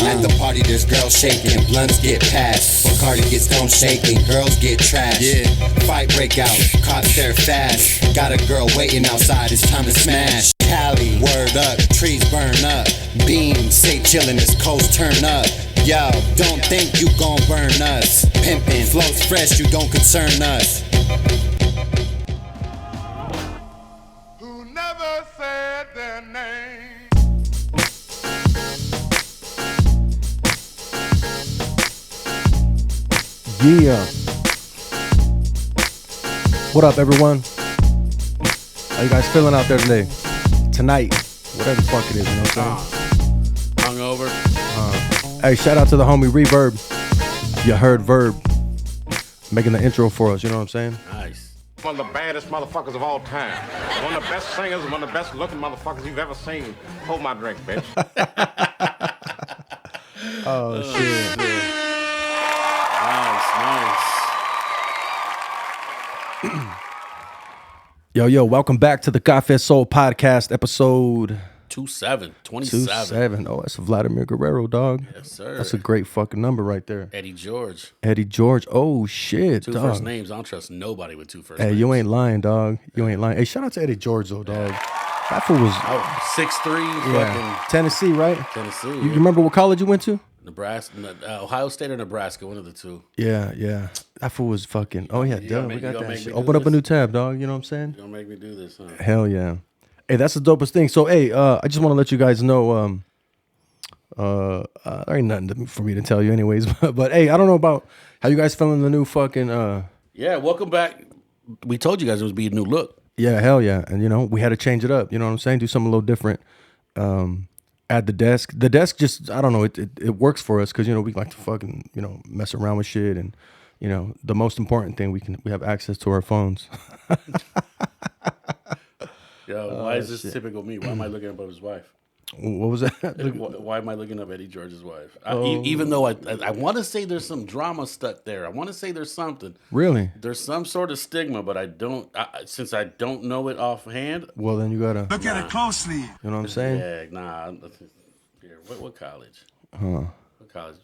At the party, there's girls shaking, blunts get passed. Bacardi gets stone shaking, girls get trashed. Yeah. Fight break out, cops there fast. Got a girl waiting outside, it's time to smash. Cali, word up, trees burn up. Beans, say chillin', this coast turn up. Yo, don't think you gon' burn us. Pimpin', flows fresh, you don't concern us. Who never said their name. Yeah. What up, everyone? How you guys feeling out there today? Tonight, whatever the fuck it is, you know what I'm saying? Hungover. Hey, shout out to the homie Reverb. Yaheardverb. Making the intro for us, you know what I'm saying? Nice. One of the baddest motherfuckers of all time. One of the best singers, one of the best looking motherfuckers you've ever seen. Hold my drink, bitch. Oh, shit. Nice. Yo, welcome back to the Café Soul Podcast, episode 27. 27. Oh, that's Vladimir Guerrero, dog. Yes, sir. That's a great fucking number right there. Eddie George. Eddie George. Oh, shit, Two dog. first names. I don't trust nobody with two first Hey, names. you ain't lying, dog. You ain't lying. Hey, shout out to Eddie George, though, dog. That fool was 6'3", yeah. fucking Tennessee, right? Tennessee. You remember what college you went to? Nebraska, Ohio State or Nebraska, one of the two. Yeah. That fool was fucking. Oh, yeah, You duh. gonna We make- got you gonna that make shit. me do Open up a this? new tab, dog. You know what I'm saying? You're gonna make me do this, huh? Hell yeah. Hey, that's the dopest thing. So, hey, I just want to let you guys know, there ain't nothing for me to tell you anyways, but hey, I don't know about how you guys feeling the new fucking, Yeah, welcome back. We told you guys it was be a new look. yeah, hell yeah. And, you know, we had to change it up. You know what I'm saying? Do something a little different. At the desk. The desk just, I don't know, it works for us because, you know, we like to fucking, you know, mess around with shit. And, you know, the most important thing, we have access to our phones. Yo, why is this typical me? Why am I looking up his wife? What was that? Why am I looking up Eddie George's wife? Oh. Even though I want to say there's some drama stuck there. I want to say there's something. Really? There's some sort of stigma, but I don't. Since I don't know it offhand. Well, then you gotta Look at it closely. You know what I'm saying? Yeah, nah. Here, what college? Huh? What college?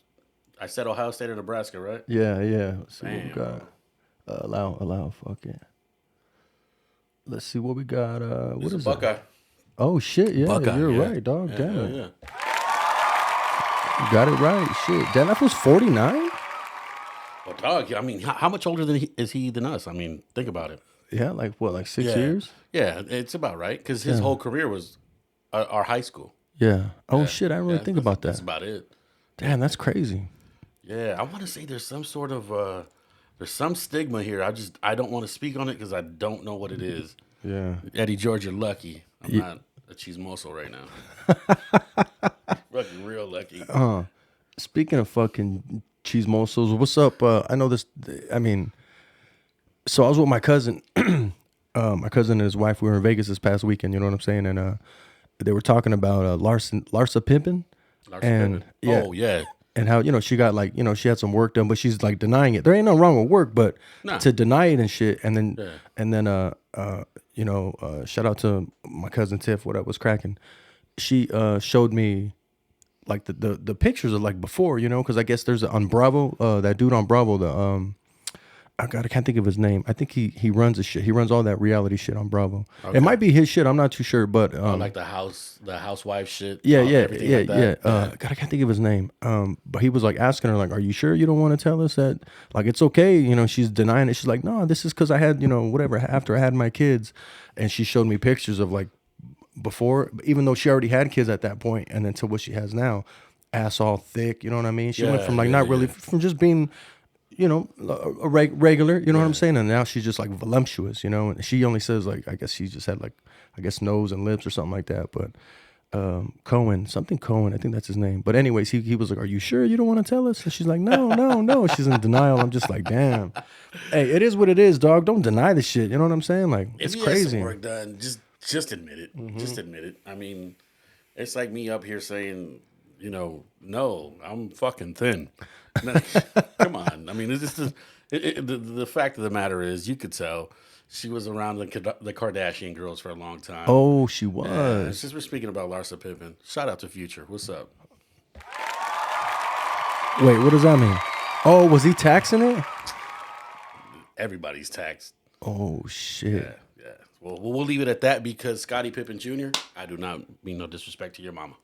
I said Ohio State or Nebraska, right? Yeah. Let's see what we Damn, got. Allow. Fuck it. Let's see what we got. What It's is a it? Buckeye. Oh shit! Yeah, Buckeye, you're yeah. right, dog. Damn it, Yeah. you got it right. Shit, damn, that was 49. Well, dog. I mean, how much older is he than us? I mean, think about it. Yeah, like what, like 6 Yeah. years? Yeah, it's about right because his whole career was our high school. Yeah. Oh shit, I didn't really think about That's that. about it. Damn, that's crazy. Yeah, I want to say there's some sort of there's some stigma here. I don't want to speak on it because I don't know what it is. Yeah. Eddie George, you're lucky. I'm not a chismoso right now. Fucking real lucky. Speaking of fucking chismosos, what's up? I know this. I mean, so I was with my cousin. My cousin and his wife. We were in Vegas this past weekend. You know what I'm saying? And they were talking about Larsa Pimpin. And yeah, oh yeah, and how, you know, she got, like, you know, she had some work done, but she's like denying it. There ain't nothing wrong with work, but Nah. to deny it and shit. And then you know, shout out to my cousin Tiff. What up was cracking? She showed me like the pictures of like before, you know, because I guess there's on Bravo, that dude on Bravo, I can't think of his name. I think he runs the shit. He runs all that reality shit on Bravo. Okay. It might be his shit. I'm not too sure, but like the housewife shit. everything like that. God, I can't think of his name. But he was like asking her, like, "Are you sure you don't want to tell us that? Like, it's okay." You know, she's denying it. She's like, "No, this is because I had, you know, whatever, after I had my kids." And she showed me pictures of like before, even though she already had kids at that point, and then to what she has now, ass all thick. You know what I mean? She went from like not really, from just being, you know, a regular, you know what I'm saying? And now she's just like voluptuous, you know? And she only says, like, I guess she just had like, I guess nose and lips or something like that. But Cohen, I think that's his name. But anyways, he was like, "Are you sure you don't want to tell us?" And she's like, no. She's in denial. I'm just like, damn. Hey, it is what it is, dog. Don't deny the shit. You know what I'm saying? Like, it's If you had crazy. some work done, just admit it. Just admit it. I mean, it's like me up here saying, you know, no, I'm fucking thin. Come on. I mean, it's just the fact of the matter is, you could tell she was around the Kardashian girls for a long time. Oh, she was. Since we're speaking about Larsa Pippen, shout out to Future. What's up? Wait, what does that mean? Oh, was he taxing it? Everybody's taxed. Oh shit. Yeah. Well, we'll leave it at that because Scottie Pippen Jr., I do not mean no disrespect to your mama.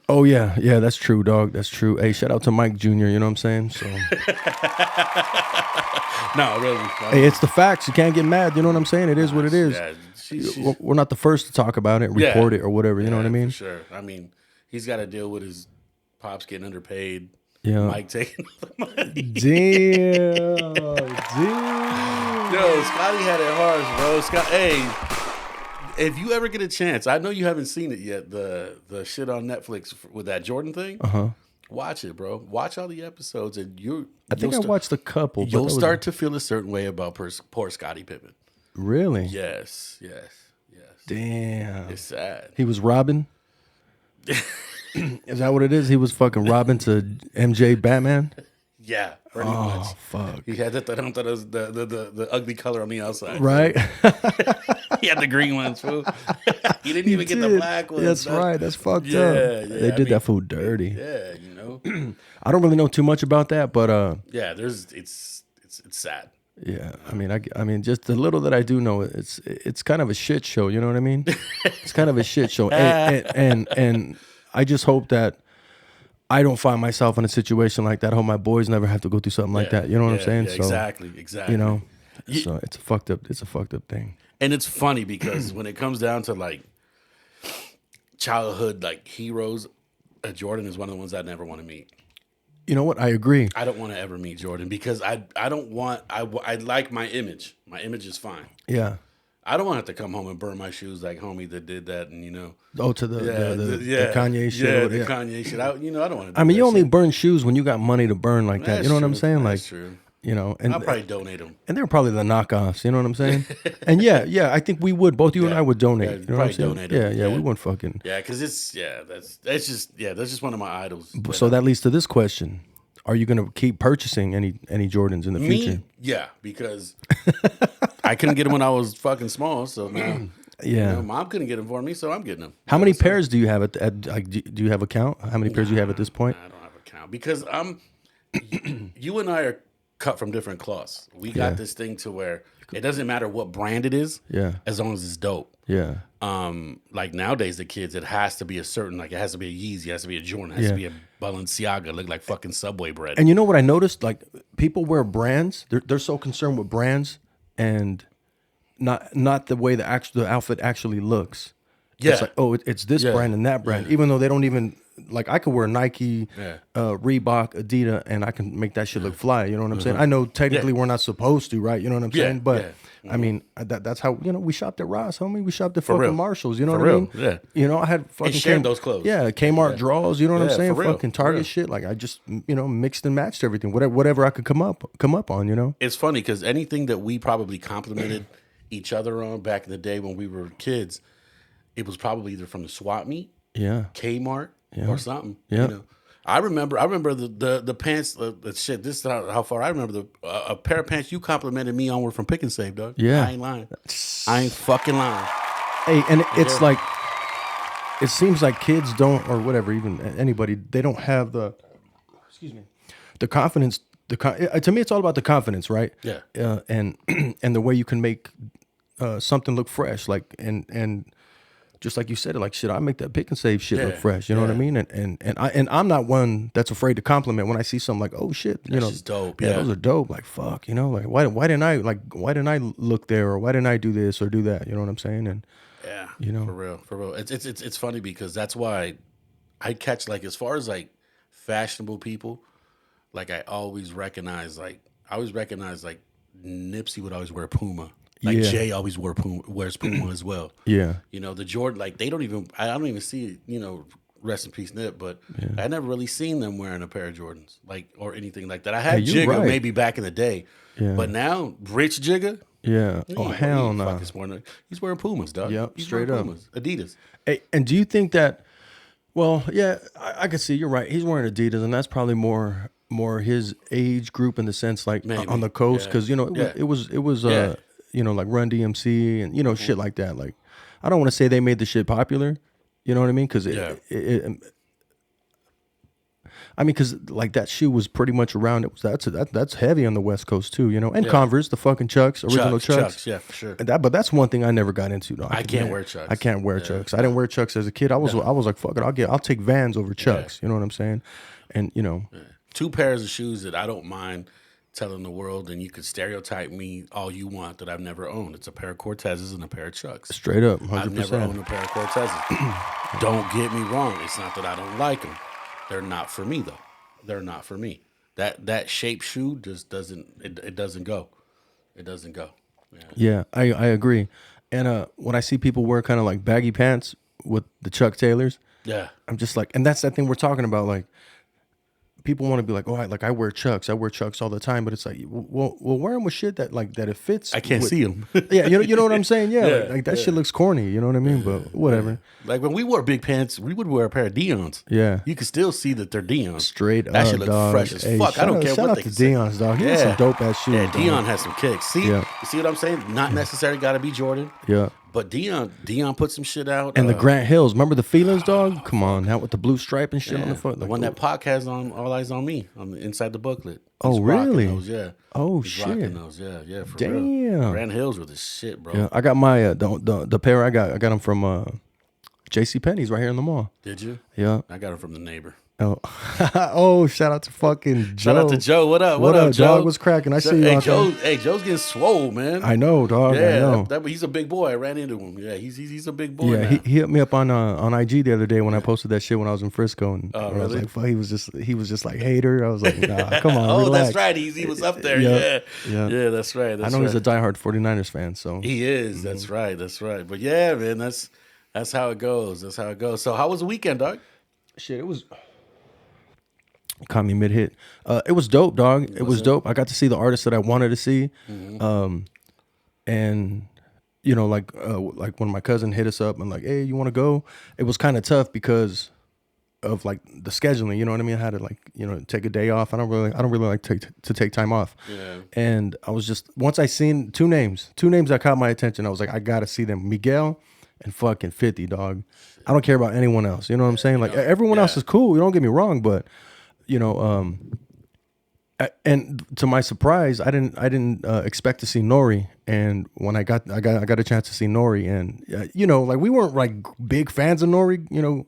Oh yeah, that's true, dog. That's true. Hey, shout out to Mike Jr., you know what I'm saying? So No, really. hey, it's the facts. You can't get mad, you know what I'm saying? It is what it is. Yeah, We're not the first to talk about it, report it or whatever, you know what I mean? For sure. I mean, he's got to deal with his pops getting underpaid. Yeah. Mike taking the money. Damn. Yo, Scotty had it hard, bro. Hey, if you ever get a chance, I know you haven't seen it yet, the shit on Netflix with that Jordan thing. Watch it, bro. Watch all the episodes, and I think I watched a couple. But you'll start to feel a certain way about poor Scottie Pippen. Really? Yes. Damn. It's sad. He was robbing? Is that what it is? He was fucking robbing to MJ Batman? Yeah, pretty much. Oh, fuck. He had the ugly color on the outside. Right? He had the green ones, fool. He didn't even get the black ones. That's right. That's fucked up. Yeah. They did that fool dirty. Yeah, you know. I don't really know too much about that, but yeah, it's sad. yeah, I mean, just the little that I do know, it's kind of a shit show. You know what I mean? It's kind of a shit show, and I just hope that I don't find myself in a situation like that. I hope my boys never have to go through something like that. You know what I'm saying? Yeah, so, exactly. You know, so it's a fucked up thing. And it's funny because when it comes down to like childhood like heroes, Jordan is one of the ones I never want to meet. You know what? I agree. I don't want to ever meet Jordan because I like my image. My image is fine. Yeah. I don't want to have to come home and burn my shoes like homie that did that, and you know. Oh, to the Kanye shit. Yeah, the Kanye shit. I don't want to. I mean, you only burn shoes when you got money to burn like that. You know what I'm saying? That's like, true. You know, and I'll probably donate them. And they're probably the knockoffs. You know what I'm saying? And yeah, I think we would. Both you and I would donate. You know what I'm saying? Donate yeah, we wouldn't fucking. Yeah, because that's just one of my idols. So that leads to this question: are you going to keep purchasing any Jordans in the future? Yeah, because I couldn't get them when I was fucking small. So now, yeah, mom couldn't get them for me, so I'm getting them. How many pairs do you have at like? Do you have a count? How many pairs do you have at this point? I don't have a count because you and I are cut from different cloths. We got this thing to where it doesn't matter what brand it is, as long as it's dope. Yeah. Like nowadays the kids, it has to be a certain, like it has to be a Yeezy, it has to be a Jordan, it has to be a Balenciaga, look like fucking Subway bread. And you know what I noticed? Like people wear brands. They're so concerned with brands and not the way the outfit actually looks. Yeah. It's like, oh, it's this brand and that brand, even though they don't even. Like I could wear Nike, Reebok, Adidas, and I can make that shit look fly. You know what I'm saying? I know technically we're not supposed to, right? You know what I'm saying? But I mean, that's how we shopped at Ross, homie. We shopped at fucking Marshalls. You know what I mean? Yeah. You know, I had fucking shared those clothes. Yeah, Kmart draws. You know what I'm saying? For real. Fucking Target shit. Like I just mixed and matched everything. Whatever I could come up on. You know? It's funny because anything that we probably complimented each other on back in the day when we were kids, it was probably either from the swap meet, Kmart. Or something. Yeah. You know? I remember the pants. The shit. This is how far I remember a pair of pants you complimented me on were from Pick and Save, dog. Yeah, I ain't lying. I ain't fucking lying. Hey, and it's like it seems like kids don't, or whatever, even anybody, they don't have the confidence. To me, it's all about the confidence, right? Yeah. And the way you can make something look fresh, like and. Just like you said, like shit, I make that Pick and Save shit look fresh. You know what I mean? And I'm not one that's afraid to compliment when I see something like, oh shit, That's dope. Yeah, those are dope. Like fuck, like why didn't I look there, or why didn't I do this or do that? You know what I'm saying? And for real. It's funny because that's why I catch like as far as like fashionable people, like I always recognize like Nipsey would always wear Puma. Like Jay always wears Puma as well. Yeah. The Jordan, like I don't even see, rest in peace Nip, but I never really seen them wearing a pair of Jordans, like, or anything like that. I had Jigga maybe back in the day, but now Rich Jigga. Yeah. Oh hell no. He's wearing Pumas, dog. Yep. He's Straight wearing up. Pumas, Adidas. Hey, and do you think that? Well, yeah, I could see you're right. He's wearing Adidas, and that's probably more his age group in the sense, like on the coast, because it was like Run DMC and shit like that. Like, I don't want to say they made the shit popular. You know what I mean? Because I mean, because like that shoe was pretty much around. That's heavy on the West Coast too, you know. And Yeah. Converse, the fucking Chucks, original Chucks. Yeah, for sure. But that's one thing I never got into. Though. I can't wear Chucks. I can't wear Chucks. I didn't wear Chucks as a kid. I was like, fuck it, I'll take Vans over Chucks. You know what I'm saying? And you know, 2 pairs of shoes that I don't mind telling the world, and you could stereotype me all you want, that I've never owned. It's a pair of Cortezes and a pair of Chucks. straight up, 100%. I've never owned a pair of Cortezes. Don't get me wrong. It's not that I don't like them. They're not for me, though. They're not for me. That shape shoe just doesn't, it doesn't go. It doesn't go. Yeah, I agree. And when I see people wear kind of like baggy pants with the Chuck Taylors, Yeah. I'm just like, and that's that thing we're talking about. Like, people want to be like, oh, I wear Chucks. I wear Chucks all the time. But it's like, well, wear them with shit that it fits. I can't see them. Yeah, you know what I'm saying? Yeah, Yeah, like that shit looks corny. You know what I mean? But whatever. Like when we wore big pants, we would wear a pair of Dion's. Yeah. You could still see that they're Dion's. Straight that up, shit look dog. fresh as Hey, fuck. I don't care shout what out they to say. Dion's, dog. He has some dope ass shoes. Yeah, dog. Dion has some kicks. See, Yeah. you see what I'm saying? Not necessarily got to be Jordan. Yeah. But Dion put some shit out. And the Grant Hills, remember the feelings, dog? Come on, that with the blue stripe and shit on the foot. The Like, one that Pac has on All Eyes on Me on the inside the booklet. Oh, He's rocking really? Those, yeah. Oh, He's shit. rocking those, yeah, for Damn. real. Grant Hills with his shit, bro. Yeah, I got my the pair I got them from J.C. Penney's right here in the mall. Did you? Yeah. I got them from the neighbor. Oh, oh! Shout out to fucking Joe. Shout out to Joe. What up? What up, Joe? dog? What's cracking? I see you Hey, out Joe. there. Hey, Joe's getting swole, man. I know, dog. Yeah, I know. He's a big boy. I ran into him. Yeah, he's a big boy. Yeah, now. he hit me up on IG the other day when I posted that shit when I was in Frisco, and I was really? like, fuck, he was just like hater. I was like, nah, come on, Oh, relax. that's right. He was up there. Yeah, Yeah, yeah. that's right. I know he's a diehard 49ers fan, so He is. That's right. That's right. But yeah, man, that's how it goes. That's how it goes. So how was the weekend, dog? shit. It was caught me mid hit. It was dope, dog. It was dope. I got to see the artists that I wanted to see, and you know, like when my cousin hit us up and like, hey, you want to go? It was kind of tough because of like the scheduling. You know what I mean? I had to like take a day off. I don't really like to take time off. Yeah. And I was just once I seen two names that caught my attention. I was like, I gotta see them, Miguel and fucking 50, dog. I don't care about anyone else. You know what I'm saying? Like everyone else is cool. Don't get me wrong, but and to my surprise, I didn't expect to see Nori, and when I got a chance to see Nori, and like we weren't like big fans of Nori,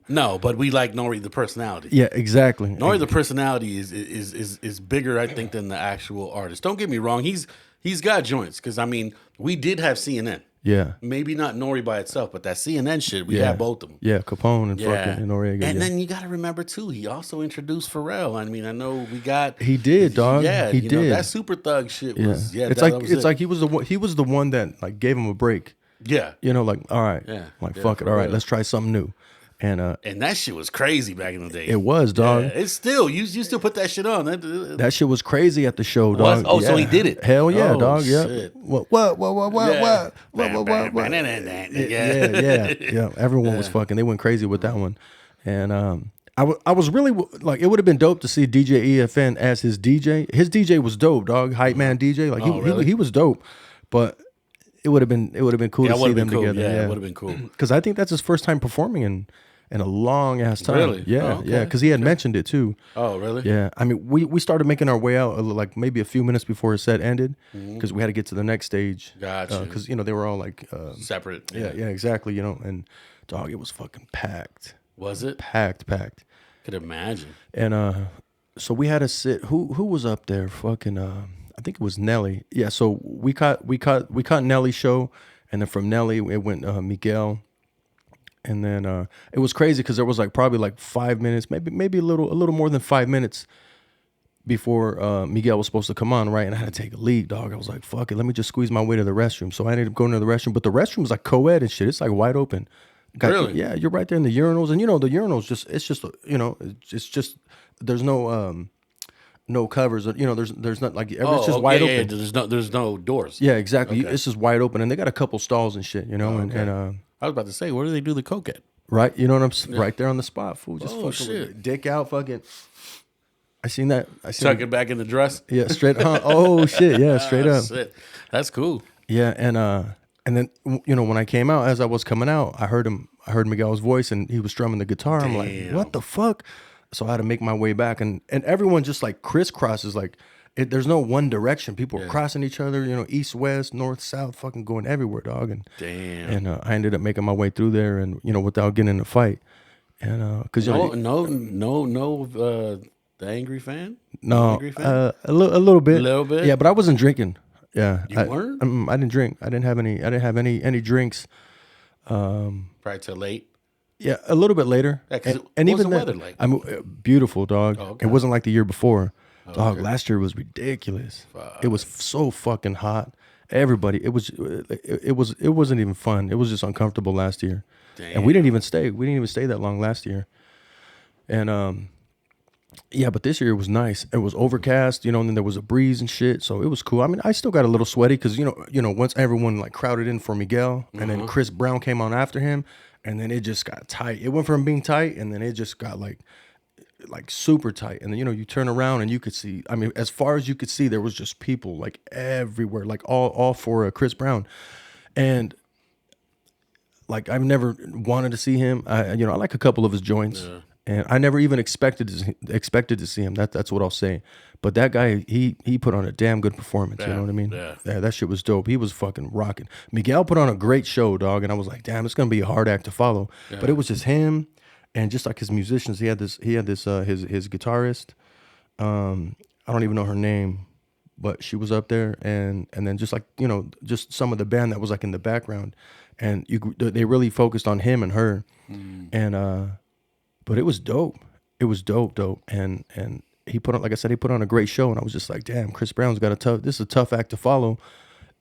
No, but we like Nori the personality. Yeah, exactly. Nori the personality is bigger, I think, than the actual artist. Don't get me wrong. He's got joints because I mean we did have CNN. Yeah, Maybe not Nori by itself, but that CNN shit, we yeah, had both of them. Yeah, Capone and fucking Noriega. And then you got to remember too, he also introduced Pharrell. I mean, I know we got He did, dog. Yeah, he did. That Super Thug shit was It's that like was it's it. like he was the one that like gave him a break. Yeah, Like all right, Yeah. like Yeah, fuck it, for all right, real. let's try something new. And that shit was crazy back in the day. it was, dog. Yeah, it's still you still put that shit on. That shit was crazy at the show, dog. Oh, so he did it? Hell yeah, Oh, dog. Yeah. shit. What? Yeah. Yeah. Everyone was fucking. They went crazy with that one, and I was really like, it would have been dope to see DJ EFN as his DJ. His DJ was dope, dog. Hype man DJ. Like really? he was dope, but it would have been cool to see them together. Yeah, it would have been cool. Because I think that's his first time performing in a long ass time. Really? Yeah, Oh, okay. yeah. Because he had mentioned it too. Oh, really? Yeah, I mean, we started making our way out like maybe a few minutes before his set ended because we had to get to the next stage. Gotcha. Because they were all like, Separate. yeah, exactly. And dog, it was fucking packed, Was it? packed. Could imagine. And so we had to sit. Who was up there? Fucking, I think it was Nelly. Yeah. So we caught Nelly's show, and then from Nelly it went Miguel. And then it was crazy because there was like probably like 5 minutes, maybe a little more than 5 minutes before Miguel was supposed to come on, right? And I had to take a leak, dog. I was like, fuck it, let me just squeeze my way to the restroom. So I ended up going to the restroom, but the restroom was like co-ed and shit. It's like wide open. Really? Yeah, you're right there in the urinals, and the urinals it's just there's no covers. There's not like it's just wide open. Yeah, there's no doors. Yeah, exactly. Okay. It's just wide open, and they got a couple stalls and shit. And I was about to say, where do they do the coke at? right, you know what I'm saying? Right there on the spot, fool. Just Oh, fucking shit. dick out, fucking. I seen that. Tuck it back in the dress. Yeah, straight. Oh shit, yeah, straight up. Shit. That's cool. Yeah, and then when I came out, as I was coming out, I heard Miguel's voice, and he was strumming the guitar. I'm like, Damn. what the fuck? so I had to make my way back, and everyone just like crisscrosses, like there's no one direction. People are crossing each other, you know, east, west, north, south, fucking going everywhere, dog. And damn. And I ended up making my way through there, and you know, without getting in a fight, and because the angry fan. No, Angry fan? a little bit, A little bit? yeah, but I wasn't drinking. Yeah, You weren't? I didn't drink. I didn't have any drinks. Probably till late. Yeah, a little bit later. Yeah, 'cause And what was even the then, weather like? I'm beautiful, dog. Oh, okay. It wasn't like the year before. Dog, okay. last year was ridiculous. It was so fucking hot. Everybody, it wasn't even fun. It was just uncomfortable last year. Damn. And we didn't even stay. We didn't even stay that long last year. And yeah, but this year it was nice. It was overcast, you know, and then there was a breeze and shit, so it was cool. I mean, I still got a little sweaty because you know, once everyone like crowded in for Miguel, and then Chris Brown came on after him, and then it just got tight. It went from being tight, and then it just got like super tight. And then, you know, you turn around and you could see. I mean, as far as you could see, there was just people like everywhere, like all for Chris Brown, and like I've never wanted to see him. I like a couple of his joints. Yeah. And I never even expected to see him. That's what I'll say. But that guy, he put on a damn good performance. Yeah, you know what I mean? Yeah, that shit was dope. He was fucking rocking. Miguel put on a great show, dog. And I was like, damn, it's gonna be a hard act to follow. Yeah. But it was just him, and just like his musicians. He had this his guitarist. I don't even know her name, but she was up there, and then just like, you know, just some of the band that was like in the background, and they really focused on him and her, and but it was dope. It was dope. And he put on, like I said, he put on a great show, and I was just like, damn, Chris Brown's got this is a tough act to follow.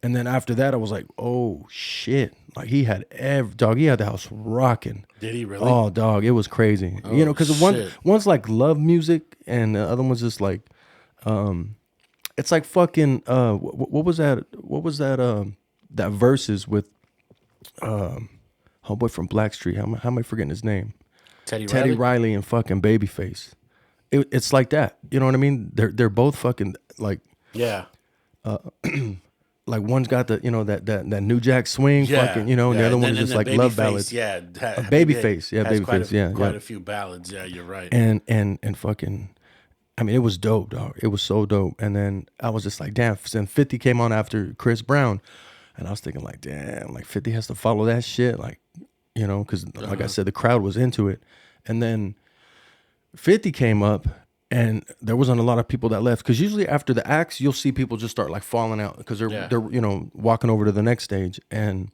And then after that, I was like, oh shit. Like he had the house rocking. Did he really? Oh, dog, it was crazy. Oh, you know, because one's like love music, and the other one's just like, it's like fucking, what was that? That Versus with, homeboy from Blackstreet. How am I forgetting his name? Teddy Riley and fucking Babyface. It's like that. You know what I mean? They're both fucking like, yeah. Like one's got the, you know, that New Jack Swing, fucking, you know, and the other one is just like love ballads. Yeah, Babyface, yeah, Babyface, quite a few ballads. Yeah, you're right. And fucking, I mean, it was dope, dog. It was so dope. And then I was just like, damn. Then 50 came on after Chris Brown, and I was thinking like, damn, like 50 has to follow that shit, like, you know, because like I said, the crowd was into it. And then 50 came up, and there wasn't a lot of people that left, because usually after the acts, you'll see people just start like falling out because they're you know, walking over to the next stage, and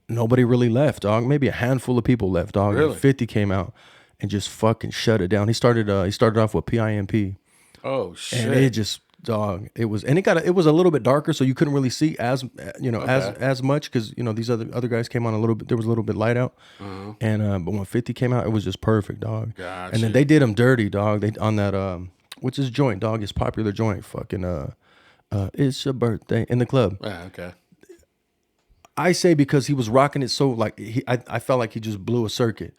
nobody really left, dog. Maybe a handful of people left, dog. Really? And 50 came out and just fucking shut it down. He started off with PIMP. Oh shit! And it just, dog, it was a little bit darker, so you couldn't really see as, you know, as much, because, you know, these other guys came on a little bit. There was a little bit light out, and but when 50 came out, it was just perfect, dog. Gotcha. And then they did him dirty, dog. They on that what's his joint, dog? His popular joint, fucking it's your birthday in the club. Yeah, okay. I say because he was rocking it so like I felt like he just blew a circuit,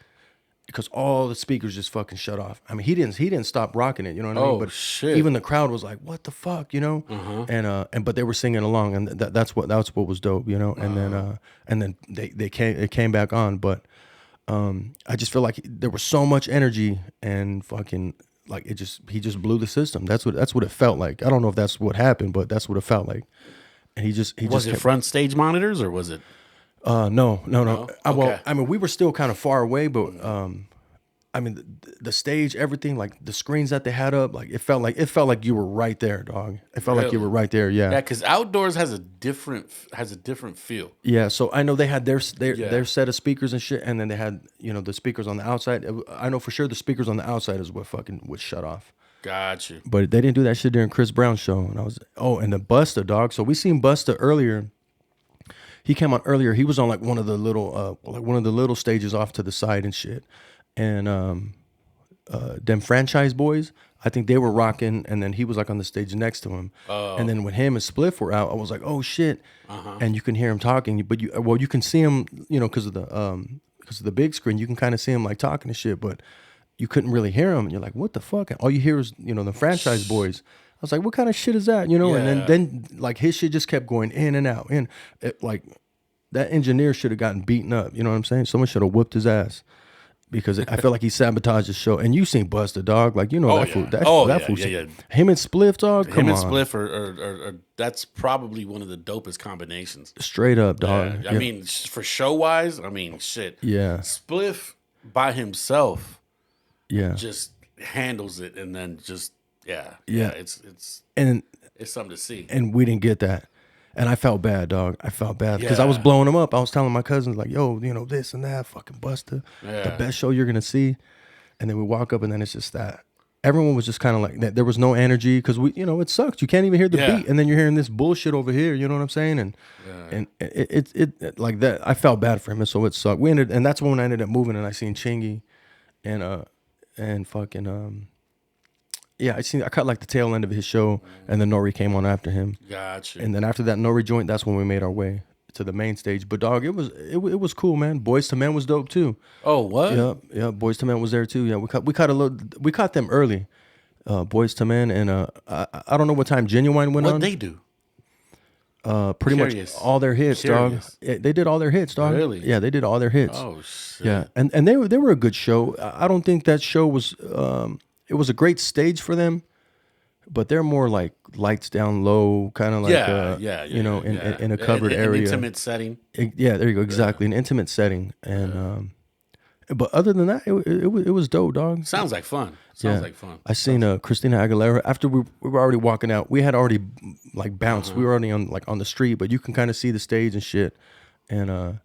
because all the speakers just fucking shut off. I mean, he didn't stop rocking it, you know what I mean? But shit. Even the crowd was like, "What the fuck," you know? And but they were singing along, and that's what was dope, you know? And then it came back on, but I just feel like there was so much energy, and fucking like he just blew the system. That's what it felt like. I don't know if that's what happened, but that's what it felt like. And Was it front stage monitors, or was it? No. Okay. Well, I mean, we were still kind of far away, but I mean, the stage, everything, like the screens that they had up, like it felt like you were right there, dog. It felt like you were right there, yeah. Yeah, because outdoors has a different feel. Yeah, so I know they had their set of speakers and shit, and then they had, you know, the speakers on the outside. I know for sure the speakers on the outside is what fucking would shut off. Gotcha. But they didn't do that shit during Chris Brown's show, and and the Busta, dog. So we seen Busta earlier. He came on earlier. He was on like one of the little stages off to the side and shit. And them Franchise Boys, I think they were rocking, and then he was like on the stage next to him. And then when him and Spliff were out, I was like, oh shit. And you can hear him talking, but you can see him, you know, because of the big screen, you can kind of see him like talking and shit, but you couldn't really hear him. And you're like, what the fuck? All you hear is, you know, the Franchise Boys. I was like, what kind of shit is that? You know, and then like his shit just kept going in and out. And like that engineer should have gotten beaten up. You know what I'm saying? Someone should have whooped his ass. because I feel like he sabotaged the show. And you seen Busta, dog, like that fool. That fool. Yeah. Him and Spliff, dog. Come on. Him and Spliff are that's probably one of the dopest combinations. Straight up, dog. I mean, for show wise, I mean, shit. Yeah. Spliff by himself, Yeah. just handles it, and then just it's something to see. And we didn't get that. And I felt bad, dog. I felt bad because I was blowing him up. I was telling my cousins, like, yo, this and that, fucking Busta, the best show you're going to see. And then we walk up, and then it's just that. Everyone was just kind of like that. There was no energy because it sucks. You can't even hear the beat. And then you're hearing this bullshit over here. You know what I'm saying? And it like that. I felt bad for him. And so it sucked. And that's when I ended up moving, and I seen Chingy and fucking, I caught like the tail end of his show, and then Nori came on after him. Gotcha. And then after that Nori joint, that's when we made our way to the main stage. But dog, it was cool, man. Boys to Men was dope too. Oh, what? Yeah. Boys to Men was there too. Yeah, we caught them early. Boys to Men, and I don't know what time Genuine went on. What they do? Pretty much all their hits, dog. Yeah, they did all their hits, dog. Really? Yeah, they did all their hits. Oh shit. Yeah, and they were a good show. I don't think that show was. It was a great stage for them, but they're more like lights down low, kind of like in a covered area, an intimate setting. Yeah, there you go, exactly, an intimate setting. And but other than that, it was dope, dog. Sounds like fun. Like fun. I seen Christina Aguilera after we were already walking out. We had already like bounced. We were already on the street, but you can kind of see the stage and shit. And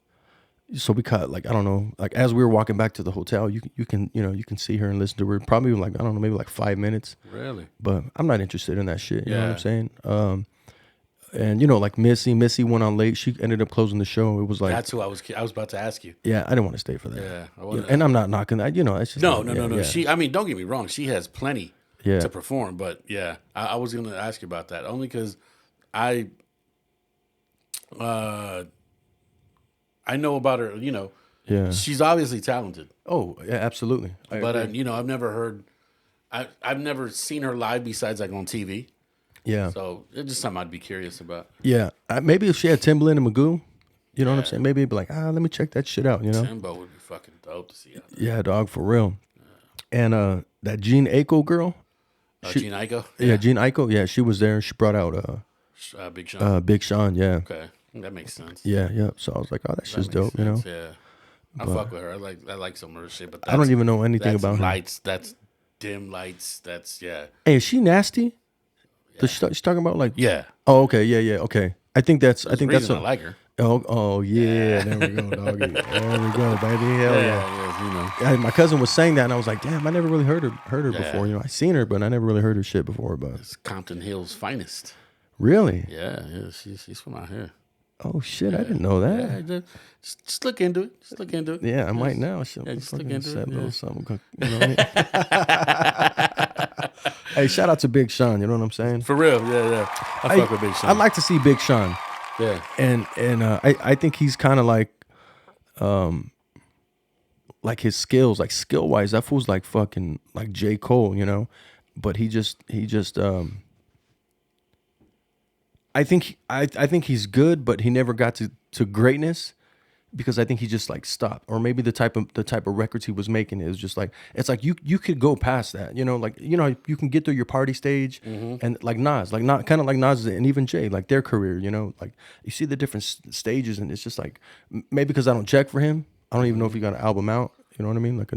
so we caught like, I don't know, like as we were walking back to the hotel, you can see her and listen to her. Probably like, I don't know, maybe like 5 minutes. Really? But I'm not interested in that shit. You know what I'm saying? And like Missy went on late. She ended up closing the show. It was like, that's who I was about to ask you. Yeah, I didn't want to stay for that. Yeah, and I'm not knocking that. It's just no. Yeah. She, I mean, don't get me wrong. She has plenty to perform. But yeah, I was going to ask you about that only because I know about her. Yeah, she's obviously talented. Oh yeah, absolutely. But I've never heard. I've never seen her live besides like on TV. Yeah. So it's just something I'd be curious about. Yeah. Maybe if she had Timbaland and Magoo, you know what I'm saying? Maybe it'd be like, let me check that shit out, Timbo would be fucking dope to see out there. Yeah, dog, for real. And that Jean Aiko girl. Jean Aiko? Yeah, Jean Aiko. Yeah, she was there. She brought out Big Sean. Big Sean, yeah. Okay. That makes sense. Yeah. So I was like, oh, that shit's dope, sense. Yeah. I fuck with her. I like some of her shit, but I don't even know anything about lights, her. That's dim lights. That's Hey, is she nasty? Yeah. She's talking about like Oh, okay, yeah, okay. I think that's I like her. Oh yeah, there we go, doggy. There we go, baby. Hell yeah. My cousin was saying that, and I was like, damn, I never really heard her before. I seen her, but I never really heard her shit before. But it's Compton Hill's finest. Really? Yeah. She's from out here. Oh shit, I didn't know that. Yeah, just look into it. Yeah, I might now. Just look into it. Little something. Hey, shout out to Big Sean. You know what I'm saying? For real, yeah. I fuck with Big Sean. I'd like to see Big Sean. Yeah, and I think he's kind of like his skills, like skill wise, that fool's like fucking like J. Cole, But he just I think he's good, but he never got to greatness because I think he just like stopped. Or maybe the type of records he was making is just like, it's like you could go past that, you can get through your party stage and like Nas, kind of like Nas and even Jay, like their career, like you see the different stages, and it's just like, maybe because I don't check for him, I don't even know if he got an album out. You know what I mean? Like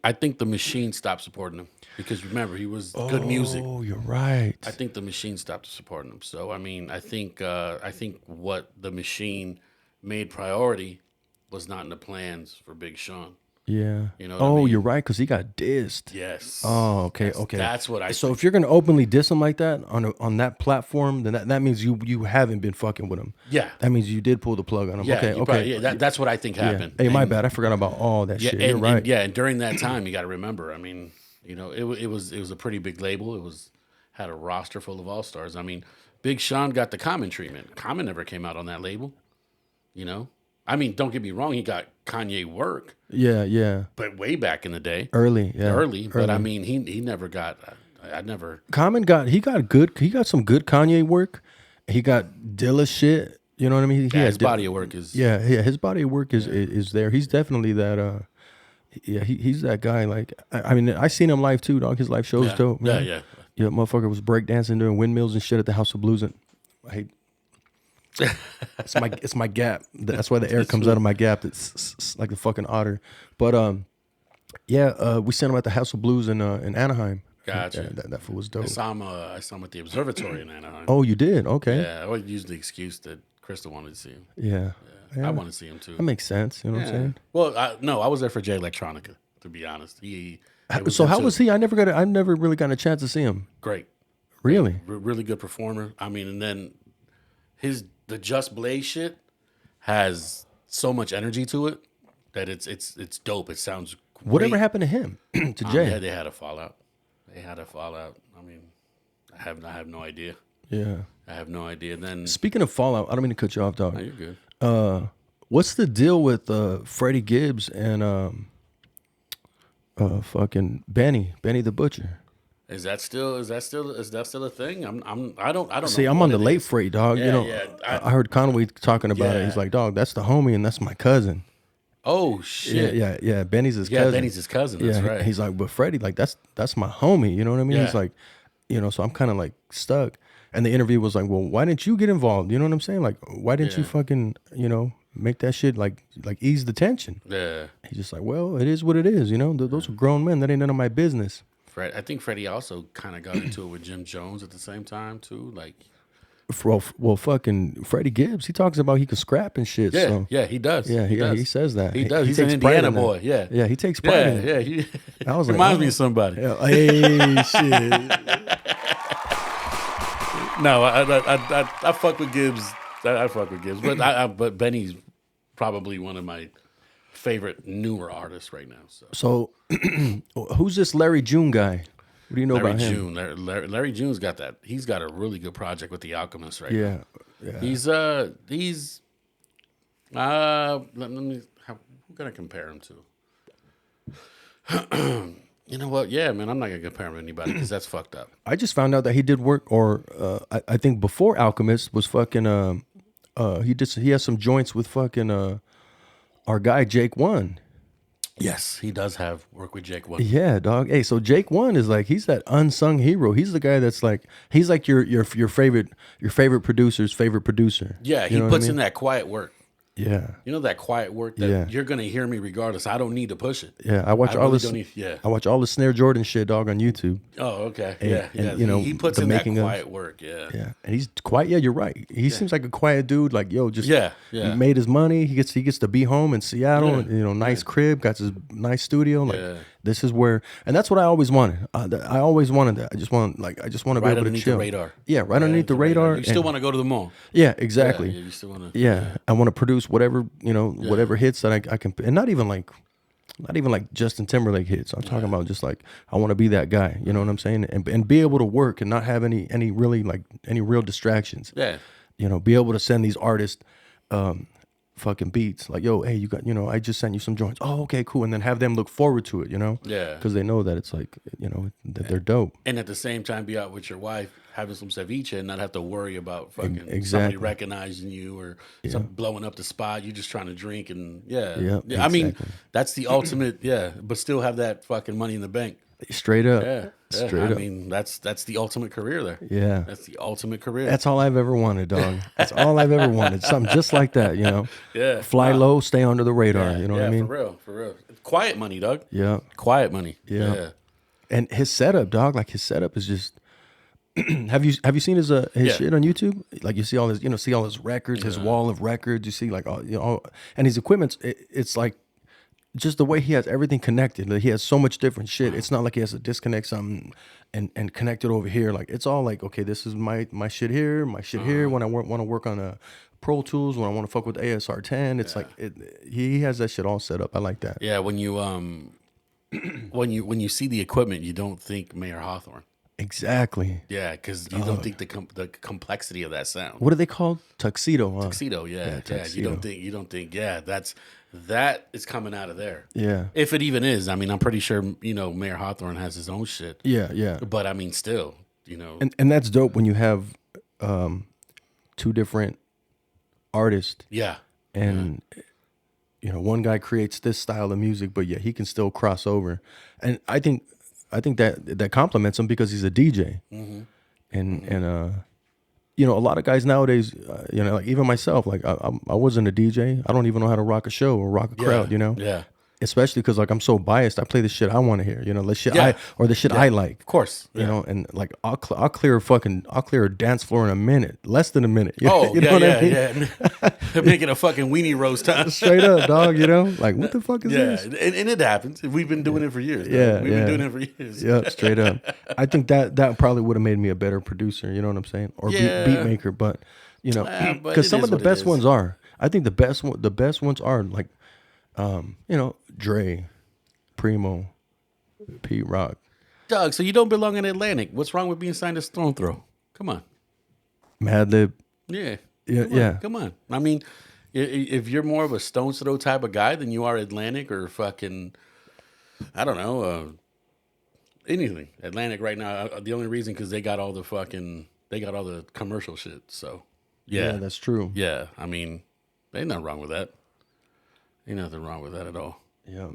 I think the machine stopped supporting him because remember he was good music. Oh, you're right. I think the machine stopped supporting him. So I mean, I think what the machine made priority was not in the plans for Big Sean. Yeah. You know what I mean? You're right, because he got dissed. Yes. Oh, okay. That's what I. So if you're gonna openly diss him like that on that platform, then that means you haven't been fucking with him. Yeah. That means you did pull the plug on him. Yeah, okay. That's what I think happened. Hey, my bad. I forgot about all that shit. You're right. And during that time, you got to remember. I mean, it was a pretty big label. Had a roster full of all stars. I mean, Big Sean got the Common treatment. Common never came out on that label. I mean, don't get me wrong. He got Kanye work. Yeah. But way back in the day. Early. But I mean, he never got. I never. Common he got some good Kanye work. He got Dilla shit. You know what I mean? His body of work is. Yeah. His body of work is there. He's definitely that Yeah, he's that guy. Like, I mean, I seen him live too, dog. His live show's dope. Man. Yeah. Yeah, motherfucker was breakdancing, doing windmills and shit at the House of Blues. And I hate. It's my gap. That's why the air comes out of my gap. It's like the fucking otter. But we sent him at the House of Blues in Anaheim. Gotcha. Yeah, that fool was dope. I saw him at the observatory in Anaheim. Oh, you did? Okay. Yeah, I always use the excuse that Krista wanted to see him. Yeah. I want to see him too. That makes sense. You know what I'm saying? Well, I was there for Jay Electronica, to be honest. So how was he? I never really got a chance to see him. Great. Really? Really good performer. I mean, and then the Just Blaze shit has so much energy to it that it's dope. It sounds great. Whatever happened to him? To Jay? Yeah, they had a fallout. I mean, I have no idea. Yeah. I have no idea. Then Speaking of fallout, I don't mean to cut you off, dog. no, you're good. What's the deal with Freddie Gibbs and fucking Benny the Butcher? Is that still a thing? I don't know. See, I'm what on the it late is. freight, dog. Yeah, I heard Conway talking about it. Yeah. He's like, dog, that's the homie and that's my cousin. Oh shit. Yeah. Benny's his Yeah, cousin. Benny's his cousin. That's right. He's like, but Freddie, like that's my homie. You know what I mean? Yeah. He's like, so I'm kind of like stuck. And the interview was like, well, why didn't you get involved? You know what I'm saying? Like, why didn't you fucking, make that shit like ease the tension? Yeah. He's just like, well, it is what it is. Those are grown men. That ain't none of my business. I think Freddie also kind of got into it with Jim Jones at the same time too. Like, Well, fucking Freddie Gibbs, he talks about he could scrap and shit. yeah, so. yeah, he does. Yeah, does. he says that. He does. He's takes an pride Indiana in that. boy. Yeah, Yeah, he takes pride in it. Yeah. I was like, reminds me of somebody. Yeah, hey, shit. No, I fuck with Gibbs. I fuck with Gibbs, but Benny's probably one of my favorite newer artists right now. So Who's this Larry June guy? What do you know Larry about him? June, Larry June's got that. He's got a really good project with the Alchemist right now. Yeah. He's let me who can I compare him to? You know what? Yeah, man, I'm not gonna compare him to anybody because that's fucked up. I just found out that he did work, or I think before Alchemist was fucking. He has some joints with fucking our guy Jake One. Yes, he does have work with Jake One. Yeah, dog. Hey, so Jake One is like, he's that unsung hero. He's the guy that's like, he's like your favorite producer's favorite producer. Yeah, he You know puts what I in mean? that quiet work. Yeah. You know that quiet work that Yeah. you're gonna hear me regardless. I don't need to push it. Yeah, I watch all really this. don't need- yeah. I watch all the Snare Jordan shit, dog, on YouTube. Oh, okay. And, yeah. He puts the in that making of- quiet work. Yeah. Yeah, and he's quiet. Yeah, you're right. He seems like a quiet dude. Like, just Yeah. He made his money. He gets to be home in Seattle. Yeah. And, nice crib. Got his nice studio. Like, Yeah. this is where, and that's what I always wanted. I always wanted that. I just want to Right be able to underneath chill. the radar. Yeah, right underneath the radar. You still want to go to the mall. Yeah, exactly. Yeah, you still want to. Yeah, I want to produce whatever whatever hits that I can, and not even like Justin Timberlake hits. I'm talking about just like, I want to be that guy. You know what I'm saying? And be able to work and not have any real distractions. Yeah. Be able to send these artists fucking beats like, yo, hey, you got, I just sent you some joints. Oh, okay, cool. And then have them look forward to it. Yeah. Because they know that it's like, that they're dope. And at the same time, be out with your wife, having some ceviche, and not have to worry about fucking somebody Exactly. recognizing you or some blowing up the spot. You're just trying to drink and Yeah, I mean, exactly. that's the ultimate. Yeah, but still have that fucking money in the bank. Straight up. Yeah, Straight I up. mean, that's the ultimate career there. Yeah. That's the ultimate career. That's all I've ever wanted, dog. That's all I've ever wanted. Something just like that, Yeah. Fly low, stay under the radar. You know what I mean? For real. Quiet money, dog. Yeah. Quiet money. Yeah. And his setup, dog, like his setup is just. Have you seen his shit on YouTube? Like you see all his records, his wall of records. You see like all and his equipment. It's like just the way he has everything connected. Like he has so much different shit. It's not like he has to disconnect something and connect it over here. Like it's all like, okay, this is my shit here, my shit here. When I want to work on a Pro Tools, when I want to fuck with ASR 10, it's like he has that shit all set up. I like that. Yeah, when you when you see the equipment, you don't think Mayor Hawthorne. Exactly. Yeah, because you don't think the complexity of that sound. What are they called? Tuxedo, huh? Tuxedo, yeah. Tuxedo. You don't think, yeah, that is coming out of there. Yeah. If it even is. I mean, I'm pretty sure, Mayor Hawthorne has his own shit. Yeah. But I mean, still, And that's dope when you have two different artists yeah. and one guy creates this style of music, but yeah, he can still cross over, and I think that compliments him because he's a DJ, and a lot of guys nowadays, like even myself, like I wasn't a DJ. I don't even know how to rock a show or rock a crowd, Yeah. Especially because like I'm so biased. I play the shit I want to hear, the shit the shit I like. Of course. You know, and like I'll clear a dance floor in a minute, less than a minute. Oh, you know what I mean? yeah. Making a fucking weenie roast time. Straight up, dog. Like what the fuck is this? And it happens. We've been doing it for years. Yeah, We've been doing it for years. Yep, straight up. I think that probably would have made me a better producer. You know what I'm saying? Or beat maker, but because some of the best ones are. I think the best ones are like, Dre, Primo, Pete Rock. Doug, so you don't belong in Atlantic. What's wrong with being signed to Stone Throw? Come on. Madlib. Yeah. Come on. I mean, if you're more of a Stone's Throw type of guy than you are Atlantic or fucking, I don't know, anything. Atlantic right now, the only reason because they got all the commercial shit. So, yeah. That's true. Yeah. I mean, ain't nothing wrong with that. Ain't nothing wrong with that at all. Yeah.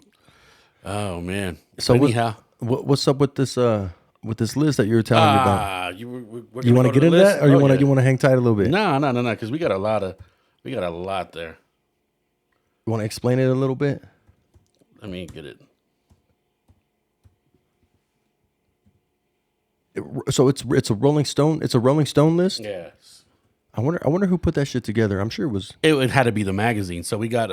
Oh man. So anyhow, what's up with this list that you were telling me about? You want to get into that, or you want to hang tight a little bit? No, because we got a lot there. You want to explain it a little bit? Let me get it. So it's a Rolling Stone. It's a Rolling Stone list. Yes. I wonder who put that shit together. I'm sure it was. It had to be the magazine. So we got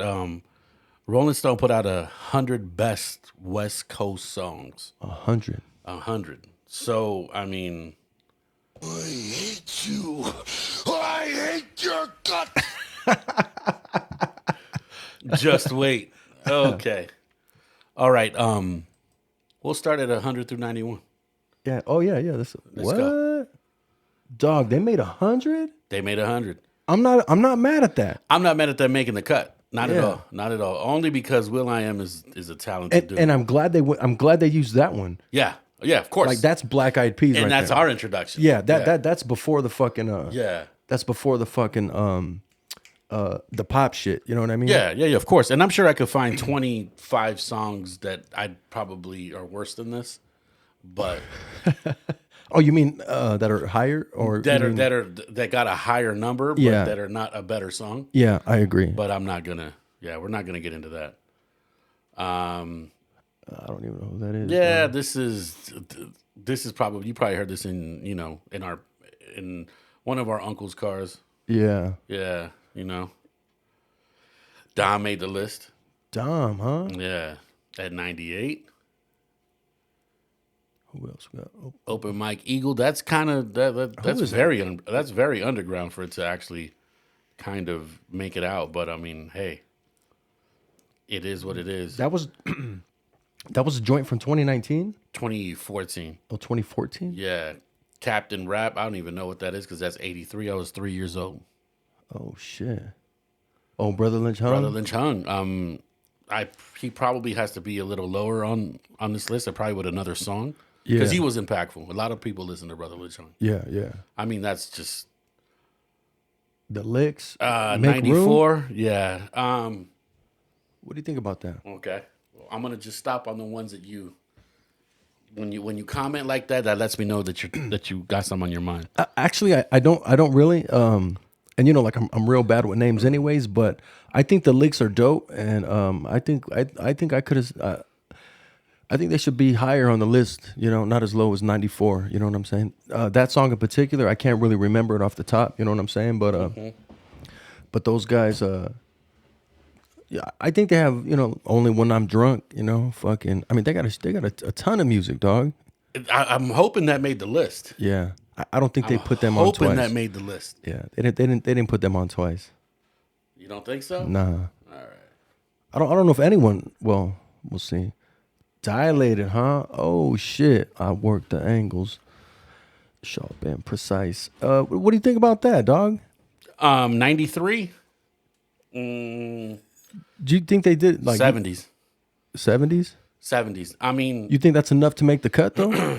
Rolling Stone put out 100 best West Coast songs. 100. 100. So I mean, I hate you. I hate your guts. Just wait. Okay. All right. We'll start at 100 through 91. Yeah. Oh yeah. Let's what? go. Dog, they made 100. They made 100. I'm not mad at that. I'm not mad at them making the cut. Not at all. Not at all. Only because Will.i.am is a talented dude. And I'm glad they used that one. Yeah. Yeah, of course. Like that's Black Eyed Peas, and right that's there. our introduction. Yeah, that's before the fucking yeah. That's before the fucking the pop shit. You know what I mean? Yeah, of course. And I'm sure I could find 25 songs that I probably are worse than this. But oh, you mean that are higher or that got a higher number, but that are not a better song? Yeah, I agree. But I'm not gonna. Yeah, we're not gonna get into that. I don't even know who that is. Yeah, this is probably you probably heard this in one of our uncle's cars. Yeah. Yeah, Dom made the list. Dom, huh? Yeah, at 98. Who else we got? Open Mike Eagle. That's kind of that's very underground for it to actually kind of make it out. But I mean, hey, it is what it is. That was that was a joint from 2019? 2014. Oh, 2014? Yeah. Captain Rap. I don't even know what that is because that's 83. I was 3 years old. Oh shit. Oh, Brother Lynch Hung. Brother Lynch Hung. He probably has to be a little lower on this list. Probably with another song. Because he was impactful. A lot of people listen to Brother Lynch Hung. Yeah. I mean, that's just the licks. 94. Room? Yeah. What do you think about that? Okay. Well, I'm gonna just stop on the ones that when you comment like that lets me know that you got some on your mind. Actually, I don't really. And like I'm real bad with names anyways, but I think the licks are dope, and I think I could have. I think they should be higher on the list, not as low as 94. You know what I'm saying? That song in particular, I can't really remember it off the top. You know what I'm saying? But but those guys, yeah, I think they have, Only When I'm Drunk. Fucking. I mean, they got a ton of music, dog. I'm hoping that made the list. Yeah, I don't think they put them on twice. Hoping that made the list. Yeah, they didn't put them on twice. You don't think so? Nah. All right. I don't know if anyone. Well, we'll see. Dilated, huh? Oh shit! I worked the angles, sharp and precise. What do you think about that, dog? 93. Do you think they did like 70s? 70s? 70s. I mean, you think that's enough to make the cut though?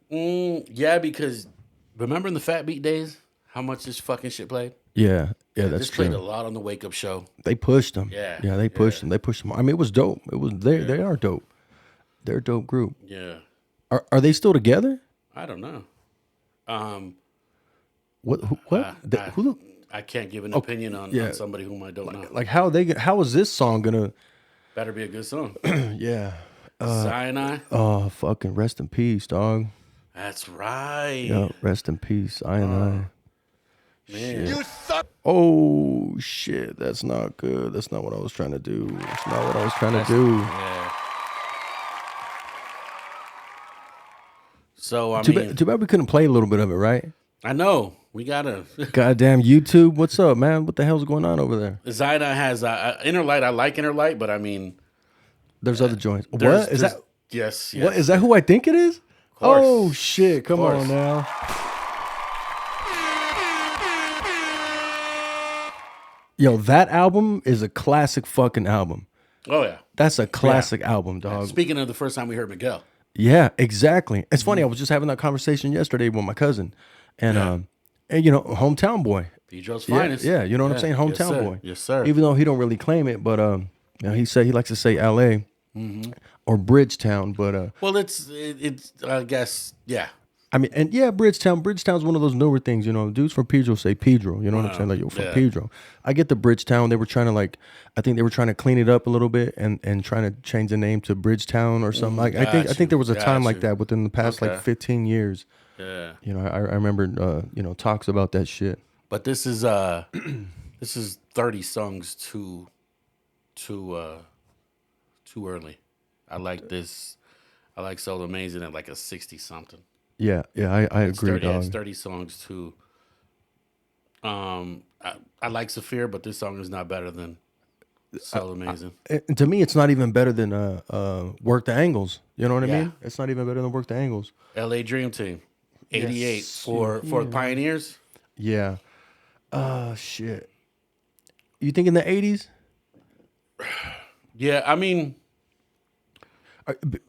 Yeah, because remember in the Fat Beat days, how much this fucking shit played? Yeah, Yeah, that's This played a true. lot on the Wake Up Show. They pushed them. Yeah, Yeah, they pushed them. They pushed them. I mean, it was dope. It was they are dope. They're a dope group. Yeah, Are they still together? I don't know. What? Who? I can't give an opinion on yeah. somebody whom I don't know. Like how they? How is this song gonna? Better be a good song. Yeah. Sinai. Oh, fucking rest in peace, dog. That's right. Yeah, rest in peace. I and I. Man. You suck. Oh shit, that's not good. That's not what I was trying to do. That's not what I was trying to do. Yeah. So I Too mean, bad we couldn't play a little bit of it, right? I know we gotta. Goddamn YouTube, what's up, man? What the hell's going on over there? Zaida has Inner Light. I like Inner Light, but I mean, There's other joints. there's- What is there's- that? Yes, yes. What is that? Who I think it is? course. Oh shit! Come course. on now. Yo, that album is a classic fucking album. Oh yeah. That's a classic album, dog. Speaking of the first time we heard Miguel. Yeah, exactly. It's funny. I was just having that conversation yesterday with my cousin, and you know, hometown boy. Pedro's Yeah, finest. yeah, you know what I'm saying? Yes, Hometown sir. boy. Yes, sir. Even though he don't really claim it, but you know, he likes to say L.A. Or Bridgetown, but Well, it's I guess yeah. I mean, and yeah, Bridgetown's one of those newer things, you know. Dudes from Pedro say Pedro, you know what I'm saying? Like, you're from yeah. Pedro. I get the Bridgetown. They were trying to I think they were trying to clean it up a little bit and trying to change the name to Bridgetown or something. Like, I think there was a time like that within the past like 15 years. Yeah. You know, I remember you know, talks about that shit. But this is 30 songs too early. I like this. I like So Amazing at like a 60 something. Yeah, I agree, 30, dog. it's 30 songs too. I like Saphir, but this song is not better than So Amazing. And to me, it's not even better than Work the Angles. You know what I Yeah. mean? It's not even better than Work the Angles. LA Dream Team. 88 Yes, for Pioneers. Yeah. Shit. You think in the 80s? Yeah, I mean,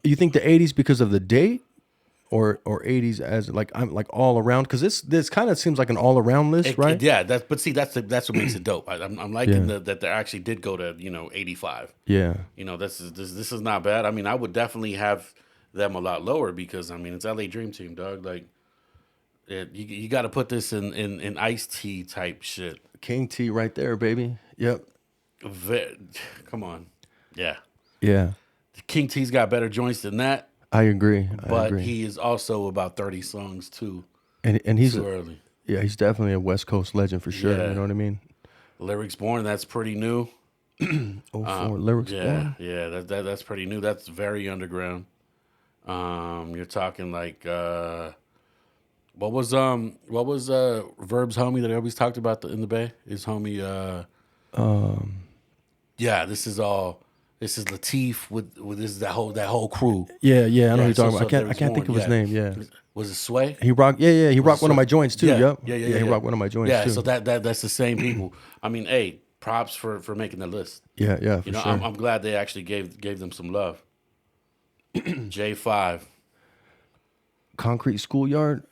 You think the 80s because of the date? Or 80s as I'm like all around, because this kind of seems like an all around list, right? Yeah, that's what makes it dope. I'm liking Yeah. that they actually did go to 85. Yeah, You know, this is not bad. I mean, I would definitely have them a lot lower because I mean it's LA Dream Team, dog. Like, you got to put this in Ice-T type shit. King T right there, baby. Yep. Come on, yeah. Yeah, King T's got better joints than that, I agree. but he is also about 30 songs too. and he's Too early. yeah, he's definitely a West Coast legend for sure. Yeah. You know what I mean? Lyrics Born, that's pretty new. For lyrics, Yeah, yeah, that's pretty new. That's very underground. You're talking like what was Verb's homie that I always talked about in the Bay? His homie yeah, this is Latif with this is that whole crew. Yeah, I know who you're talking so about. I Lyrics can't think of Born, his name. Yeah, Was it Sway? he rocked. Yeah, he rocked one of my joints too. Yep. Yeah. He rocked one of my joints Yeah, too. so that's the same people. I mean, hey, props for making the list. yeah, for You know, sure. I'm glad they actually gave them some love. J5, Concrete Schoolyard.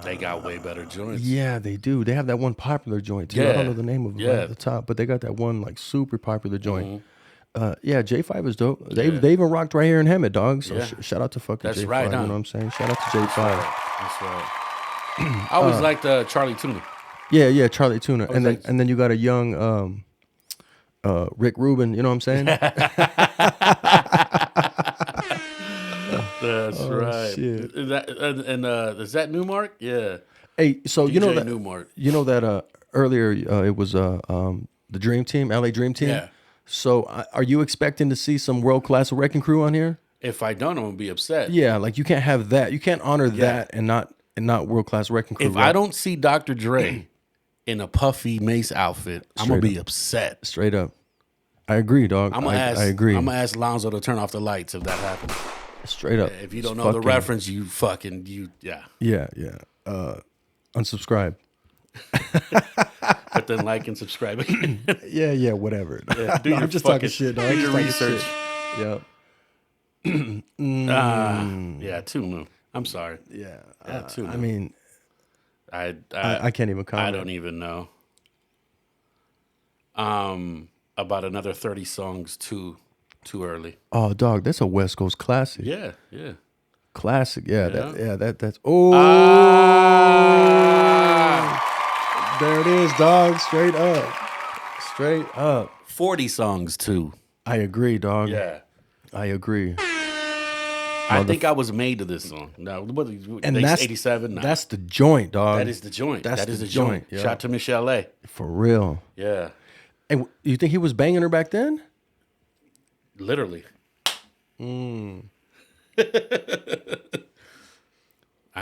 they got way better joints. Yeah, they do. They have that one popular joint too. I Yeah. don't know the name of it right Yeah. at the top, but they got that one like super popular joint. Mm-hmm. Yeah, J5 is dope. They even rocked right here in Hemet, dog. So Yeah. shout out to fucking That's J5. right, huh? You know what I'm saying? Shout out to J5. That's right. I always liked Charlie Tuna. Yeah, Charlie Tuna. And then like- and then you got a young Rick Rubin, you know what I'm saying? That's right. shit. Is that Newmark? Yeah. Hey, so you know DJ that Newmark. earlier it was the Dream Team, LA Dream Team. Yeah. So are you expecting to see some world class wrecking crew on here? If I don't, I'm gonna be upset. Yeah, like you can't have that. You can't honor that and not world class wrecking crew. If right? I don't see Dr. Dre in a puffy Mace outfit, I'm gonna Straight be upset. Straight up, I agree, dog. I'm gonna ask. I agree. I'm gonna ask Lonzo to turn off the lights if that happens. Straight up. If you don't It's know the fucking- reference, yeah. Yeah. Unsubscribe. But then like and subscribe. Yeah, whatever. do your I'm just fucking- talking shit, dog. do I'm your just talking research. shit. Yep. Yeah, too new. I'm sorry. Yeah. Too I new. mean, I I can't even comment. I don't even know. About another 30 songs too early. Oh, dog, that's a West Coast classic. Yeah. Classic. Yeah, Yeah. that's there it is, dog. Straight up. Straight up. 40 songs too. I agree, dog. Yeah. I agree. I think I was made to this song. No, what? And that's 87. Nah. That's the joint, dog. That is the joint. That's That is the the joint. joint, yeah. Shout to Michelle A. For real. Yeah. And you think he was banging her back then? Literally. I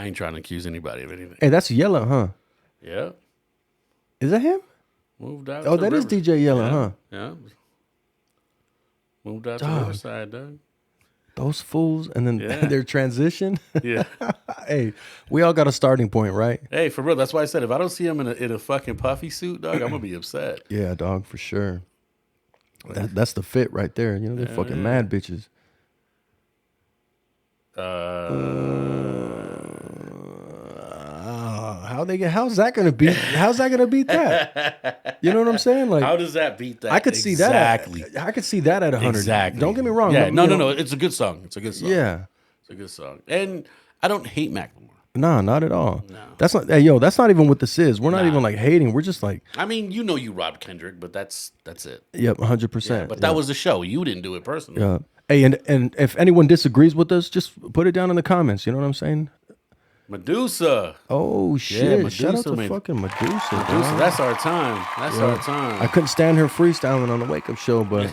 ain't trying to accuse anybody of anything. Hey, that's Yella, huh? Yeah. Is that him? Moved out. Oh, to that is River- DJ Yella, yeah. huh? Yeah. Moved out to Dog. Riverside, dog. Those fools, and then Yeah. their transition. Yeah. Hey, we all got a starting point, right? Hey, for real. That's why I said if I don't see him in a fucking puffy suit, dog, I'm gonna be upset. Yeah, dog, for sure. That's the fit right there. You know, they're fucking mad bitches. How's that gonna beat that? You know what I'm saying? Like, How does that beat that? I could see exactly. that. I could see that at 100. Exactly. Don't get me wrong. Yeah. you No. know, It's a good song. It's a good song. Yeah. It's a good song. And I don't hate Macklemore. No, not at all. No. That's not. Hey, yo, that's not even what this is. We're not even like hating. We're just like, I mean, you know you robbed Kendrick, but that's it. yep, 100%. Yeah, but that was the show. You didn't do it personally. Yeah. Hey, and if anyone disagrees with us, just put it down in the comments. You know what I'm saying? Medusa. Oh shit! Medusa, Shout out to man. fucking Medusa. Medusa. dog. That's our time. That's our time. I couldn't stand her freestyling on the Wake Up Show, but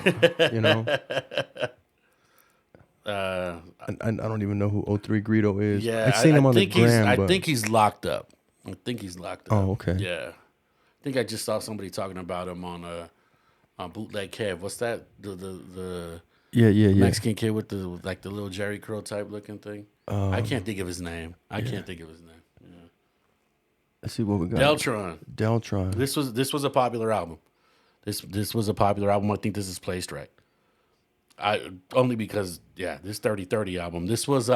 you know, I don't even know who 03 Greedo is. Yeah, I've seen him on the think he's- gram. I but think he's locked up. I think he's locked up. Oh, okay. Yeah, I think I just saw somebody talking about him on Bootleg Kev. What's that? The yeah. Mexican kid with the little Jerry Crow type looking thing. I can't think of his name. I can't think of his name. Yeah. Let's see what we got. Deltron. Deltron. This was a popular album. This was a popular album. I think this is placed right. Only because this 30-30 album. This was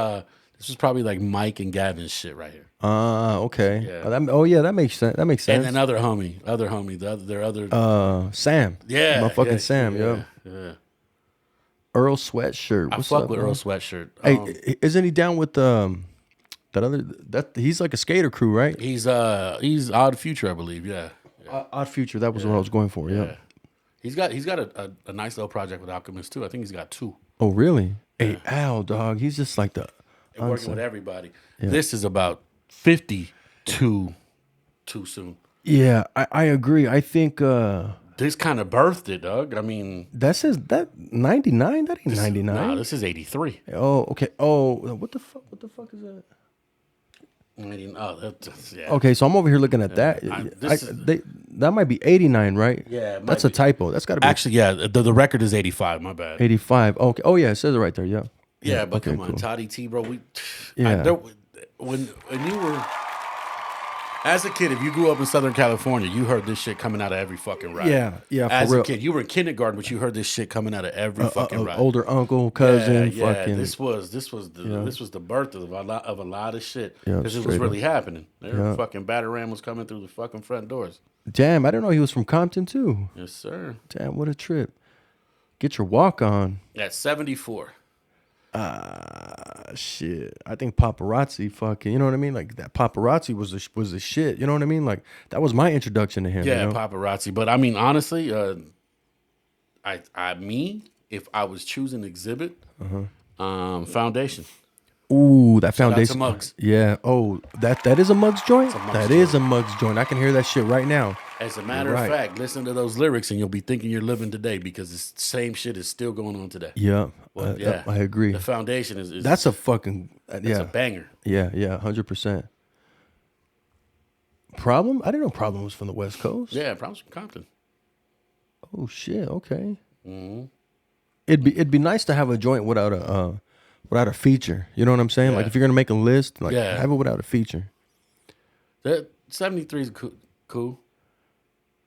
probably like Mike and Gavin's shit right here. Okay. Yeah. That makes sense. That makes sense. And then other homie, their other Sam. yeah, Motherfucking Sam. yeah, Yo. yeah. Earl Sweatshirt. I What's fuck up, with bro? Earl Sweatshirt. Hey, isn't he down with that other he's like a skater crew, right? He's Odd Future, I believe. Yeah. Odd Future. That was what I was going for. Yeah. He's got a nice little project with Alchemist too. I think he's got 2. Oh, really? Hey, Al, dog. He's just like the And working with everybody. This is about 50 too soon. Yeah, I agree. I think This kind of birthed it, Doug. I mean, that 99. That ain't 99. nah, this is 83. Oh, okay. Oh, what the fuck? What the fuck is that? Yeah. Okay, so I'm over here looking at that. That might be 89, right? Yeah, it might that's a be. typo. That's got to be Actually, yeah, the record is 85. My bad. 85. Okay. Oh yeah, it says it right there. Yeah. Yeah, but okay, come on, cool. Toddy T, bro. Yeah. When you were as a kid, if you grew up in Southern California, you heard this shit coming out of every fucking ride. Yeah, for As real. a kid, you were in kindergarten, but you heard this shit coming out of every fucking ride. Older uncle, cousin, yeah, fucking. This was the birth of a lot of shit Yeah, because it was straight really up. happening. Fucking Batarang was coming through the fucking front doors. Damn, I didn't know he was from Compton too. Yes, sir. Damn, what a trip. Get your walk on. At 74. Shit. I think paparazzi fucking, you know what I mean? Like that paparazzi was the shit. You know what I mean? Like that was my introduction to him. Yeah, you know? paparazzi. But I mean, honestly, if I was choosing exhibit, Foundation. Ooh, that Shout out to foundation. Muggs. Yeah. Oh, that is a Muggs joint? Muggs That joint. is a Muggs joint. I can hear that shit right now. As a matter Right. of fact, listen to those lyrics and you'll be thinking you're living today because the same shit is still going on today. Yeah. Well, I agree. The Foundation is That's a fucking it's a banger. Yeah, 100%. Problem? I didn't know Problem was from the West Coast. Yeah, Problems from Compton. Oh shit. Okay. Mm-hmm. It'd be nice to have a joint without a feature. You know what I'm saying? Like Yeah. if you're gonna make a list, like Yeah. have it without a feature. That 73 is cool.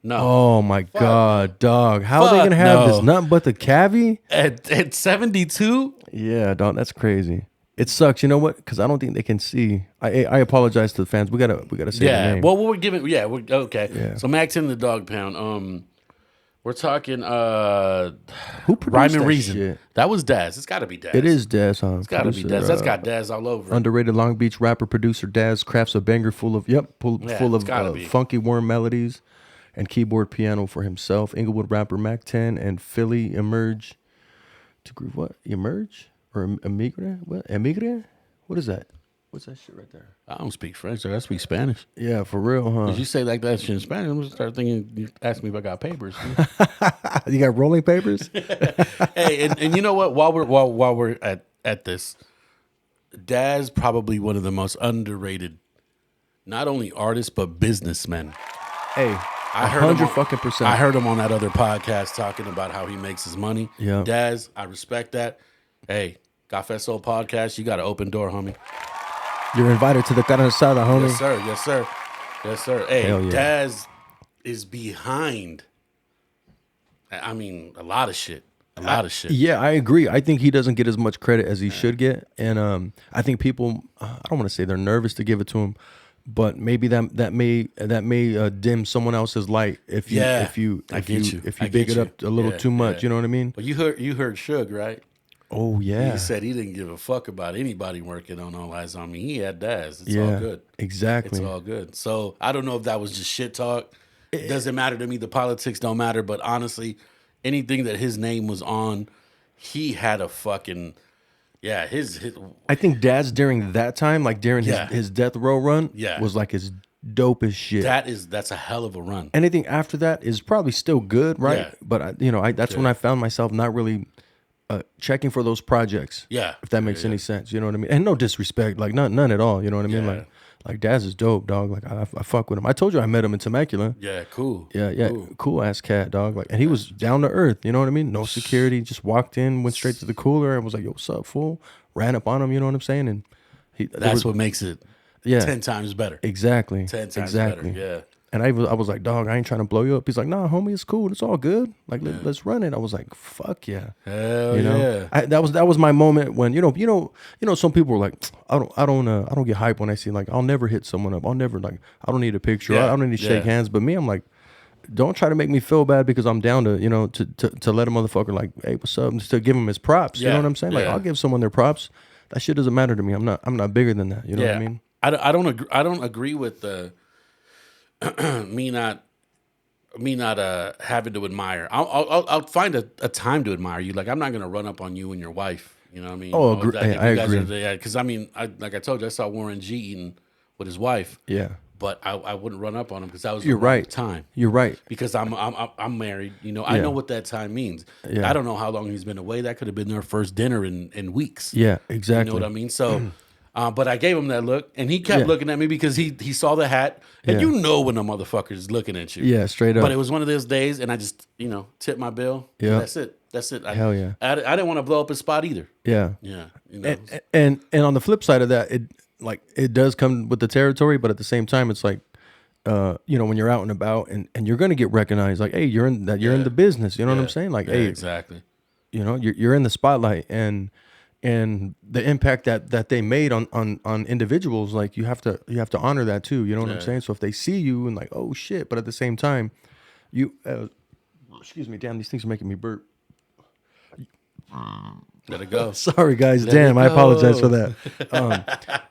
No. Oh my god, dog! How are they Fuck gonna have no. this? Nothing but the cavi? At 72? Yeah, dog. That's crazy. It sucks. You know what? Because I don't think they can see. I apologize to the fans. We gotta say the Yeah. name. Well, we're giving. Yeah. We're okay. Yeah. So Max in the Dog Pound. We're talking Who produced Rhyme and that Reason. shit? That was Daz. It's got to be Daz. Who produced Rhyme and that Reason. shit? That was Daz. It's got to be Daz. It is Daz, huh? It's got to be Daz. That's got Daz all over it. Underrated Long Beach rapper producer Daz crafts a banger full of full it's gotta of be. funky warm melodies and keyboard piano for himself. Inglewood rapper Mac 10 and Philly emerge to groove. What emerge or emigre? What emigre? What is that? What's that shit right there? I don't speak French, so I speak Spanish. Yeah, for real, huh? If you say like that shit in Spanish, I'm gonna start thinking. You ask me if I got papers. You got rolling papers? Hey, and you know what? While we're at this, Daz probably one of the most underrated, not only artists but businessmen. Hey, I heard him 100% I heard him on that other podcast talking about how he makes his money. Yeah. Daz, I respect that. Hey, Café Soul podcast, you got an open door, homie. You're invited to the carne asada, homie. Yes, sir. Yes, sir. Yes, sir. Hey, Hell yeah. Daz is behind. I mean, a lot of shit. A lot of shit. Yeah, I agree. I think he doesn't get as much credit as he should get, and I think people, I don't want to say they're nervous to give it to him, but maybe that may dim someone else's light if you Yeah, if you I if get you you. if I you big get it up you. a little Yeah, too much. yeah. You know what I mean? But you heard Suge, right? Oh yeah, He said he didn't give a fuck about anybody working on All Eyes on Me. He had Daz. It's yeah, all good. exactly. It's all good. So I don't know if that was just shit talk. It doesn't matter to me. The politics don't matter. But honestly, anything that his name was on, he had a fucking his I think Dad's during that time, like during Yeah. his death row run, Yeah. was like his dope as shit. that's a hell of a run. Anything after that is probably still good, right? Yeah. But that's when I found myself not really checking for those projects. Yeah. If that makes any sense, you know what I mean? And no disrespect, like none at all. You know what I mean? Yeah. Like Daz is dope, dog. Like I fuck with him. I told you I met him in Temecula. Yeah, cool. Yeah, cool ass cat, dog. Like, and he was down to earth. You know what I mean? No security. Just walked in, went straight to the cooler, and was like, "Yo, what's up, fool?" Ran up on him. You know what I'm saying? And That's what makes it 10 times better. exactly 10 times exactly. better. Yeah. And I was like, dog, I ain't trying to blow you up. He's like, nah, homie, it's cool. It's all good. Like, let's run it. I was like, fuck yeah. Hell You know, yeah. that was my moment when you know some people were like, I don't get hype when I see like I'll never hit someone up. I'll never like I don't need a picture. Yeah, I don't need to shake yeah. hands. But me, I'm like, don't try to make me feel bad because I'm down to to let a motherfucker like, hey, what's up? And just to give him his props. You Yeah, know what I'm saying? Like yeah. I'll give someone their props. That shit doesn't matter to me. I'm not bigger than that. You know what I mean? I don't agree with the me not having to admire. I'll find a time to admire you. Like I'm not gonna run up on you and your wife. You know what I mean? Oh, Like, if I you guys agree. Because I mean, like I told you, I saw Warren G eating with his wife. Yeah. But I wouldn't run up on him because that was You're the wrong right. time. You're right. Because I'm married. You know, I Yeah. know what that time means. Yeah. I don't know how long he's been away. That could have been their first dinner in weeks. Yeah, exactly. You know what I mean? So, but I gave him that look, and he kept looking at me because he saw the hat, and Yeah. you know when a motherfucker's looking at you. Yeah, straight up. But it was one of those days, and I just tipped my bill. Yeah. That's it. Hell yeah. I didn't want to blow up his spot either. Yeah. Yeah. You know. And on the flip side of that, it does come with the territory, but at the same time, it's like, when you're out and about and you're gonna get recognized, like, hey, you're in the business. You know what I'm saying? Like, Yeah, hey, exactly. you're in the spotlight, and the impact that they made on individuals, like you have to honor that too. You know what I'm saying? So if they see you and like, oh shit, but at the same time, you excuse me, damn, these things are making me burp. Let it go. Sorry, guys. Let Damn, it I apologize go. for that.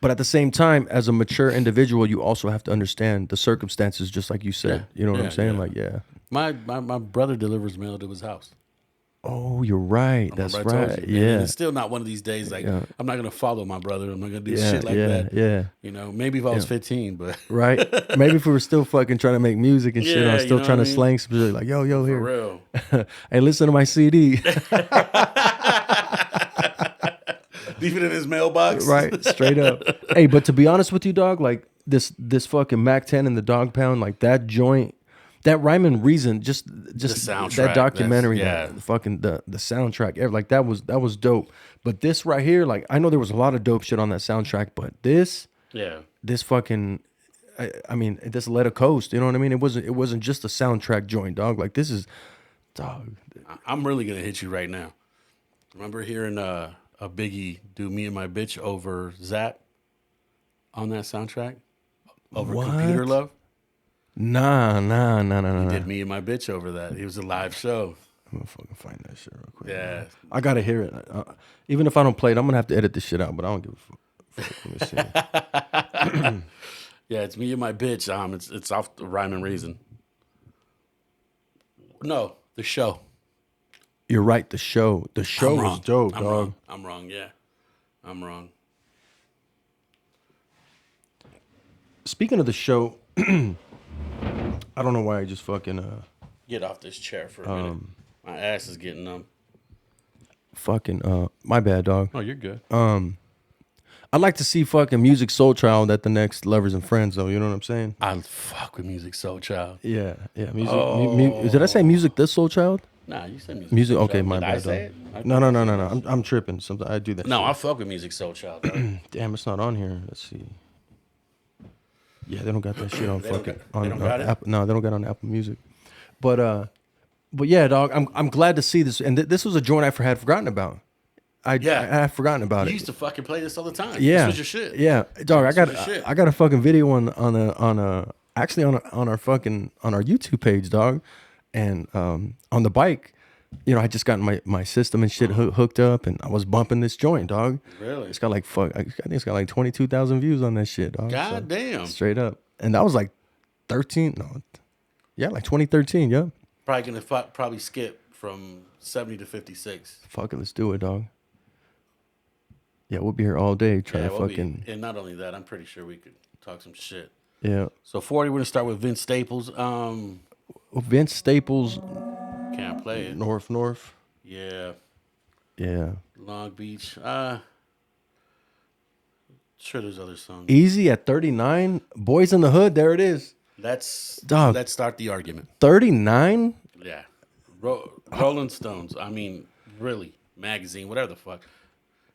But at the same time, as a mature individual, you also have to understand the circumstances, just like you said. Yeah. You know what Yeah, I'm saying? yeah. Like, yeah. My brother delivers mail to his house. Oh, you're right. That's Remember I told right. you, man, and Yeah. it's still not one of these days. Like Yeah. I'm not gonna follow my brother. I'm not gonna do Yeah, shit like yeah, that. yeah. You know, maybe if I was 15, but Right? Maybe if we were still fucking trying to make music and shit, I Yeah, was you still know trying what to I mean? slang some shit like, yo, for here. real. Hey, listen to my CD. Leave it in his mailbox. Right? Straight up. Hey, but to be honest with you, dog, like this fucking Mac 10 and the Dog Pound, like that joint, that Rhyme and Reason, just soundtrack, that documentary, that's- the fucking the soundtrack, like that was dope. But this right here, like I know there was a lot of dope shit on that soundtrack, but this fucking, I mean, this Let It Coast, you know what I mean? It wasn't just a soundtrack joint, dog. Like this is, dog. I'm really gonna hit you right now. Remember hearing a Biggie do "Me and My Bitch" over Zap on that soundtrack over What? Computer Love? Nah. Did Me and My Bitch over that. It was a live show. I'm gonna fucking find that shit real quick. Yeah. I gotta hear it. Even if I don't play it, I'm gonna have to edit this shit out. But I don't give a fuck. Let me see. Yeah, It's Me and My Bitch. It's off the Rhyme and Reason. No, the show. You're right. The show. The show was dope, dog. I'm wrong. Yeah, I'm wrong. Speaking of the show, I don't know why I just fucking Get off this chair for a minute. My ass is getting numb. my bad, dog. Oh, you're good. I'd like to see fucking Music Soul Child at the next Lovers and Friends, though. You know what I'm saying? I fuck with Music Soul Child. Yeah. Music. Did I say Music the Soul Child? Nah, you said Music. Music. Soul Okay, Child. my Did bad. I say dog. it? No. I'm tripping. Sometimes I do that. No, shit. I fuck with Music Soul Child. Dog. Damn, it's not on here. Let's see. Yeah, they don't got that shit on They don't fucking got- they don't got it? Apple. No, they don't got it on Apple Music. But yeah, dog. I'm glad to see this, and this was a joint I had forgotten about. I had forgotten about You it. used to fucking play this all the time. Yeah, This was your shit. Yeah, dog. This was your shit. I got a fucking video on our YouTube page, dog, and on the bike. You know, I just got my system and shit hooked up, and I was bumping this joint, dog. Really? It's got like I think it's got like 22,000 views on that shit, dog. God damn. Straight up, and that was like 13. No, yeah, like 2013. Yep. Probably gonna probably skip from 70 to 56. Fuck it, let's do it, dog. Yeah, we'll be here all day trying to we'll fucking. And not only that, I'm pretty sure we could talk some shit. Yeah. So 40, we're gonna start with Vince Staples. Vince Staples, Can't play it. North. Yeah. Yeah. Long Beach. Sure, there's other songs. Easy at 39. Boys in the Hood. There it is. Let's start the argument. 39. Yeah. Rolling Stones. I mean, really, magazine, whatever the fuck.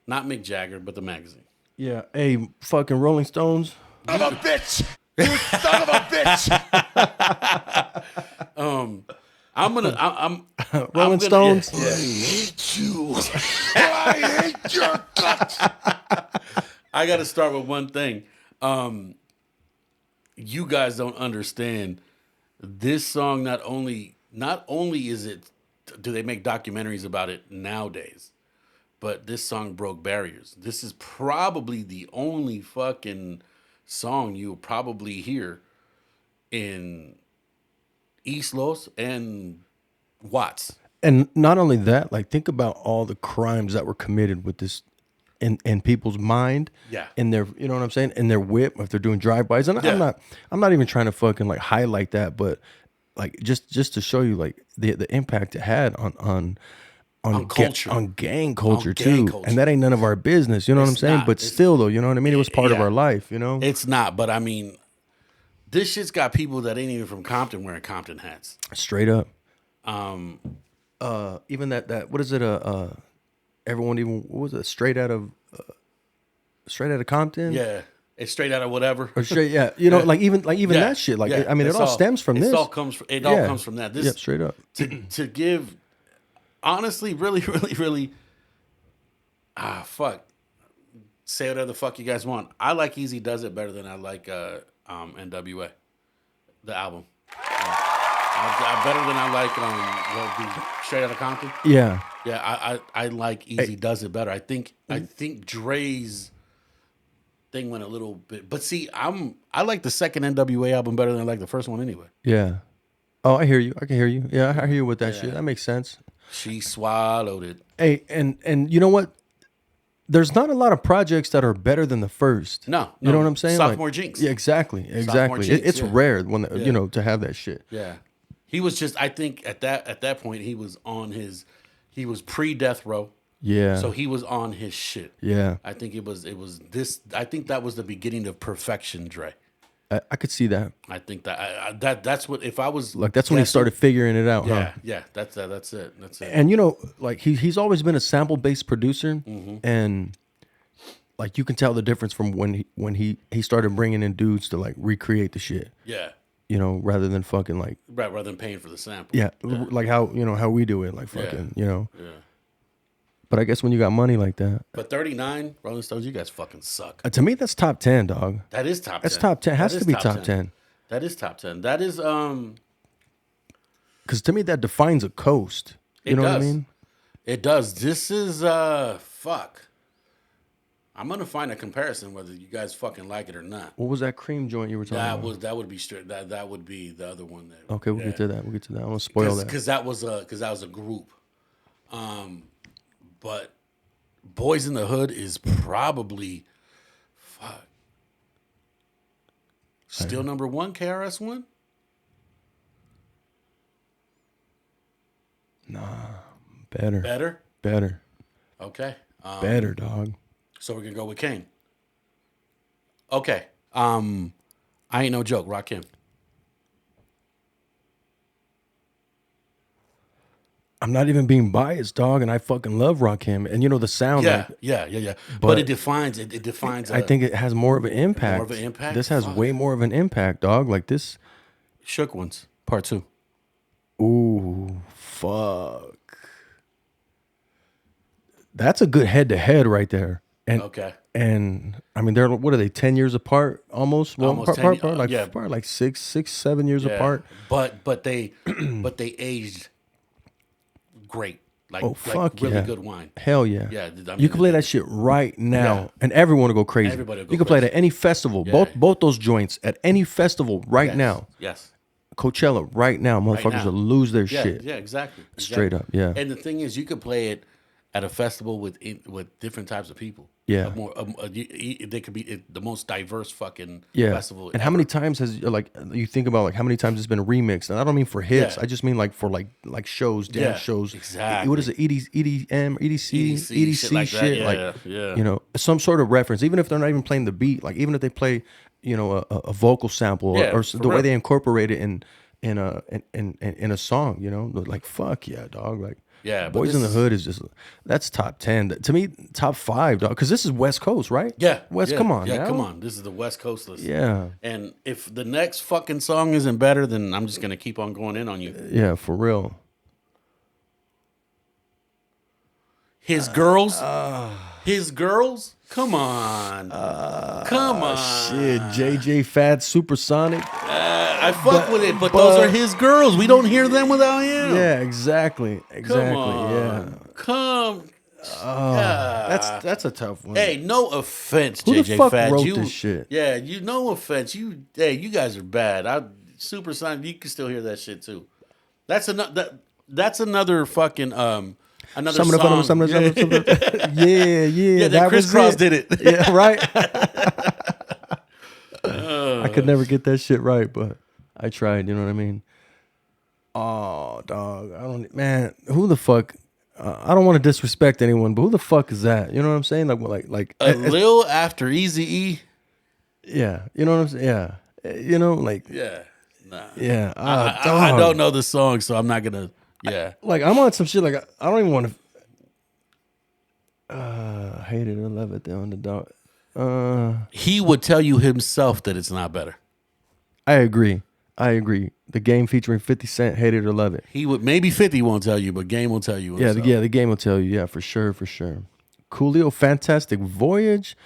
Not Mick Jagger, but the magazine. Yeah. Hey, fucking Rolling Stones. Son of a bitch! You son of a bitch! I'm Rolling Stones. I hate you. I hate your guts. I got to start with one thing. You guys don't understand. This song not only is it, do they make documentaries about it nowadays, but this song broke barriers. This is probably the only fucking song you'll probably hear in East Los and Watts. And not only that, like think about all the crimes that were committed with this in people's mind. Yeah. In their, you know what I'm saying? In their whip, if they're doing drive-bys. And Yeah. I'm not even trying to fucking like highlight that, but like just to show you like the impact it had on culture. on gang culture On too. gang culture. And that ain't none of our business. You know what I'm It's saying? not. But It's- still though, you know what I mean? It was part of Yeah. our life, you know? It's not, but I mean, this shit's got people that ain't even from Compton wearing Compton hats. Straight up. Even that what is it? Everyone even what was it? Straight out of Compton. Yeah. It's straight out of whatever. Or straight, yeah. You know, like even Yeah, that shit. Like yeah. I mean, it It's all stems from this. It all comes from that. This Yep, straight up. to give, honestly, really, really, really. Fuck. Say whatever the fuck you guys want. I like Easy Does It better than I like NWA, the album. Better than I like Straight Outta Compton. Yeah. Yeah, I like Easy Does It better. I think Dre's thing went a little bit, but see, I like the second NWA album better than I like the first one anyway. Yeah. Oh, I hear you. I can hear you. Yeah, I hear you with that shit. That makes sense. She swallowed it. Hey, and you know what? There's not a lot of projects that are better than the first. No, You know what I'm saying? Sophomore Jinx. Yeah, exactly. Jinx, It's yeah. rare when you know to have that shit. Yeah, he was just. I think at that point he was pre-death row. Yeah. So he was on his shit. Yeah. I think it was this. I think that was the beginning of perfection, Dre. I could see that. I think that's what if I was Like that's when he started figuring it out, Yeah, huh? yeah. That's it. That's it. And you know, like he's always been a sample based producer, and like you can tell the difference from when he started bringing in dudes to like recreate the shit. Yeah. You know, rather than fucking like Right, rather than paying for the sample. yeah, like how you know how we do it, like fucking you know. Yeah. But I guess when you got money like that, But 39, Rolling Stones, you guys fucking suck. to me that's top 10, dog. That is top 10. That's top 10. Has That to is be top 10. That is top 10. That is Because to me, that defines a coast. You know what I mean? It does. This is fuck. I'm gonna find a comparison whether you guys fucking like it or not. What was that cream joint you were talking about? That would be straight. That would be the other one. Okay, we'll get to that. I won't spoil that. Because that was a group. But Boys in the Hood is probably fuck. Still number one, KRS-One? Nah, better. Better? Okay. Better, dog. So we're gonna go with Kane. Okay. I Ain't No Joke, Rakim. I'm not even being biased, dog, and I fucking love Rakim. And you know the sound. Yeah. But it defines. It defines. I think it has more of an impact. More of an impact? This has Fuck. way more of an impact, dog. Like this. Shook Ones, Part 2. Ooh, fuck. That's a good head-to-head right there. And Okay. And I mean, they're what are they? 10 years apart, almost. Well, Almost 10 apart, like yeah. apart, like 7 years apart. But they aged great. Like, Oh fuck like really yeah. good wine. Hell yeah. Yeah, I mean, you can play that shit right now, Yeah. and everyone will go crazy. Everybody will go you can play it crazy. at any festival. Yeah. Both those joints at any festival right Yes. now. Yes. Coachella right now. Motherfuckers now. will lose their Yeah, shit. yeah, exactly. Straight up, yeah. And the thing is, you could play it at a festival with different types of people. Yeah. They could be the most diverse fucking Yeah. festival. And how many times has like you think about like how many times it's been remixed? And I don't mean for hits. Yeah. I just mean like for like shows, dance Yeah, shows. exactly. What is it? EDM, EDC, shit like that. shit. Yeah, like yeah. you know, some sort of reference. Even if they're not even playing the beat, like even if they play, you know, a vocal sample Yeah, or for the way real. they incorporate it in a song. You know, like fuck yeah, dog. Like. Yeah, but Boys in the this Hood is just that's top 10 to me, top 5, dog. Because this is West Coast, right? Yeah. West. yeah, Come on, Yeah, now. come on. This is the West Coast list. Yeah, And if the next fucking song isn't better, then I'm just gonna keep on going in on you. yeah, for real. His girls. His girls. Come on. Come on. Shit, JJ Fad Supersonic. I fuck with it, but those are his girls. We don't hear them without him. Yeah, exactly. Come on. Yeah. Come. That's a tough one. Hey, no offense, Who the JJ fuck Fad. wrote you, this shit? Yeah, no offense. You guys are bad. Supersonic, you can still hear that shit too. That's another. That's another fucking another song. Yeah. Yeah, that Criss was Cross it. did it. Yeah, right. I could never get that shit right, but I tried. You know what I mean? Oh, dog. I don't. Man, who the fuck? I don't want to disrespect anyone, but who the fuck is that? You know what I'm saying? Like A little after Eazy-E. yeah. You know what I'm saying? Yeah. You know, like Yeah. Nah. yeah. I don't know the song, so I'm not gonna. Yeah. Like I'm on some shit. Like I don't even want to. Hate it or love it. They're on the dog. He would tell you himself that it's not better. I agree. The Game featuring 50 Cent, hate it or love it. He would maybe 50 won't tell you, but Game will tell you. Yeah, himself. the Game will tell you. Yeah, for sure. Coolio, Fantastic Voyage,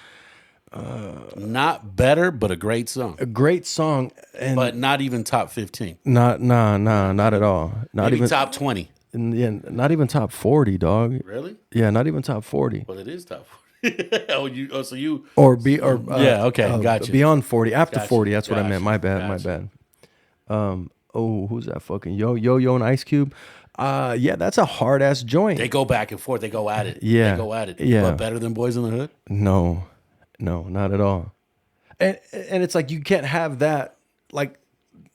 Not better, but a great song. a great song, and But not even top 15. not at all. Not Maybe even top 20. Yeah, not even top 40, dog. Really? Yeah, not even top 40. Well, it is top 40. So you. Or Yeah, okay, gotcha. Beyond 40, after Gotcha, 40. That's what I gotcha, meant. My bad. Who's that fucking Yo and Ice Cube? Yeah, that's a hard ass joint. They go back and forth. They go at it. Yeah, They go at it. yeah. But better than Boys in the Hood? No, not at all. And it's like you can't have that. Like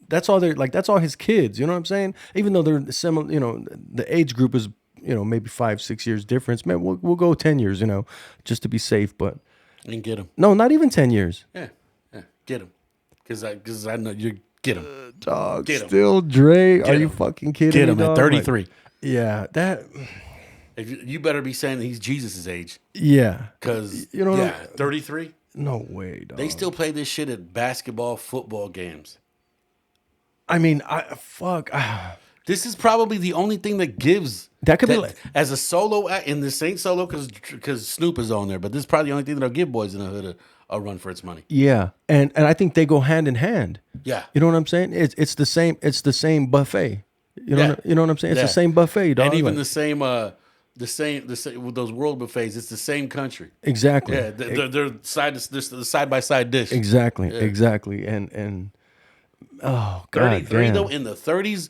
that's all that's all his kids. You know what I'm saying? Even though they're similar, you know, the age group is, you know, maybe 5-6 years difference. Man, we'll go 10 years, you know, just to be safe. But And get him. no, not even 10 years. Yeah. Get him. Because I know you get him. Dog, Get 'em. still Dre. Are you him. fucking kidding Get me? him at dog? 33. Like, yeah, that. You better be saying that he's Jesus' age. Yeah, Because, You know what 33. no way, dog. They still play this shit at basketball, football games. I mean, This is probably the only thing that gives That could be like- as a solo act, and this ain't solo because Snoop is on there, but this is probably the only thing that'll give Boys in the Hood a run for its money. Yeah, and I think they go hand in hand. Yeah. You know what I'm saying? It's the same. It's the same buffet. You know what I'm saying? It's the same buffet, dog. And even Like, the same with those world buffets. It's the same country. exactly. Yeah, they're side by side dish. Exactly. Exactly. And oh god 33 damn. though, in the 30s,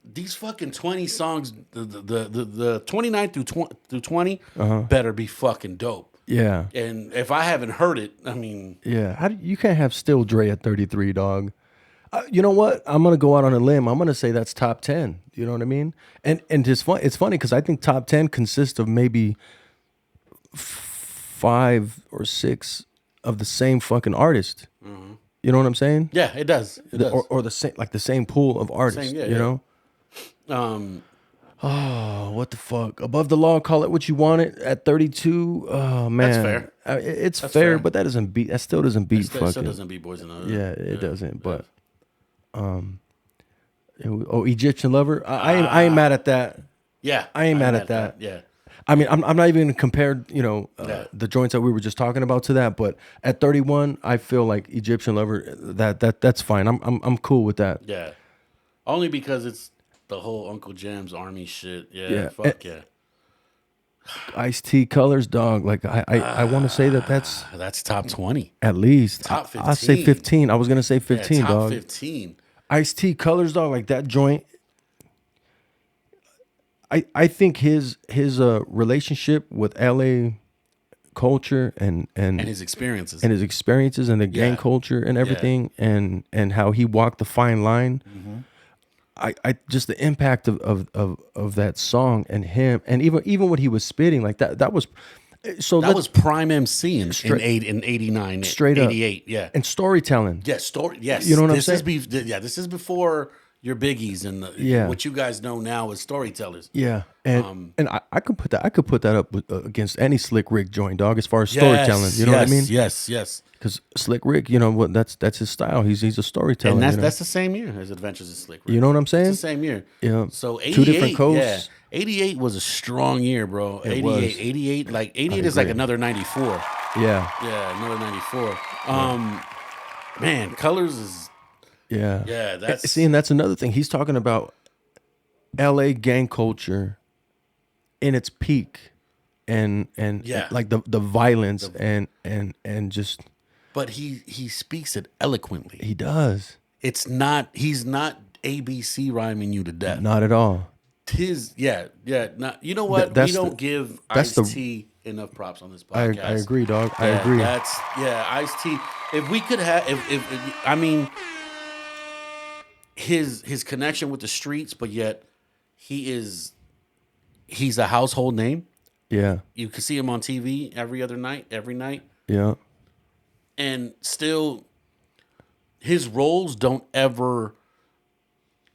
these fucking 20 songs, the 29 through 20 better be fucking dope. Yeah. And if I haven't heard it, I mean, Yeah. You can't have Still Dre at 33, dog. You know what? I'm gonna go out on a limb. I'm gonna say that's top 10. You know what I mean? And it's fun. It's funny because I think top 10 consists of maybe 5 or 6 of the same fucking artist. You know what I'm saying? yeah, it does. It does. Or the same, like the same pool of artists. Same, yeah, you yeah. know? Oh, what the fuck? Above the Law, Call It What You Want It at 32. Oh man, That's fair. It's That's fair, fair. but that still doesn't beat Still fucking. doesn't beat Boys in the Hood. Yeah, it doesn't. But Egyptian Lover. I ain't mad at that. Yeah, I ain't mad at that. Yeah. I mean, I'm not even gonna compare, the joints that we were just talking about to that. But at 31, I feel like Egyptian Lover. That's fine. I'm cool with that. Yeah. Only because it's the whole Uncle Jam's Army shit. Yeah. Yeah. Fuck yeah. Ice-T Colors, dog. Like I want to say that's top 20. at least. Top I'll say 15. 15. I was gonna say 15, Yeah, top dog. 15. Ice-T Colors, dog. Like that joint. I think his relationship with LA culture and his experiences. and the gang Yeah. culture and everything and how he walked the fine line. I just the impact of that song and him and even what he was spitting like that was so That was prime MC in Straight- 89, straight up 88. Yeah. and storytelling. Yes, Yes. You know what I'm this saying? This is before your biggies and what you guys know now as storytellers. Yeah, and I could put that up against any Slick Rick joint, dog. As far as storytelling, you know what I mean? Yes. Because Slick Rick, you know what? That's his style. He's a storyteller. And you know? that's the same year as Adventures in Slick Rick. You know what I'm saying? It's the same year. Yeah. So 88, 2 different coasts. Yeah, 88 was a strong year, bro. It 88, was. 88, like 88 is like agree. another 94. Yeah, Yeah, another 94. Man, Colors is yeah. that's See, and that's another thing. He's talking about L.A. gang culture in its peak, and Yeah. like the violence and just but he speaks it eloquently. he does He's not ABC rhyming you to death. not at all. Not, you know what? That's we don't the- give that's the- Ice-T enough props on this I podcast. agree, dog. I Yeah, agree. Ice-T. If we could have, if I mean, his connection with the streets, but yet he's a household name. Yeah, You can see him on TV every night, yeah, and still, his roles don't ever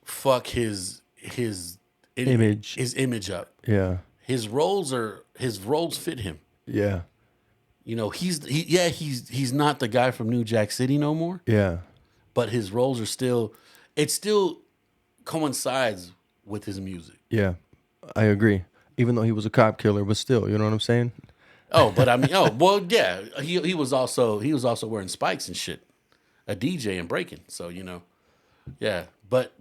fuck his Image. his image up. yeah, His roles fit him. yeah, You know, he's not the guy from New Jack City no more, yeah. but his roles are still coincides with his music. Yeah, I agree. Even though he was a cop killer, but still, you know what I'm saying? Oh, but I mean, yeah, he was also wearing spikes and shit, a DJ and breaking. So, you know, yeah, but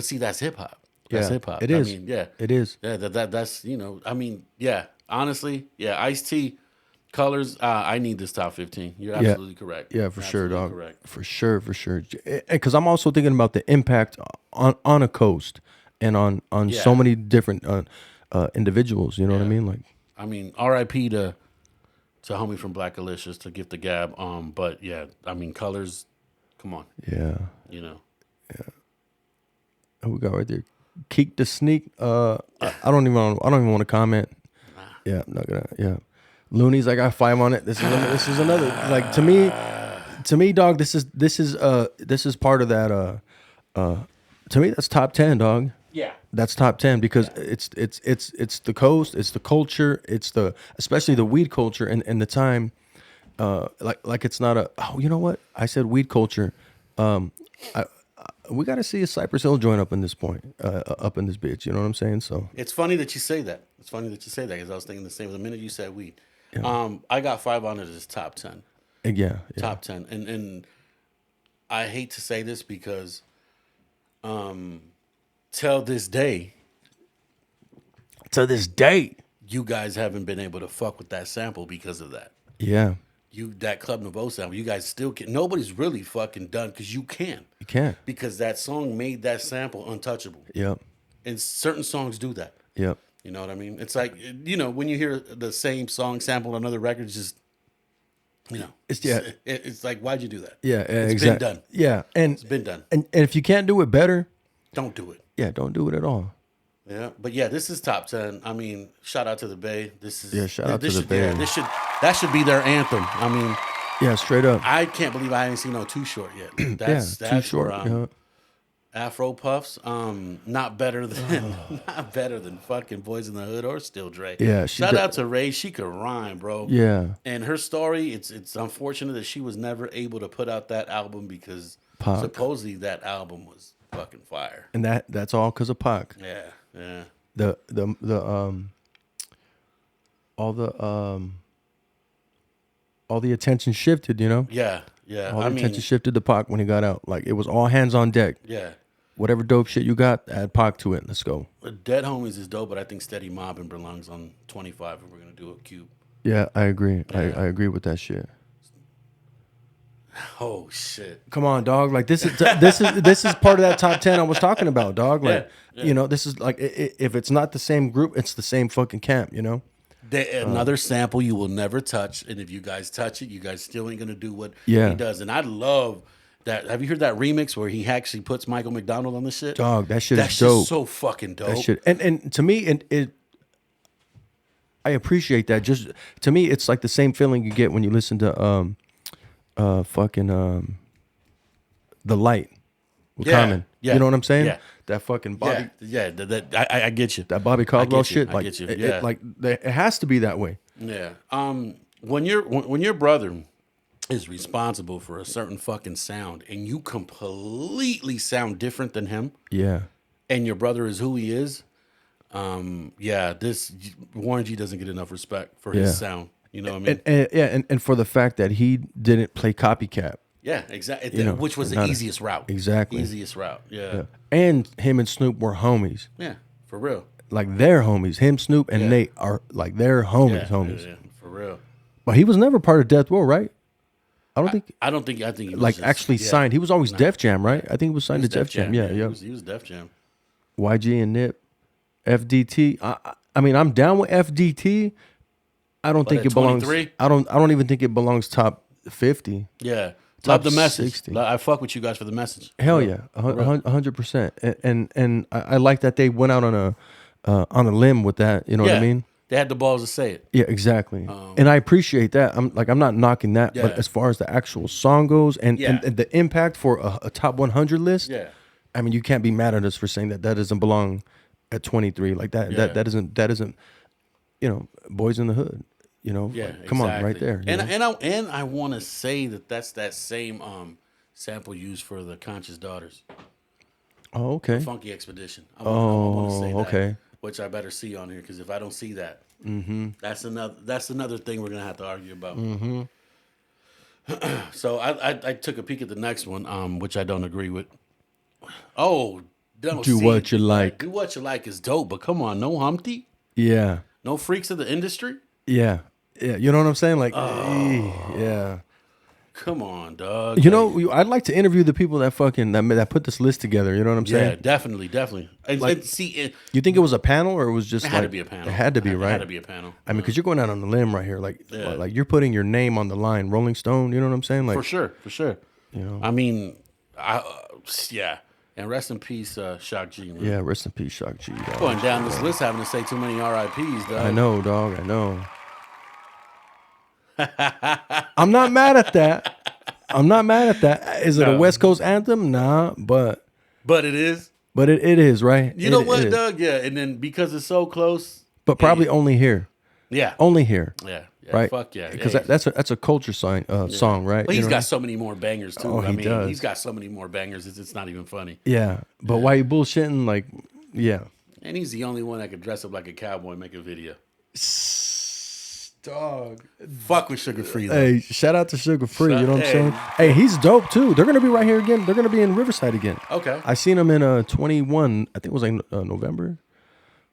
see, that's hip hop. That's Yeah, hip hop. it is. I mean, yeah, It is. Yeah, that's you know, I mean, yeah, honestly, yeah, Ice-T, Colors. I need this top 15. You're absolutely correct. Yeah, for sure, Absolutely dog. Correct. For sure. Because I'm also thinking about the impact on a coast and on Yeah. so many different individuals. You know what I mean? Like, I mean, R.I.P. to homie from Black Alicious to Gift the Gab. But yeah, I mean, Colors. Come on, yeah. you know. Who we got right there? Keek the Sneak. I don't even want to comment. Yeah, I'm not gonna. Yeah, Loonies. I got 5 on it. This is another. Like to me, dog. This is part of that. To me, that's top 10, dog. Yeah. That's top 10 because it's the coast, it's the culture, it's especially the weed culture and the time. Like it's not you know what? I said weed culture. We got to see a Cypress Hill joint up in this bitch. You know what I'm saying? So It's funny that you say that. Because I was thinking the same. The minute you said weed, I got 5 on it as top 10. yeah. Top 10, and I hate to say this because, till this day, To this day. you guys haven't been able to fuck with that sample because of that. Yeah. That Club Nouveau sample, you guys still can. Nobody's really fucking done because you can. You can't. Because that song made that sample untouchable. Yep. And certain songs do that. Yep. You know what I mean? It's like, when you hear the same song sampled on another record, it's just, it's like, why'd you do that? Yeah, It's exactly. been done. Yeah, and It's been done. And if you can't do it better, Don't do it. yeah, don't do it at all. Yeah, but yeah, this is top 10. I mean, shout out to the Bay. This is Yeah, shout out to this the should- Bay. yeah, that should be their anthem. I mean, Yeah, straight up. I can't believe I haven't seen no Too Short yet. That's Too Short. where, Afro Puffs, not better than fucking Boys in the Hood or Still Dre. Yeah, shout out to Ray. She could rhyme, bro. Yeah. And her story, it's unfortunate that she was never able to put out that album because Pac. supposedly that album was fucking fire. And that's all because of Pac. Yeah, yeah. All the attention shifted, Yeah, yeah. All the attention shifted to Pac when he got out. Like it was all hands on deck. Yeah. Whatever dope shit you got, add Pac to it. Let's go. Dead Homies is dope, but I think Steady Mobbin' belongs on 25 if we're gonna do a cube. Yeah, I agree. Yeah. I agree with that shit. Oh shit! Come on, dog. Like this is part of that top 10 I was talking about, dog. Like Yeah. this is like if it's not the same group, it's the same fucking camp. Another sample you will never touch, and if you guys touch it, you guys still ain't gonna do what Yeah. he does. And I love that. Have you heard that remix where he actually puts Michael McDonald on the shit? Dog, that shit That is shit's dope. so fucking dope. That shit, and to me, I appreciate that. Just to me, it's like the same feeling you get when you listen to The Light with Yeah, Common. yeah, You know what I'm saying? yeah. That fucking Bobby, I get you. that Bobby Caldwell get you, shit. I Like get you, it, yeah. it has to be that way. Yeah. When your brother is responsible for a certain fucking sound, and you completely sound different than him, Yeah. and your brother is who he is, this Warren G doesn't get enough respect for his sound. You know what I mean? And for the fact that he didn't play copycat. Yeah, exactly. Which was the easiest route. Exactly. Easiest route. Yeah. And him and Snoop were homies. Yeah, for real. Like they're homies. Him, Snoop, and Nate are like they're homies, homies. Yeah, for real. But he was never part of Death Row, right? I think I think he was like just, actually signed. He was always Def Jam, right? I think he was signed to Def Jam. Yeah. He was Def Jam. YG and Nip, FDT. I mean, I'm down with FDT. I don't think at it belongs. 23? I don't even think it belongs top 50. Yeah. Top Love the message. 60. I fuck with you guys for the message. Hell yeah, 100%. And I like that they went out on a limb with that. You know what I mean? They had the balls to say it. Yeah, exactly. And I appreciate that. I'm not knocking that, but Yeah. as far as the actual song goes and the impact for a top 100 list, Yeah. I mean, you can't be mad at us for saying that doesn't belong at 23. Like that Yeah. that isn't Boys in the Hood. Yeah, come on, right there. And I want to say that's that same sample used for the Conscious Daughters, Oh, okay. Funky Expedition. I want to say that, okay. which I better see on here because if I don't see that, that's another thing we're gonna have to argue about. So I took a peek at the next one, which I don't agree with. Oh, Do What You Like. Do What You Like is dope, but come on, no Humpty, Yeah. no Freaks of the Industry. Yeah. You know what I'm saying? Like, yeah. Come on, dog. I'd like to interview the people that put this list together. You know what I'm saying? Yeah, definitely. And see, You think it was a panel or it was just it had to be a panel. It had to be, right? It had to be a panel. I mean, because you're going out on the limb right here. Like Yeah. you're putting your name on the line. Rolling Stone, you know what I'm saying? Like, For sure. I mean, yeah. And rest in peace, Shock G. Man. yeah, rest in peace, Shock G. Dog. Going down this list, having to say too many RIPs, dog. I know, dog. I know. I'm not mad at that. Is it a No. West Coast anthem? Nah, but But it is. it is, right? You know It what, is. Doug? Yeah. And then because it's so close. But probably only here. Yeah. Only here. Yeah. Right? Fuck yeah. Because Yeah, that's a culture song, right? But You he's know got what so many more bangers too. Oh, he does. He's got so many more bangers. It's not even funny. Yeah, but why you bullshitting? Like, yeah. And he's the only one that could dress up like a cowboy and make a video. Dog. Fuck with Sugar Free. Though. Hey, shout out to Sugar Free. You know what I'm Hey. saying? Hey, he's dope too. They're gonna be right here again. They're gonna be in Riverside again. Okay. I seen him in 21. I think it was like November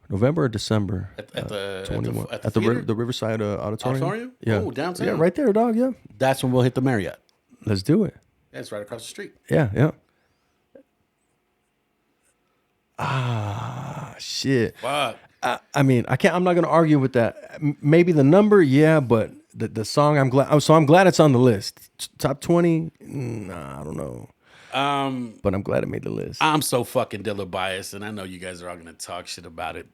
or December. At the 21 at the theater? the Riverside Auditorium. Auditorium? Yeah, Oh, downtown. Yeah, right there, dog. Yeah, That's when we'll hit the Marriott. let's do it. Yeah, it's right across the street. Yeah. Shit. Fuck. I mean, I can't. I'm not gonna argue with that. Maybe the number, yeah, but the song. I'm glad. So I'm glad it's on the list. Top 20. Nah, I don't know. But I'm glad it made the list. I'm so fucking Dilla biased, and I know you guys are all gonna talk shit about it.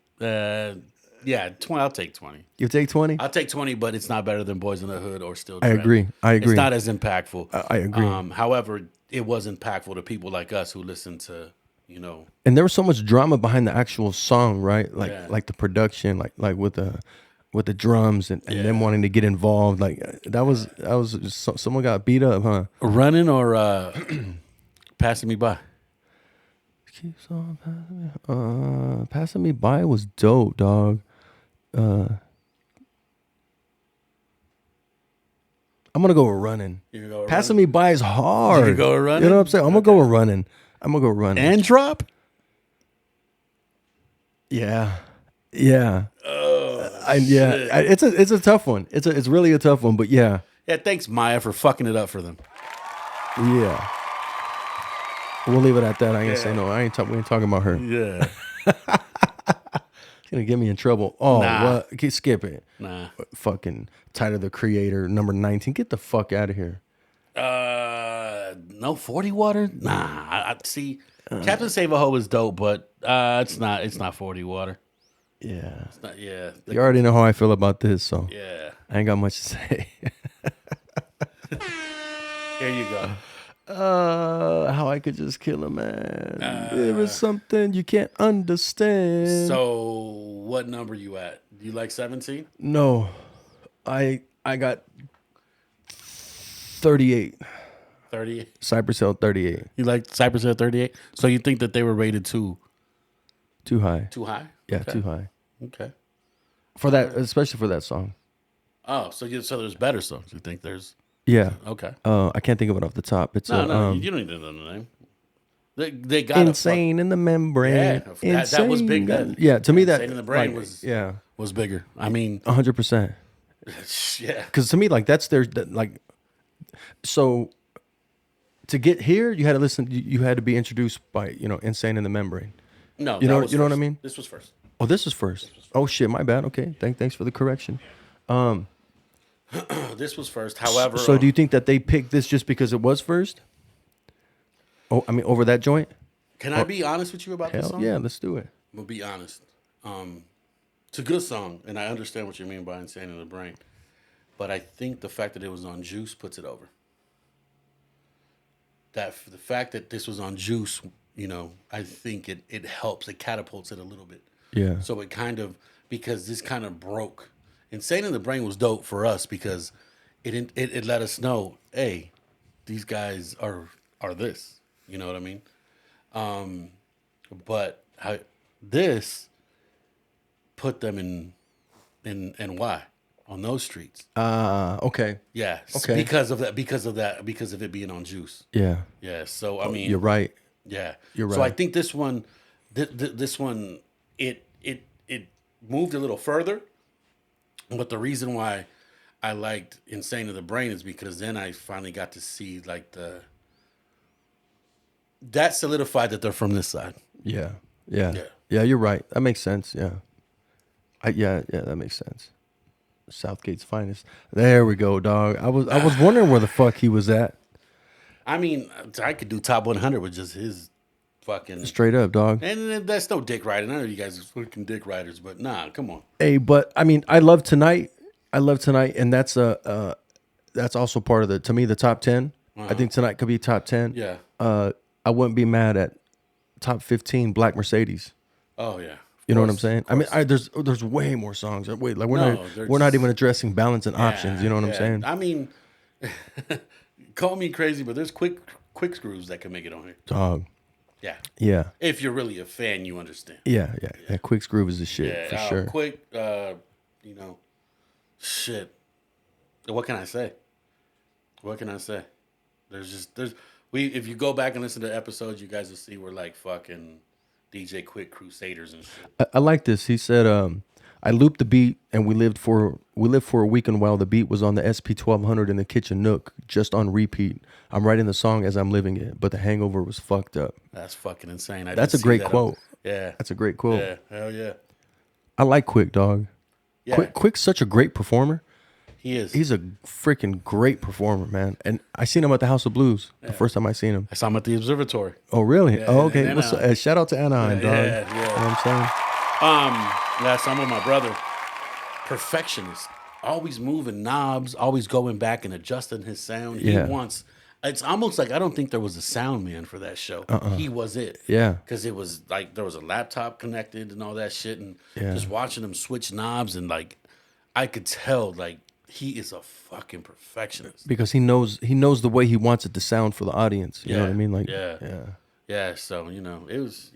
Yeah, 20. I'll take 20. You take 20. I'll take 20, but it's not better than Boys in the Hood or Still. I agree. It's not as impactful. I agree. However, it was impactful to people like us who listen to, And there was so much drama behind the actual song, right? Like Yeah. like the production, like with the drums and them wanting to get involved. Like that was someone got beat up, huh? Running or passing me by. Keeps on passing me. Passing me by was dope, dog. I'm gonna go with running. You can go with Passing me by is hard. You can go with running? You know what I'm saying? I'm gonna go with running. I'm gonna go with running. And drop. Yeah. Shit. It's a tough one. It's really a tough one, but yeah. Yeah, thanks Maya for fucking it up for them. Yeah. We'll leave it at that. I ain't gonna say no. We ain't talking about her. Yeah. It's gonna get me in trouble. Oh, Nah. what? Okay, skip it. Nah. Fucking Tyler the Creator, number 19. Get the fuck out of here. No 40 water? Nah. I see. Captain Save a Ho is dope, but it's not 40 water. Yeah. It's not, yeah. You already know how I feel about this, so Yeah. I ain't got much to say. Here you go. How I could just kill a man. There is something you can't understand. So, what number you at? You like 17? No, I got 38. 38? Cypress Hill 38. You like Cypress at 38? So you think that they were rated too Too high. Yeah, Okay. too high. Okay. For that, especially for that song. Oh, so there's better songs. You think there's Yeah. okay? I can't think of it off the top. It's No, you don't need to know the name. They got Insane in the Membrane. Yeah, that was big then. Yeah, to me that Insane in the Brain like, was yeah, was bigger. I mean, 100%. yeah. Because to me, like that's their like. So to get here, you had to listen. You had to be introduced by Insane in the Membrane. No, You that know was what I first. mean? This was first. Oh, this is first. Oh shit, my bad. Okay, thanks for the correction. This was first. However, So do you think that they picked this just because it was first? Oh, I mean, over that joint? can I be honest with you about this Hell song? yeah, let's do it. I'm gonna be honest. It's a good song, and I understand what you mean by Insane in the Brain. But I think the fact that it was on Juice puts it over. The fact that this was on Juice, I think it helps. It catapults it a little bit. Yeah. So it because this kind of broke. Insane in the Brain was dope for us because it let us know, hey, these guys are this. You know what I mean? But this put them in NY on those streets. Okay. Yeah. Okay. Because of it being on Juice. Yeah. Yeah. So I mean, You're right. yeah. You're So I right. think this one, it moved a little further. But the reason why I liked Insane in the Brain is because then I finally got to see like that solidified that they're from this side. Yeah. Yeah. Yeah. Yeah, you're right. That makes sense. Yeah. Yeah, that makes sense. Southgate's finest. There we go, dog. I was wondering where the fuck he was at. I mean, I could do top 100 with just his fucking. Straight up, dog. And that's no dick riding. I know you guys are fucking dick riders, but nah, come on. Hey, but I mean, I love tonight, and that's also part of to me the top 10. I think tonight could be top 10. Yeah. I wouldn't be mad at top 15 Black Mercedes. Oh yeah. You know what I'm saying? I mean, there's way more songs. Wait, like we're not even addressing balance and options. You know what I'm saying? I mean, call me crazy, but there's quick screws that can make it on here. Dog. Yeah. Yeah. If you're really a fan, you understand. Yeah. Quick Groove is the shit Yeah. for sure. Quick, Shit. What can I say? What can I say? If you go back and listen to episodes, you guys will see we're like fucking DJ Quick Crusaders and shit. I like this. He said, I looped the beat and we lived for a weekend while the beat was on the SP 1200 in the kitchen nook, just on repeat. I'm writing the song as I'm living it, but the hangover was fucked up. That's fucking insane. That's a great quote. Yeah. That's a great quote. Yeah. Hell yeah. I like Quick, dog. Yeah. Quick's such a great performer. He is. He's a freaking great performer, man. And I seen him at the House of Blues the first time I seen him. I saw him at the Observatory. Oh, really? Yeah, Oh, okay. in Anaheim. Shout out to Anaheim, dog. Yeah. You know what I'm saying? Last time with my brother, perfectionist, always moving knobs, always going back and adjusting his sound. Yeah. He wants. It's almost like I don't think there was a sound man for that show. He was it. Yeah. Because it was like there was a laptop connected and all that shit, and Yeah. just watching him switch knobs and like I could tell like he is a fucking perfectionist. Because he knows the way he wants it to sound for the audience. You know what I mean? Like, Yeah. So it was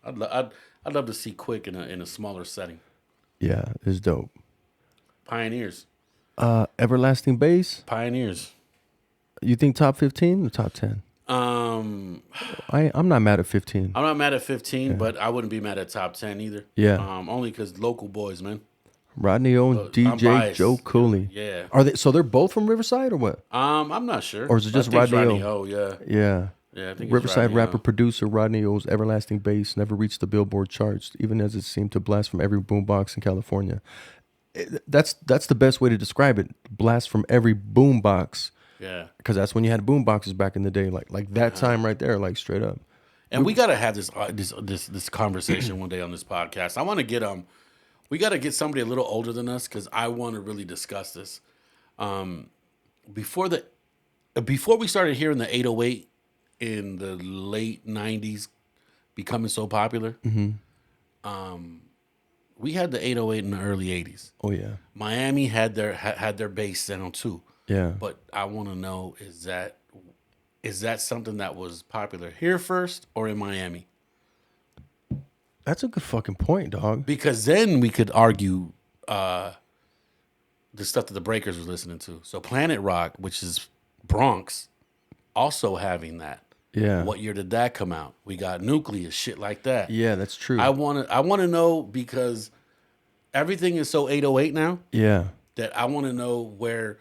I'd love to see Quick in a smaller setting. Yeah, it's dope. Pioneers. Everlasting Bass. Pioneers. You think top 15 or top 10? I'm I'm not mad at 15. not mad at 15, but I wouldn't be mad at top 10 either. Yeah. Only because local boys, man. Rodney O and I'm DJ biased. Joe Cooley. Yeah. Are they? So they're both from Riverside or what? I'm not sure. Or is it just I think it's Rodney O? Yeah. Yeah. Yeah, I think it's Riverside Rodney rapper O. producer Rodney O's Everlasting Bass never reached the Billboard charts, even as it seemed to blast from every boombox in California. That's the best way to describe it. Blast from every boombox. Yeah. Because that's when you had boomboxes back in the day, like that time right there, like straight up. And we gotta have this conversation one day on this podcast. I want to get we gotta get somebody a little older than us because I want to really discuss this. Before we started hearing the 808 in the late 90s becoming so popular, we had the 808 in the early 80s. Oh yeah, Miami had their bass sound too. yeah. But I want to know is that something that was popular here first or in Miami? That's a good fucking point, dog. Because then we could argue the stuff that the Breakers was listening to. So Planet Rock, which is Bronx, also having that. Yeah. What year did that come out? We got Nucleus, shit like that. Yeah, that's true. I want to know because everything is so 808 now Yeah. that I want to know where,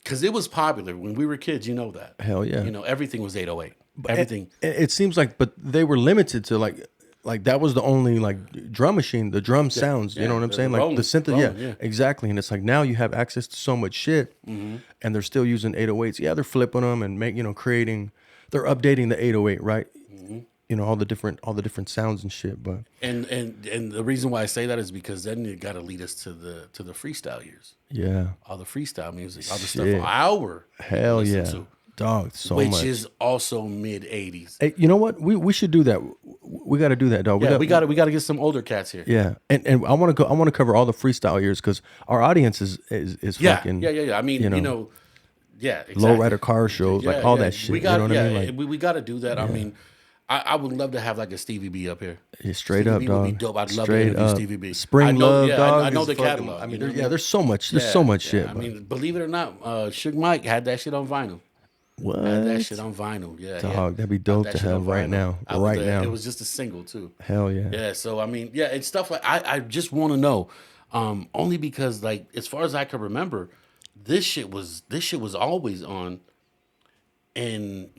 because it was popular when we were kids. You know that. Hell yeah. Everything was 808. Everything. It seems like, but they were limited to like that was the only like drum machine, the drum sounds. You know what I'm saying? Like the synth. Yeah, exactly. And it's like now you have access to so much shit, and they're still using 808s. Yeah, they're flipping them and creating. They're updating the 808, right? All the different sounds and shit. But And the reason why I say that is because then you got to lead us to the freestyle years. yeah, All the freestyle music, all the Shit. stuff our hell listen yeah, to, dog. So which much. is also mid 80s. Hey, you know what? We should do that. We got to do that, dog. Yeah, we got to get some older cats here. Yeah, and I want to cover all the freestyle years because our audience is fucking I mean, yeah, exactly. lowrider car shows, like all that shit. We got, you know what I mean? Like, we got to do that. I mean, I would love to have like a Stevie B up here. yeah, straight Stevie up, B dog. would be dope. I'd love to Straight interview up. Stevie B. Spring I know, Love, dog. I know is the fucking- catalog. I mean, you know? there's so much. There's so much shit. I but mean, believe it or not, Suge Mike had that shit on vinyl. what? Had that shit on vinyl. Yeah, Dog, that'd be Had dope that to shit have on right vinyl. now. I would, Right now. It was just a single too. Hell yeah. Yeah, so I mean, yeah, it's stuff like I just want to know, only because like as far as I can remember, this shit was always on, and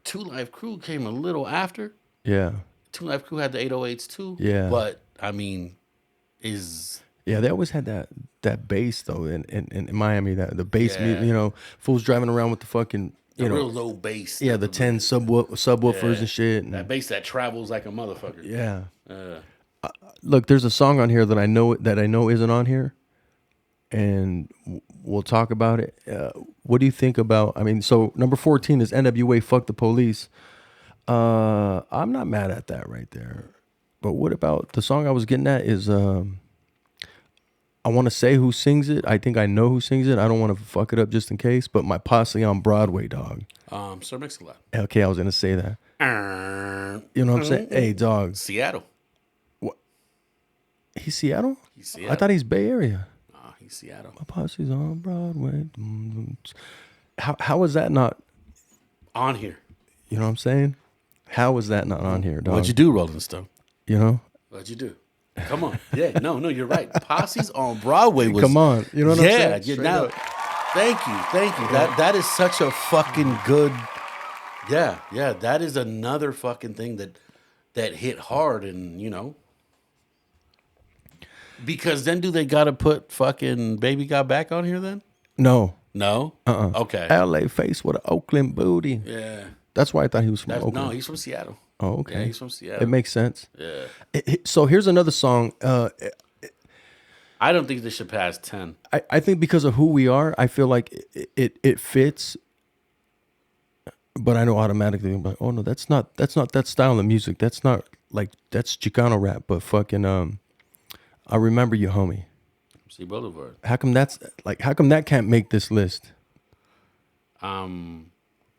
Two Live Crew came a little after. Yeah. Two Live Crew had the 808s too. Yeah. but I mean, Yeah, they always had that bass though in Miami, that the bass, Yeah. fools driving around with the fucking real low bass. yeah, the 10 subwoofers and shit. And, That bass that travels like a motherfucker. yeah. Look, there's a song on here that I know isn't on here, and we'll talk about it. What do you think about? I mean, so number 14 is NWA "Fuck the Police." I'm not mad at that right there, but what about the song I was getting at? Is I want to say who sings it. I think I know who sings it. I don't want to fuck it up just in case. But my posse on Broadway, dog. Sir Mix-a-Lot. Okay, I was gonna say that. You know what I'm saying? Hey, dog. Seattle. He's Seattle? He's Seattle. I thought he's Bay Area. He's Seattle. My posse's on Broadway. How is that not On here. You know what I'm saying? How is that not on here, dog? What'd you do, Rolling Stone? You know? What'd you do? Come on. Yeah, no, you're right. Posse's on Broadway was. Come on. You know what I'm saying? Yeah, Straight now. up. Thank you. That is such a fucking good. Yeah. That is another fucking thing that hit hard, and because then do they gotta put fucking Baby Got Back on here then? No. No. Okay. LA face with an Oakland booty. Yeah. That's why I thought he was from Oakland. No, he's from Seattle. Oh, okay. Yeah, he's from Seattle. It makes sense. Yeah. So here's another song. I don't think this should pass 10. I think because of who we are, I feel like it fits. But I know automatically, I'm like, oh no, that's not that style of music. That's not like that's Chicano rap. But fucking I remember you, homie. See Boulevard. How come that can't make this list? I'm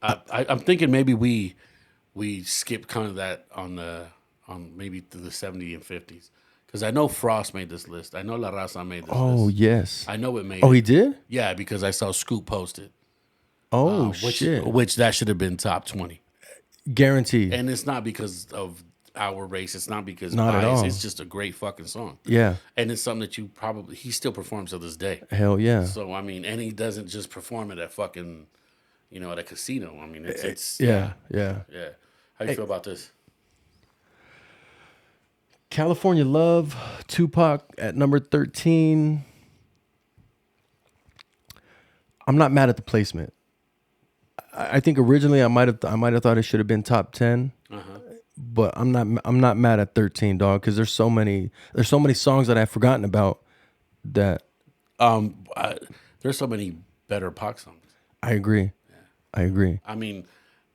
thinking maybe we skip kind of that on maybe through the 70s and 50s. Because I know Frost made this list. I know La Raza made this list. Oh, yes. I know it made Oh, it. he did? Yeah, because I saw Scoop post it. Oh, Which shit. that should have been top 20. Guaranteed. And it's not because of our race. It's not because Not at bias. all. It's just a great fucking song. Yeah. And it's something that he still performs to this day. Hell yeah. So, I mean, and he doesn't just perform it at fucking, at a casino. I mean, it's Yeah. Yeah. How you feel about this? California Love, Tupac at number 13. I'm not mad at the placement. I think originally I might have thought it should have been top 10. But I'm not mad at 13, dog, because there's so many songs that I've forgotten about that. There's so many better Pac songs. I agree. Yeah. I agree. I mean,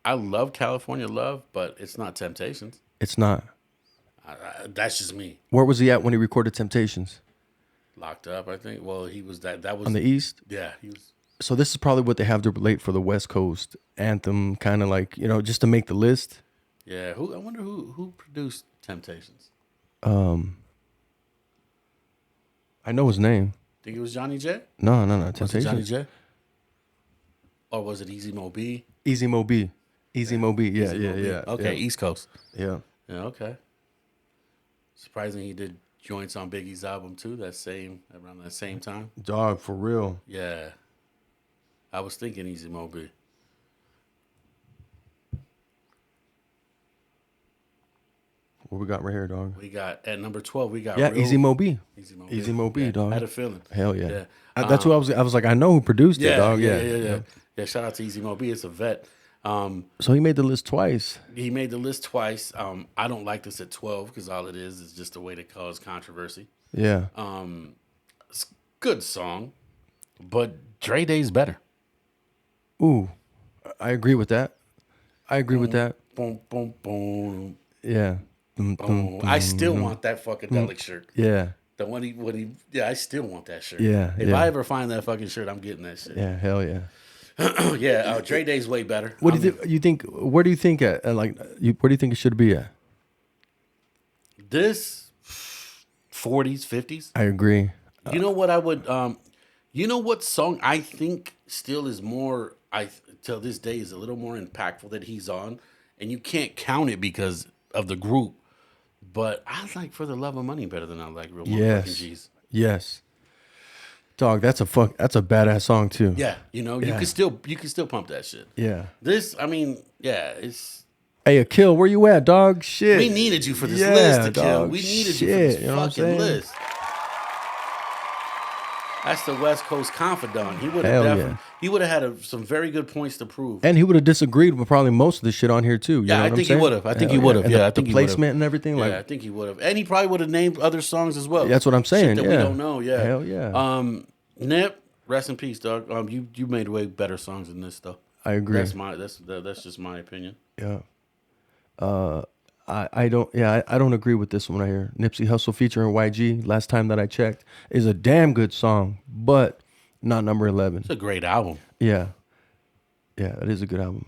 I love California Love, but it's not Temptations. It's not. That's just me. Where was he at when he recorded Temptations? Locked Up, I think. Well, he was that was on the East. Yeah, he was. So this is probably what they have to relate for the West Coast anthem, kind of like, just to make the list. Yeah, I wonder who produced Temptations. I know his name. Think it was Johnny J? No, Was it Temptations. Johnny J? Or was it Easy Mo B? Easy Mo B. Easy Mo B. Yeah, Easy Mo B. yeah. Okay, East Coast. Yeah. Yeah, okay. Surprising he did joints on Biggie's album too. Around that same time. Dog, for real. Yeah, I was thinking Easy Mo B. What we got right here, dog? We got at number 12. We got Easy Mo B. Easy Mo B, dog. I had a feeling. Hell yeah. That's who I was like, I know who produced it, dog. Yeah. Yeah, shout out to Easy Mo B. It's a vet. So he made the list twice. He made the list twice. I don't like this at 12 because all it is just a way to cause controversy. Yeah. It's a good song, but Dre Day's better. Ooh, I agree with that. Boom, boom, boom. Yeah. Boom. I still want that fucking shirt. Yeah. The one I still want that shirt. Yeah. If I ever find that fucking shirt, I'm getting that shit. Yeah. Hell yeah. Yeah. Dre Day's way better. What do you think? Where do you think where do you think it should be at? This 40s, 50s. I agree. You know what I would you know what song I think still is more till this day is a little more impactful that he's on, and you can't count it because of the group, but I like For the Love of Money better than I like Real Motherfucking G's. Yes. Dog, that's a badass song too. Yeah, you can still pump that shit. Yeah. This, I mean, yeah, it's. Hey, Akil, where you at, dog? Shit. We needed you for this list, Akil. Dog. We needed Shit, you for this you know what I'm fucking saying? list. That's the West Coast confidant. He would Hell have yeah. He would have had some very good points to prove. And he would have disagreed with probably most of the shit on here too. Yeah, I think he would have. I think he would have. And Yeah, I the think he would have. placement and everything. Yeah, Like, I think he would have. And he probably would have named other songs as well. that's what I'm saying. Shit that we don't know. Yeah. Hell yeah. Nip, rest in peace, dog. You made way better songs than this, though. I agree. That's just my opinion. Yeah. I don't agree with this one right here. Nipsey Hussle featuring YG, last time that I checked, is a damn good song, but not number 11. It's a great album. Yeah. Yeah, it is a good album.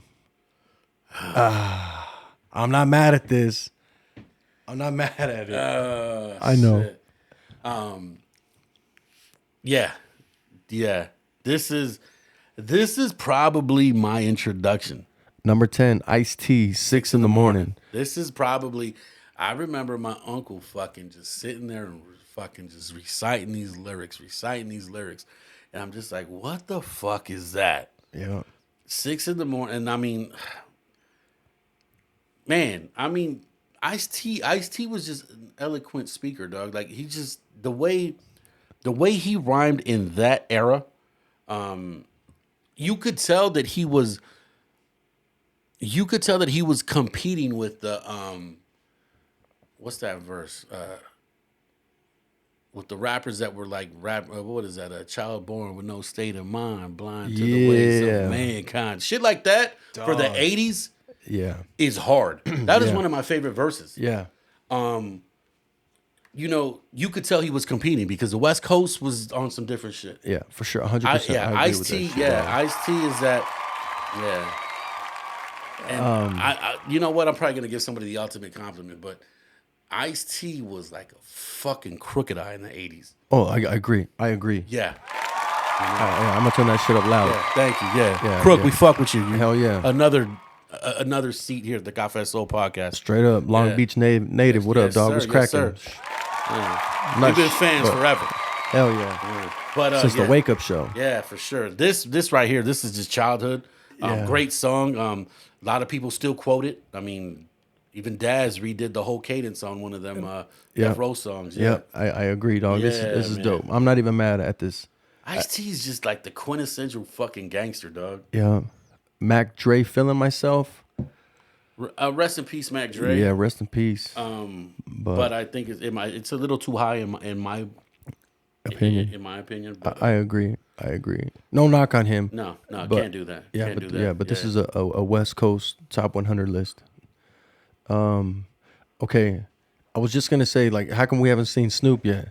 I'm not mad at this. I'm not mad at it. I know. Shit. Yeah. Yeah. This is probably my introduction. Number 10, Ice-T, 6 in the morning. This is probably, I remember my uncle fucking just sitting there and fucking just reciting these lyrics. And I'm just like, what the fuck is that? Yeah. 6 in the morning. And I mean, man, Ice-T was just an eloquent speaker, dog. Like he just, the way he rhymed in that era, you could tell that he was competing with the what's that verse? With the rappers that were like what is that? A child born with no state of mind, blind to the ways of mankind. Shit like that for the 80s is hard. That is one of my favorite verses. Yeah. You know, you could tell he was competing because the West Coast was on some different shit. Yeah, for sure. 100%. Ice-T, Ice-T is that, And you know what? I'm probably going to give somebody the ultimate compliment, but Ice-T was like a fucking crooked eye in the 80s. Oh, I agree. Yeah. I'm going to turn that shit up loud. Yeah, thank you. Yeah. Crook, we fuck with you. Hell yeah. Another seat here at the Cafe Soul podcast. Straight up. Long Beach native. What up, dog? Sir. What's cracking? We've been fans forever. Hell yeah. But since the Wake Up Show. Yeah, for sure. This right here, this is just childhood. Great song. A lot of people still quote it. I mean, even Daz redid the whole cadence on one of them Death Row songs. Yeah, I agree, dog. This is man. dope. I'm not even mad at this. Ice-T is just like the quintessential fucking gangster, dog. Yeah. Mac Dre, Feeling Myself. Rest in peace, Mac Dre. Yeah, rest in peace. But I think it's a little too high in my opinion. In my opinion, I agree. No knock on him. No, can't do that. But this is a West Coast top 100 list. Okay, I was just gonna say, like, how come we haven't seen Snoop yet?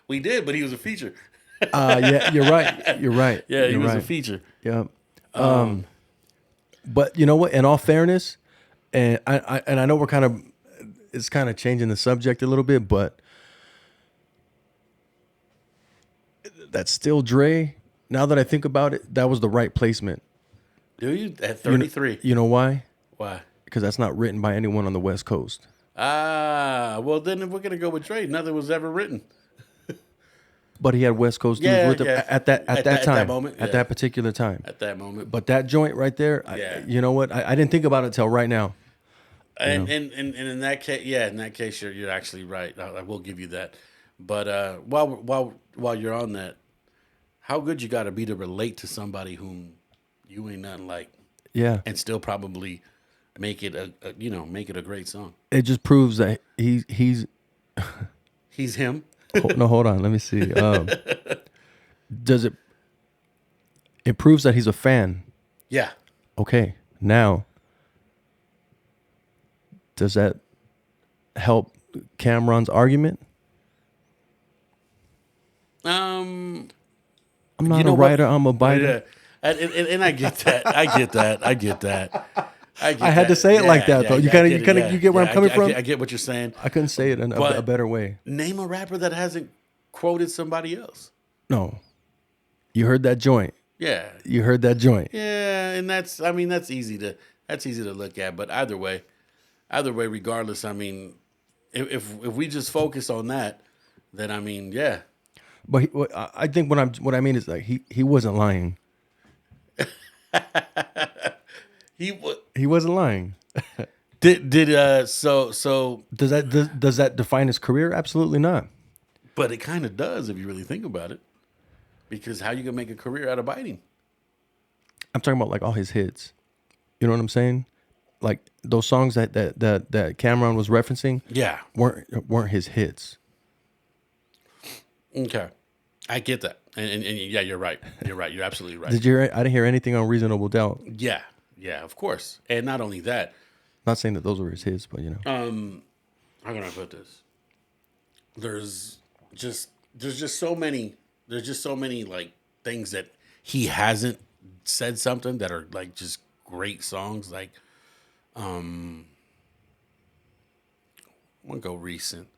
We did, but he was a feature. Yeah, you're right. Yeah, he was right. a feature. Yeah. But you know what? In all fairness, and I know it's kind of changing the subject a little bit, but that's still Dre. Now that I think about it, that was the right placement. Do you at 33? You know why? Why? Because that's not written by anyone on the West Coast. Well then if we're gonna go with Dre, nothing was ever written. But he had West Coast dudes with him at that time, at that moment, at that particular time. At that moment. But that joint right there, you know what? I didn't think about it till right now. And in that case, you're actually right. I will give you that. But while you're on that, how good you got to be to relate to somebody whom you ain't nothing like. Yeah. And still probably make it a great song. It just proves that he's He's him. No, hold on. Let me see. Does it proves that he's a fan? Yeah. Okay. Now, does that help Cameron's argument? I'm not a writer. I'm a biter. Yeah. And I get that. I get that. I had to say it like that, though. You get where I'm coming from? I get what you're saying. I couldn't say it in a better way. Name a rapper that hasn't quoted somebody else. No. You heard that joint. Yeah. You heard that joint. Yeah, and that's easy to look at. But either way, regardless, I mean, if we just focus on that, then I mean, yeah. But I think what I mean is, like, he wasn't lying. He wasn't lying. So does that define his career? Absolutely not. But it kind of does if you really think about it. Because how you gonna make a career out of biting? I'm talking about like all his hits. You know what I'm saying? Like those songs that Cameron was referencing, weren't his hits. Okay, I get that, and yeah, you're right. You're absolutely right. I didn't hear anything on Reasonable Doubt. Yeah, of course, and not only that. Not saying that those were his hits, but you know. How can I put this? There's just so many like things that he hasn't said something that are like just great songs. Like, I'm gonna go recent.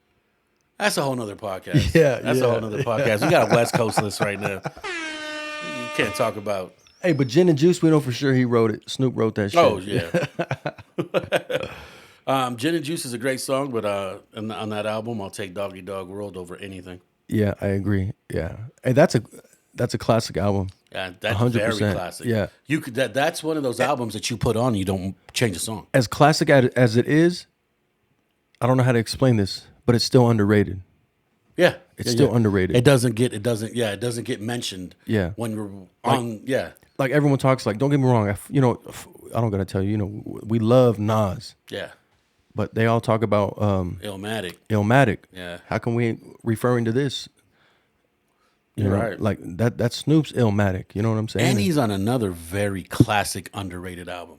That's a whole nother podcast. Yeah, That's yeah, a whole nother podcast. We got a West Coast list right now. You can't talk about. Hey, but Gin and Juice, we know for sure he wrote it. Snoop wrote that shit. Oh yeah. Gin and Juice is a great song, but on that album, I'll take Doggy Dog World over anything. Yeah, I agree. Yeah, hey, that's a classic album. Yeah, that's 100%. very classic. Yeah. You could that's one of those albums that you put on, you don't change a song. As classic as it is, I don't know how to explain this, but it's still underrated. Yeah, It's still underrated. It doesn't get mentioned. Yeah. when we're on. Like everyone talks, like, don't get me wrong, I don't gotta tell you, we love Nas, Yeah, but they all talk about Illmatic. Illmatic. Yeah. How come we ain't referring to this? You're know, right. Like that's Snoop's Illmatic. You know what I'm saying? And he's on another very classic, underrated album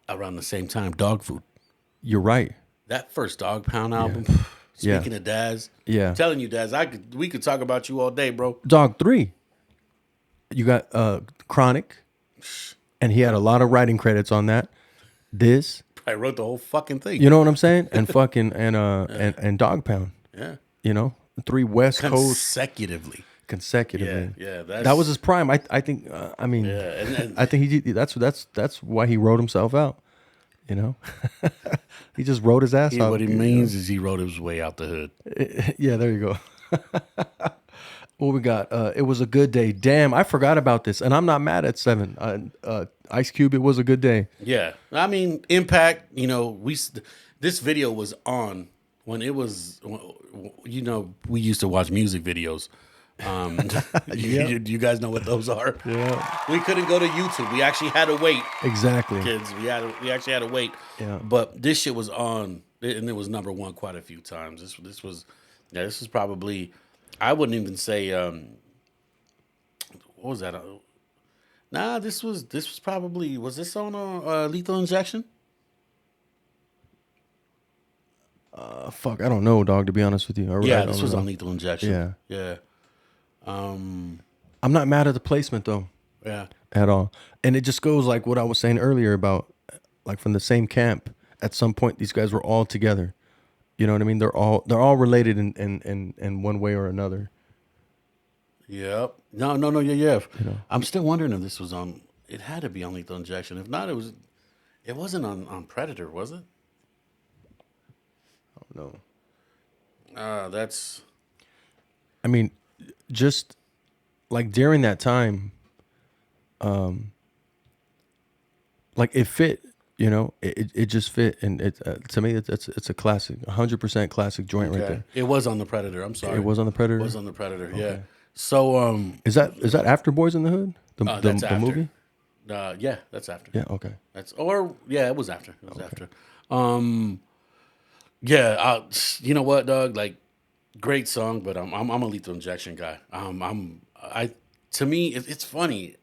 around the same time, Dog Food. You're right. That first Dog Pound album. Yeah. Speaking of Daz, Yeah. I'm telling you, Daz, we could talk about you all day, bro. Dog 3. You got Chronic, and he had a lot of writing credits on that. This, I wrote the whole fucking thing. you know what I'm saying? And fucking and Dog Pound. Yeah, 3 West Coast consecutively. consecutively. Yeah, that was his prime. I think. I mean, and I think that's why he wrote himself out. He just wrote his ass off. what he means is he wrote his way out the hood. Yeah, there you go. What we got? It was a good day. Damn, I forgot about this, and I'm not mad at 7. Ice Cube, it was a good day. Yeah, I mean, Impact. This video was on when it was. We used to watch music videos. You guys know what those are? Yeah, We couldn't go to YouTube. We actually had to wait, exactly. kids. We actually had to wait. Yeah. But this shit was on, and it was number one quite a few times. This was probably. I wouldn't even say. What was that? Nah, this was probably. Was this on Lethal Injection? Fuck, I don't know, dog. To be honest with you, Yeah, this was on Lethal Injection. Yeah. Yeah. I'm not mad at the placement though, Yeah. at all. And it just goes like what I was saying earlier about, like, from the same camp. At some point, these guys were all together. You know what I mean? They're all related in one way or another. Yep. No. Yeah. I'm still wondering if this was on. It had to be on Lethal Injection. If not, it wasn't on Predator, was it? No. That's. I mean, just like during that time, like it fit. It just fit, and it to me it's a classic, 100% classic joint right there. It was on the Predator. I'm sorry. It was on the Predator. It was on the Predator. Yeah. So Is that after Boys in the Hood? that's The after. movie? Yeah, that's after. Yeah. Okay. It was after. It was after. Yeah. You know what, dog? Like, great song, but I'm a Lethal Injection guy. To me, it's funny.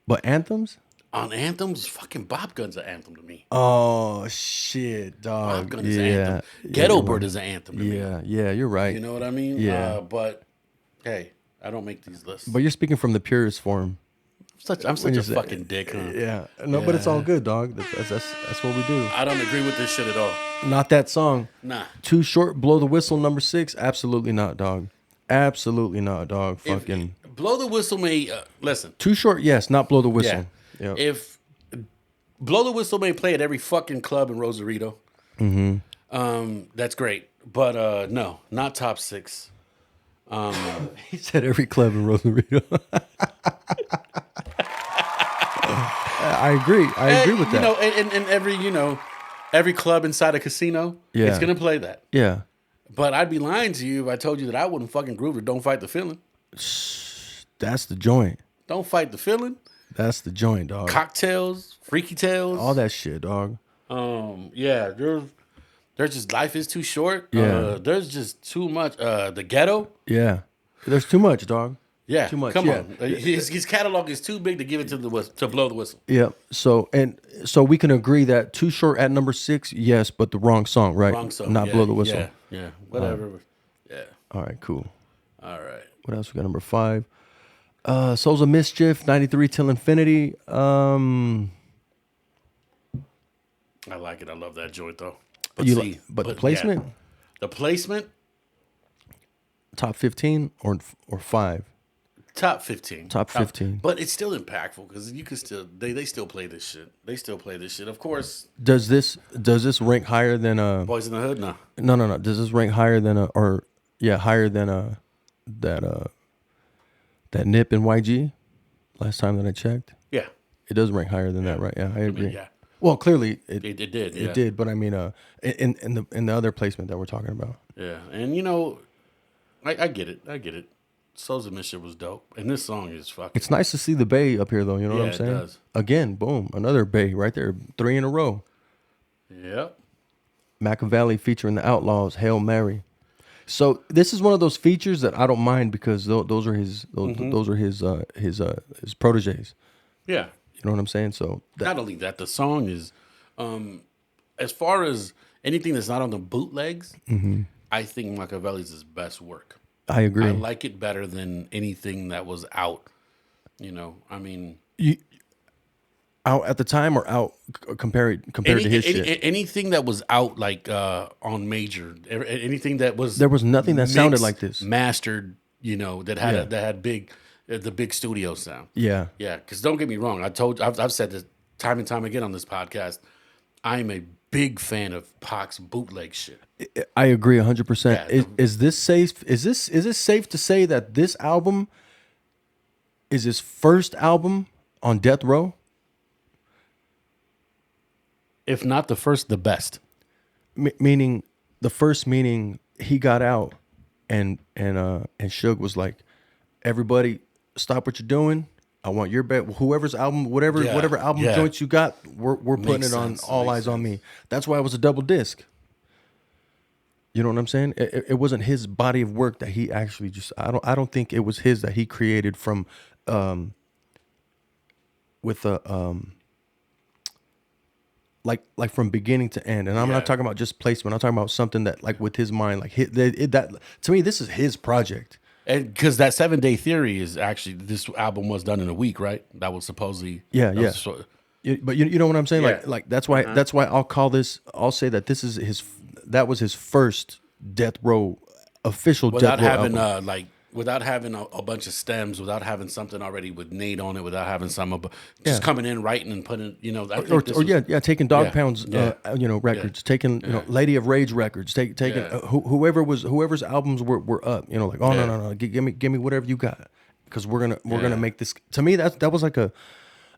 But anthems? On anthems, fucking Bob Gun's an anthem to me. Oh shit, dog. Bob Gun is an anthem. Ghetto Bird is an anthem to me. Yeah, you're right. You know what I mean? Yeah. But hey, I don't make these lists. But you're speaking from the purest form. I'm such a fucking dick, huh? Yeah. No, but it's all good, dog. That's what we do. I don't agree with this shit at all. Not that song. Nah. Too Short, Blow the Whistle, number 6. Absolutely not, dog. Absolutely not, dog. Fucking Blow the Whistle may listen. Too Short, yes, not Blow the Whistle. Yeah. Yep. If Blow the Whistle may play at every fucking club in Rosarito, that's great. But no, not top 6. He said every club in Rosarito. I agree. I agree with that. And every club inside a casino, Yeah. it's gonna play that. Yeah. But I'd be lying to you if I told you that I wouldn't fucking groove it. Don't fight the feeling. That's the joint. Don't fight the feeling. That's the joint, dog. Cocktails, freaky tales, All that shit, dog. Yeah, there's just life is too short. Yeah. There's just too much. The Ghetto. Yeah. There's too much, dog. Yeah, Too much, Come yeah. on, his catalog is too big to give it to Blow the Whistle. Yeah. So we can agree that Too Short at number 6, yes, but the wrong song, right? Wrong song. Not Yeah, Blow the Whistle. Yeah, whatever. Yeah. All right, cool. All right. What else we got? Number 5. Souls of Mischief, 93 Till Infinity. I like it. I love that joint though. But The placement? The placement. top 15 or 5? Top 15. Top 15. But it's still impactful because you can still they still play this shit. They still play this shit. Of course, Does this rank higher than Boys in the Hood? No. No. Does this rank higher than higher than that Nip and YG? Last time that I checked, Yeah. it does rank higher than that, right? Yeah, I agree. yeah. Well, clearly It did. it did, but I mean, in the other placement that we're talking about. Yeah. And you know, I get it. I get it. Soul's Mission was dope. And this song is fucking. It's nice to see the Bay up here, though. You know what Yeah, I'm saying? it does. Again, boom, another Bay right there, 3 in a row. Yep. Machiavelli featuring the Outlaws, Hail Mary. So this is one of those features that I don't mind because those are his his proteges. Yeah. You know what I'm saying? So Not only that, the song is, as far as anything that's not on the bootlegs, I think Machiavelli's his best work. I agree. I like it better than anything that was out. You know, I mean, Out at the time or out compared to his shit? anything that was out like on major, anything that was There was nothing that sounded mixed, like this. mastered. You know, that had Yeah. that had big the big studio sound. Yeah. Yeah, because don't get me wrong. I've said this time and time again on this podcast. I'm a big fan of Pac's bootleg shit. I agree 100%. Yeah, Is this safe? Is this safe to say that this album is his first album on Death Row? If not the first, the best. Meaning he got out and Suge was like, everybody stop what you're doing. I want your bet. Whoever's album, whatever album yeah. joints you got, we're putting Makes it on sense, All makes Eyes on sense. Me. That's why it was a double disc. You know what I'm saying? It wasn't his body of work that he actually I don't think it was his that he created from with a like from beginning to end. And I'm not talking about just placement. I'm talking about something that like with his mind, like that to me, this is his project. And because that 7 Day Theory is actually, this album was done in a week, right? That was supposedly. Yeah. But you know what I'm saying? Yeah. Like that's why I'll say that this is that was his first Death Row official Without Death Row having album. without having a bunch of stems, without having something already with Nate on it, without having just coming in, writing and putting, you know, I think this was- taking Dog Yeah, Pound's yeah. records, taking Lady of Rage records, taking Yeah. whoever's albums were up, like no, give me whatever you got, because we're gonna make this. To me, that was like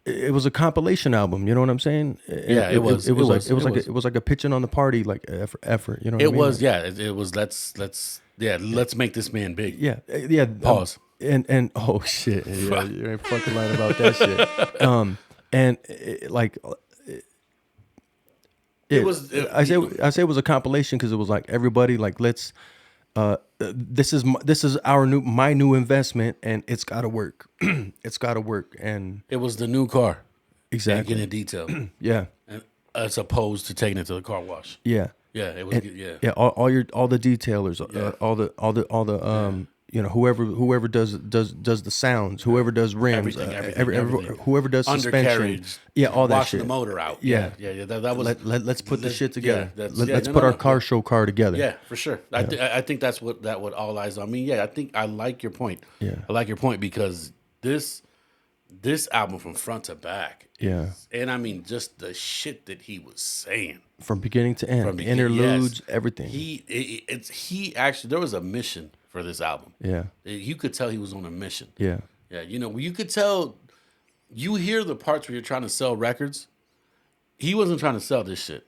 it was a compilation album. You know what I'm saying? Yeah, it was like a pitching on the party like effort. You know, what I It mean? was, yeah. It was. Let's make this man big. Yeah. Pause. And oh shit, yeah, you ain't fucking lying about that shit. I say it was a compilation because it was like everybody like let's. This is my new investment, and it's got to work. It's got to work, and It was the new car. exactly, Getting it detailed, yeah, and as opposed to taking it to the car wash. yeah. Yeah, it was. Yeah. All the detailers, all the whoever does the sounds, whoever does rims, Everything. whoever does suspension, Undercarriage. all that Washing shit. the motor out. Yeah. That was. Let's put the shit together. Yeah, Let's put our car show car together. Yeah, for sure. I think that's what All Eyes on Me. Yeah, I think I like your point. Yeah. I like your point because this album from front to back. Yeah. And I mean just the shit that he was saying. From beginning to end, From beginning, interludes, yes. everything. He actually, there was a mission for this album. Yeah. You could tell he was on a mission. Yeah. Yeah, you could tell. You hear the parts where you're trying to sell records. He wasn't trying to sell this shit.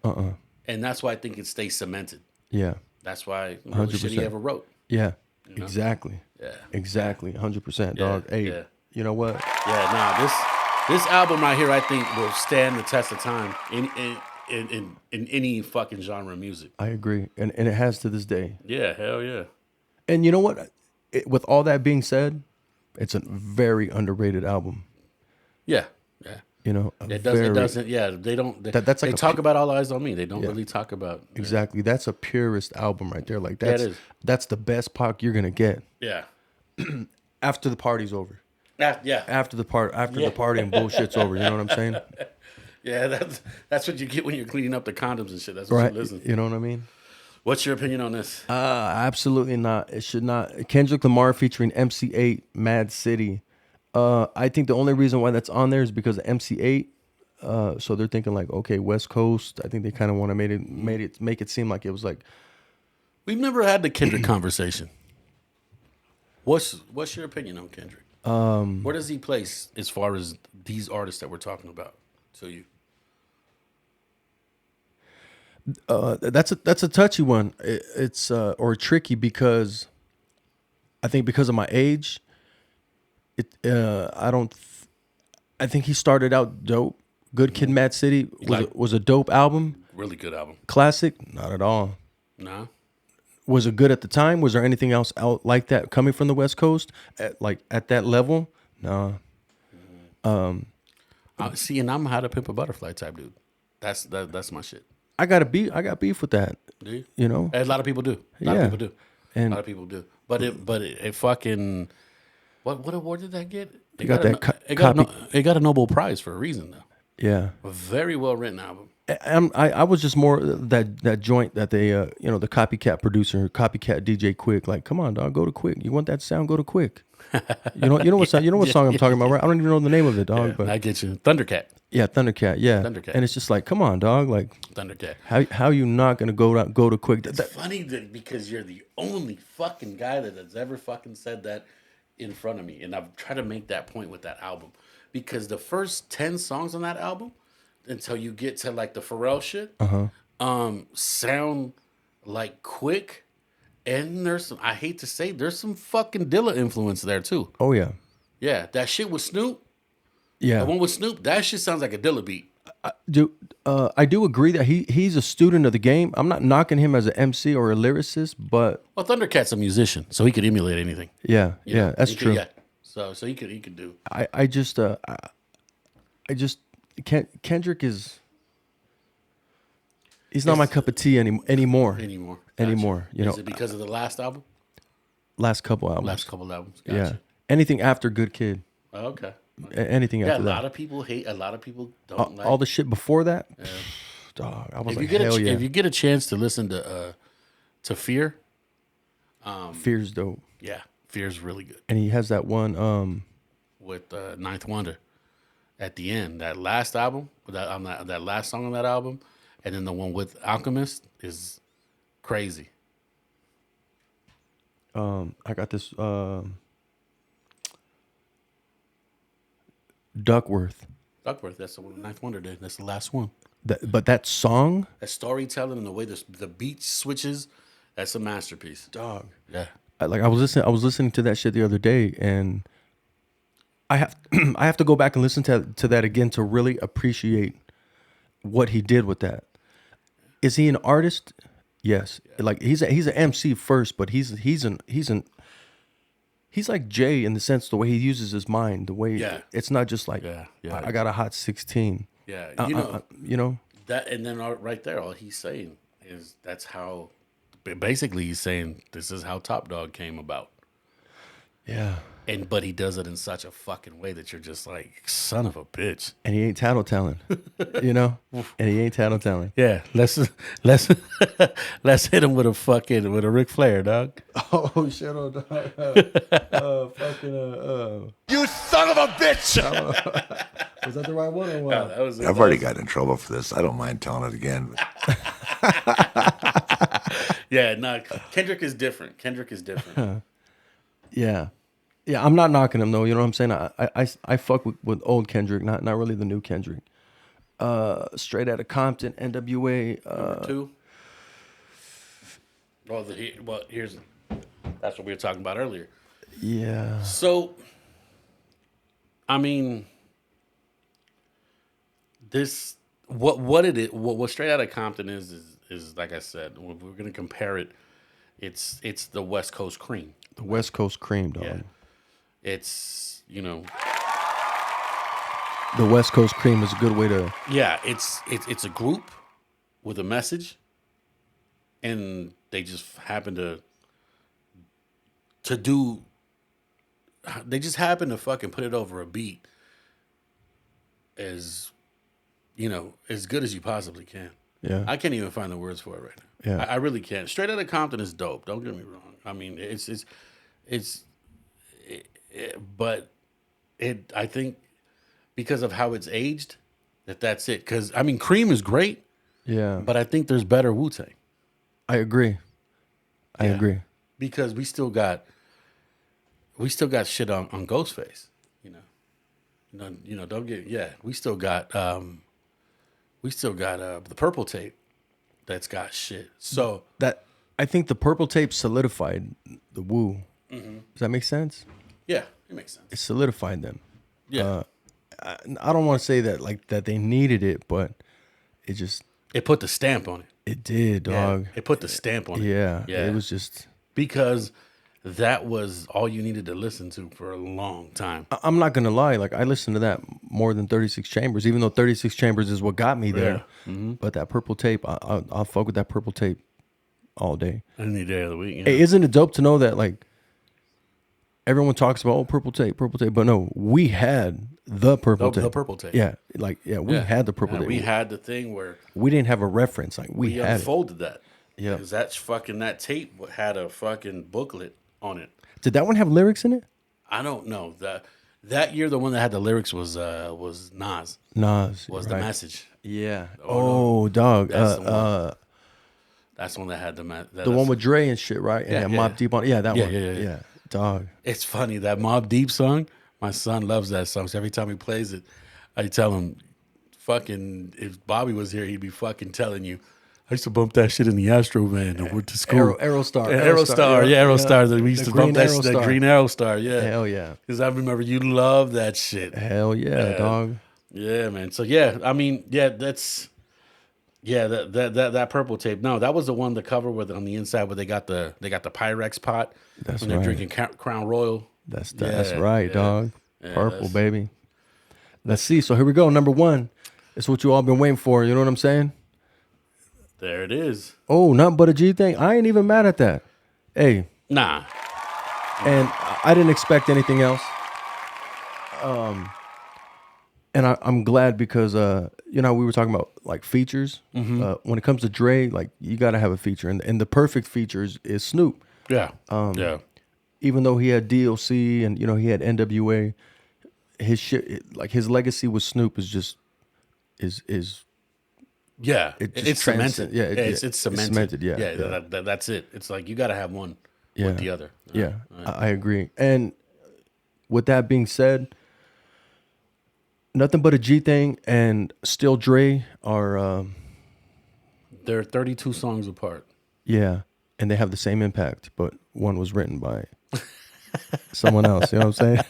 And that's why I think it stays cemented. Yeah. That's why the shit he 100%. ever wrote. Yeah. Exactly. Yeah. Exactly. 100%, dog. Yeah, Hey, yeah. you know what? Yeah, this album right here, I think, will stand the test of time in any fucking genre of music. I agree, and it has to this day. Yeah, hell yeah. And you know what? With all that being said, it's a very underrated album. Yeah. You know, It doesn't. Yeah, they don't. That's like they talk about All Eyes on Me. They don't really talk about exactly. That's a purist album right there. Like Yeah, it that's is. that's the best Pac you're gonna get Yeah. after the party's over. Yeah. After the party and bullshit's over. You know what I'm saying? Yeah, that's what you get when you're cleaning up the condoms and shit. That's what Right. you listen to. You know what I mean? What's your opinion on this? Absolutely not. It should not. Kendrick Lamar featuring MC8, Mad City. I think the only reason why that's on there is because of MC8. So they're thinking like, okay, West Coast. I think they kind of want to make it seem like it was like. We've never had the Kendrick conversation. What's your opinion on Kendrick? Where does he place as far as these artists that we're talking about to you? That's a touchy one. It's or tricky because I think because of my age, I think he started out dope. Good Kid, Mad City was a dope album. Really good album. Classic? Not at all. No. Was it good at the time? Was there anything else out like that coming from the West Coast at that level? No. See, and I'm How to Pimp a Butterfly type dude. That's my shit. I got beef with that. Do you? You know? A lot of people do. A lot of people do. And a lot of people do. But it fucking what award did that get? It got a Nobel Prize for a reason though. Yeah. A very well written album. I was just more that joint that they the copycat producer, copycat DJ Quick. Like, come on, dog, go to Quick. You want that sound? Go to Quick. You know what song I'm talking about, right? I don't even know the name of it, dog. Yeah, but I get you. Thundercat. Yeah, Thundercat. Yeah, Thundercat. And it's just like, come on, dog. Like, Thundercat. How you not gonna go to Quick? It's funny that because you're the only fucking guy that has ever fucking said that in front of me, and I've tried to make that point with that album because the first 10 songs on that album, until you get to like the Pharrell shit, sound like Quick. And there's some, I hate to say, there's some fucking Dilla influence there too. Oh yeah. Yeah, that shit with Snoop. Yeah. The one with Snoop, that shit sounds like a Dilla beat. I do agree that he's a student of the game. I'm not knocking him as an MC or a lyricist, but Well, Thundercat's a musician, so he could emulate anything. yeah, You know? that's He true. Could, yeah. So he could do. I just Kendrick is he's not my cup of tea anymore. Gotcha. You know, Is it because of the last album? last couple albums. Last couple albums. Gotcha. Yeah. Anything after Good Kid. Oh, okay. Anything Yeah, after a that. lot of people hate. A lot of people don't like. All the shit before that. Dog, I was like, hell yeah. If you get a chance to listen to Fear, Fear's dope. yeah, Fear's really good. And he has that one With Ninth Wonder at the end. That last album, that last song on that album, and then the one with Alchemist is crazy. I got this Duckworth. That's the one Ninth Wonder did. That's the last one. But that song, That storytelling and the way the beat switches, that's a masterpiece. dog. Yeah. I was listening to that shit the other day, and I have to go back and listen to that again to really appreciate what he did with that. Is he an artist? Yes. Yeah. Like he's an MC first, but he's like Jay in the sense the way he uses his mind, the way it's not just like I got a hot 16. Yeah. You know that, and then right there, all he's saying is that's how. Basically, he's saying this is how Top Dog came about. Yeah. But he does it in such a fucking way that you're just like, son of a bitch. And he ain't tattletelling, you know. And he ain't tattletelling. Yeah, let's let's hit him with a Ric Flair, dog. Oh shit! Oh, dog. You son of a bitch! Was that the right one or what? No, that was I've already gotten in trouble for this. I don't mind telling it again. Yeah, no, Kendrick is different. Yeah. Yeah, I'm not knocking him though. You know what I'm saying? I fuck with old Kendrick, not really the new Kendrick. Straight Outta Compton, NWA. Number 2. That's what we were talking about earlier. Yeah. So, I mean, this what Straight Outta Compton is like I said, we're gonna compare it. It's the West Coast cream. The West Coast cream, dog. Yeah. It's the West Coast cream is a good way to. Yeah, it's a group with a message, and they just happen to do. They just happen to fucking put it over a beat as good as you possibly can. Yeah. I can't even find the words for it right now. Yeah. I really can't. Straight Outta Compton is dope. Don't get me wrong. I mean, but I think because of how it's aged, that's it. Because I mean, Cream is great, Yeah. but I think there's better Wu-Tang. I agree. I Yeah. agree. Because we still got shit on Ghostface. Don't get we still got the Purple Tape that's got shit. So That I think the Purple Tape solidified the Wu. Does that make sense? yeah, it makes sense. It solidified them. Yeah. I don't want to say that like that they needed it, but it just It put the stamp on it. it did, dog. Yeah, it put the stamp on it. Yeah. Yeah. It was just Because that was all you needed to listen to for a long time. I'm not gonna lie, like I listened to that more than 36 Chambers, even though 36 Chambers is what got me there. But that Purple Tape, I'll fuck with that Purple Tape all day. Any day of the week. Hey, isn't it dope to know that like everyone talks about Purple Tape, but no, we had the Purple Tape. The Purple Tape. Yeah, we had the Purple Tape. We had the thing where We didn't have a reference, like we had it. unfolded that. Yeah. Because that tape had a fucking booklet on it. Did that one have lyrics in it? I don't know. That year, the one that had the lyrics was Nas. Nas Was the right. message. Yeah. Oh, Oh, dog. That's the one. That's the one that had The one with Dre and shit, right? And Yeah, that yeah. Mobb Deep on. Yeah, that Yeah, one. yeah. Dog. It's funny, that Mobb Deep song, my son loves that song. So every time he plays it, I tell him, fucking, if Bobby was here, he'd be fucking telling you, I used to bump that shit in the Astro van and went to school. Aerostar. Aerostar. Yeah, Aerostar. We used The to bump green that green Aerostar. Yeah. Hell yeah. Because I remember you love that shit. Hell yeah, dog. Yeah, man. So yeah, I mean, yeah, that's that Purple Tape. No, that was the one, the cover with on the inside where they got the Pyrex pot That's when they're right. drinking Crown Royal. That's Yeah, right, yeah. dog. Yeah, Purple, that's- baby. Let's see. So here we go. Number one. It's what you all been waiting for. You know what I'm saying? There it is. Oh, nothing but a G thing. I ain't even mad at that. Hey, Nah. and I didn't expect anything else. And I'm glad because we were talking about like features. When it comes to Dre, like you got to have a feature, and the perfect features is Snoop. Yeah. Yeah. Even though he had DLC and he had NWA, his shit, like his legacy with Snoop is just is Yeah. It just It's cemented. yeah, It's cemented. cemented, yeah, Yeah. yeah. That's it. It's like you got to have one with the other. Yeah, I agree. And with that being said, nothing but a G thing and Still Dre are They're 32 songs apart. yeah, and they have the same impact, but one was written by someone else. You know what I'm saying?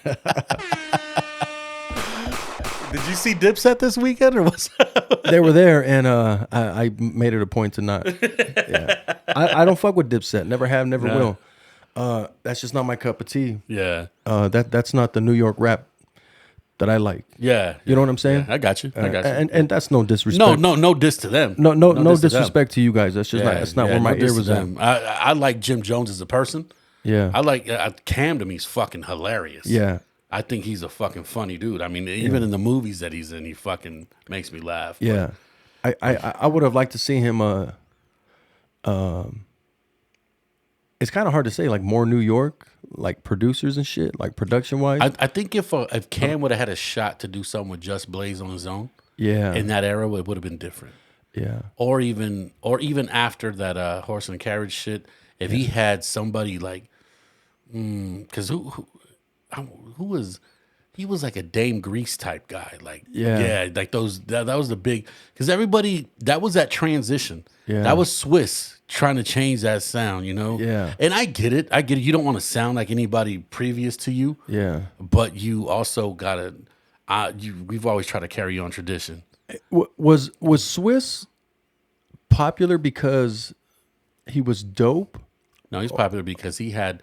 Did you see Dipset this weekend or what's They were there, and I made it a point to not. Yeah, I don't fuck with Dipset. Never have, never will. That's just not my cup of tea. Yeah. That's not the New York rap that I like. Yeah. You know what I'm saying? I got you. I got you. And that's no disrespect. No diss to them. No diss to them. disrespect to you guys. That's just that's not where my no diss ear to was at. them. I like Jim Jones as a person. Yeah. I like Cam to me is fucking hilarious. Yeah. I think he's a fucking funny dude. I mean, even in the movies that he's in, he fucking makes me laugh. Yeah. I would have liked to see him it's kind of hard to say, like more New York, like producers and shit, like production wise. I think if Cam would have had a shot to do something with Just Blaze on his own, yeah. in that era, it would have been different. Yeah. Or even after that horse and carriage shit, if he had somebody like, because who was, he was like a Dame Grease type guy, like like those that was the big, because everybody, that was that transition. Yeah. That was Swiss trying to change that sound, Yeah. And I get it. You don't want to sound like anybody previous to you. Yeah. But you also gotta. We've always tried to carry on tradition. Was Swiss popular because he was dope? No, he's popular because he had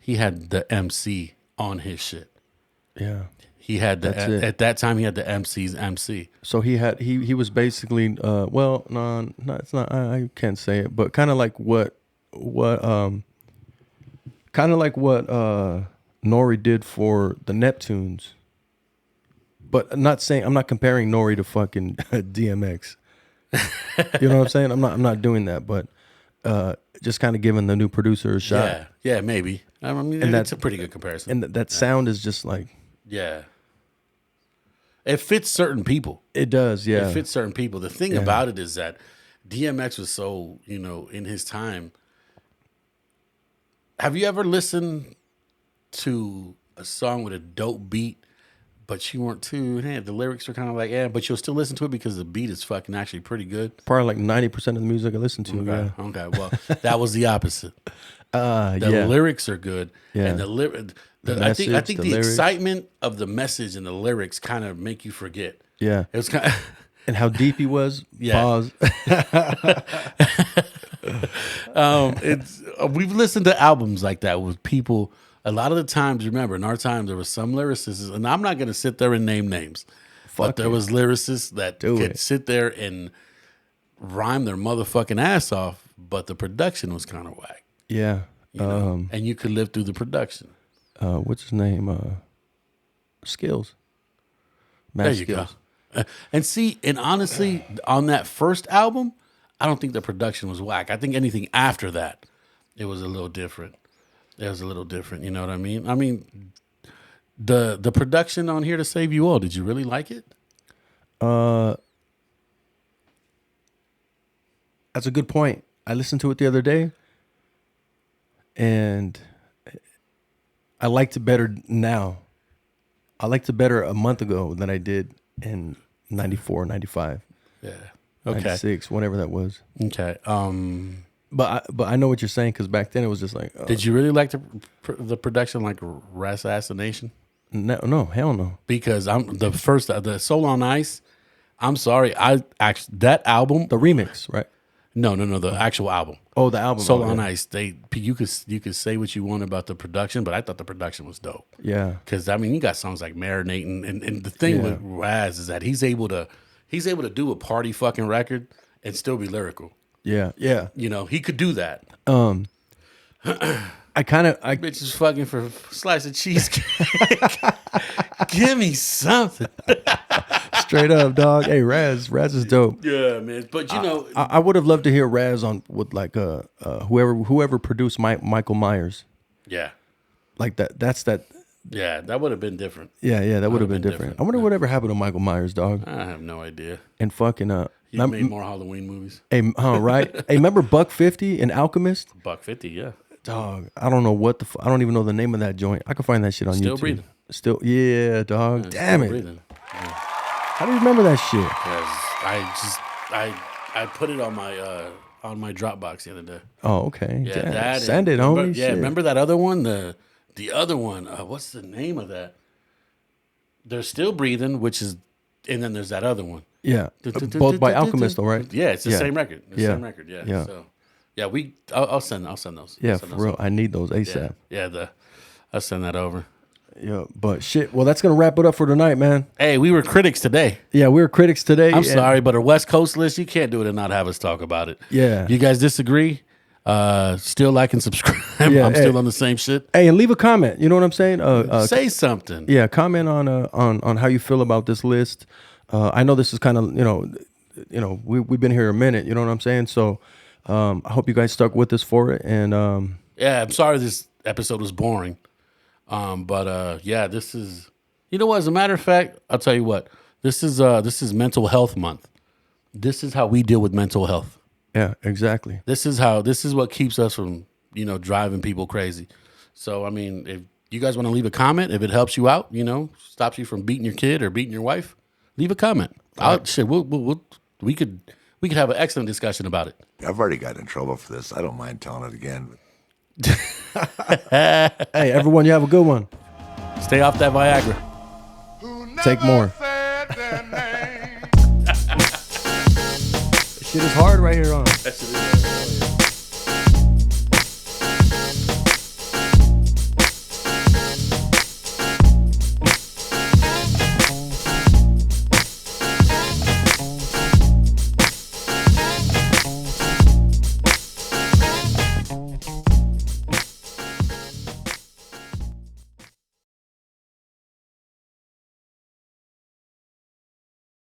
the MC on his shit. Yeah. He had That's it. at that time he had the MC's MC. So he was basically no, it's not. I can't say it, but kind of like what Nori did for the Neptunes. But I'm not comparing Nori to fucking DMX. You know what I'm saying? I'm not doing that, but just kind of giving the new producer a shot. Yeah, maybe. I mean, And that's a pretty good comparison. And that sound is just like, yeah. It fits certain people. it does, yeah. It fits certain people. The thing about it is that DMX was so, in his time. Have you ever listened to a song with a dope beat, but you weren't the lyrics are kind of like, but you'll still listen to it because the beat is fucking actually pretty good? Probably like 90% of the music I listen to. Okay. Yeah. Okay. Well, that was the opposite. The lyrics are good. Yeah. And I think the lyrics. Excitement of the message and the lyrics kind of make you forget. Yeah. It was kind of, And how deep he was. Yeah. Pause. We've listened to albums like that with people. A lot of the times, remember, in our time, there was some lyricists, and I'm not going to sit there and name names, but there was lyricists that could sit there and rhyme their motherfucking ass off, but the production was kind of whack. Yeah. And you could live through the production. What's his name? Skills. Matt There you Skills. go. And see, and honestly, on that first album, I don't think the production was whack. I think anything after that, it was a little different. It was a little different. You know what I mean? I mean, the production on Here to Save You All, did you really like it? That's a good point. I listened to it the other day, and I liked it better now. I liked it better a month ago than I did in 94, 95, Yeah. Okay. 96, whatever that was. Okay. But I know what you're saying, because back then it was just like, Did you really like the production like Rassassination? no, hell no. Because the Soul on Ice. I'm sorry, that album. The remix, right? No, the actual album. Oh, the album. Soul oh, on yeah. Ice. You could say what you want about the production, but I thought the production was dope. Yeah. Because I mean, you got songs like Marinating, and the thing with Raz is that he's able to do a party fucking record and still be lyrical. Yeah. He could do that. Bitch is fucking for a slice of cheesecake. Give me something. Straight up, dog. Hey, Raz is dope. Yeah, man. But I would have loved to hear Raz with like whoever produced Michael Myers. Yeah. Like that. That's that. Yeah, that would have been different. Yeah, that would have been different. I wonder whatever happened to Michael Myers, dog. I have no idea. And fucking He made more Halloween movies. Hey, right? Hey, remember Buck 50 in Alchemist? $1.50, yeah. Dog, I don't know what I don't even know the name of that joint. I can find that shit on Still YouTube. breathing. Still, yeah, dog. Damn Still it. breathing. How do you remember that shit? Because I put it on my Dropbox the other day. Oh, okay. Yeah, Damn. that Send it, homie. Yeah, Shit. remember that other one? The other one. What's the name of that? They're Still Breathing, and then there's that other one. Yeah, both by Alchemist, though, right? Yeah, it's the same record. Same record. Yeah. Yeah. So, yeah, I'll send those. Yeah, I'll for send real. I need those ASAP. Yeah. I'll send that over. Yeah, but shit. Well, that's gonna wrap it up for tonight, man. Hey, we were critics today. Yeah, we were critics today. I'm sorry, but a West Coast list, you can't do it and not have us talk about it. Yeah. You guys disagree? Still like and subscribe. Yeah, I'm still on the same shit. Hey, and leave a comment. You know what I'm saying? Say something. Yeah, comment on how you feel about this list. I know this is kind of we've been here a minute. You know what I'm saying? So I hope you guys stuck with us for it. And Yeah, I'm sorry this episode was boring. This is, what, as a matter of fact, I'll tell you what, this is Mental Health Month. This is how we deal with mental health. yeah, exactly. This is what keeps us from, driving people crazy. So, I mean, if you guys want to leave a comment, if it helps you out, stops you from beating your kid or beating your wife, leave a comment. We could have an excellent discussion about it. I've already got in trouble for this. I don't mind telling it again. Hey, everyone, you have a good one. Stay off that Viagra. Take more. Shit is hard right here on. That's it.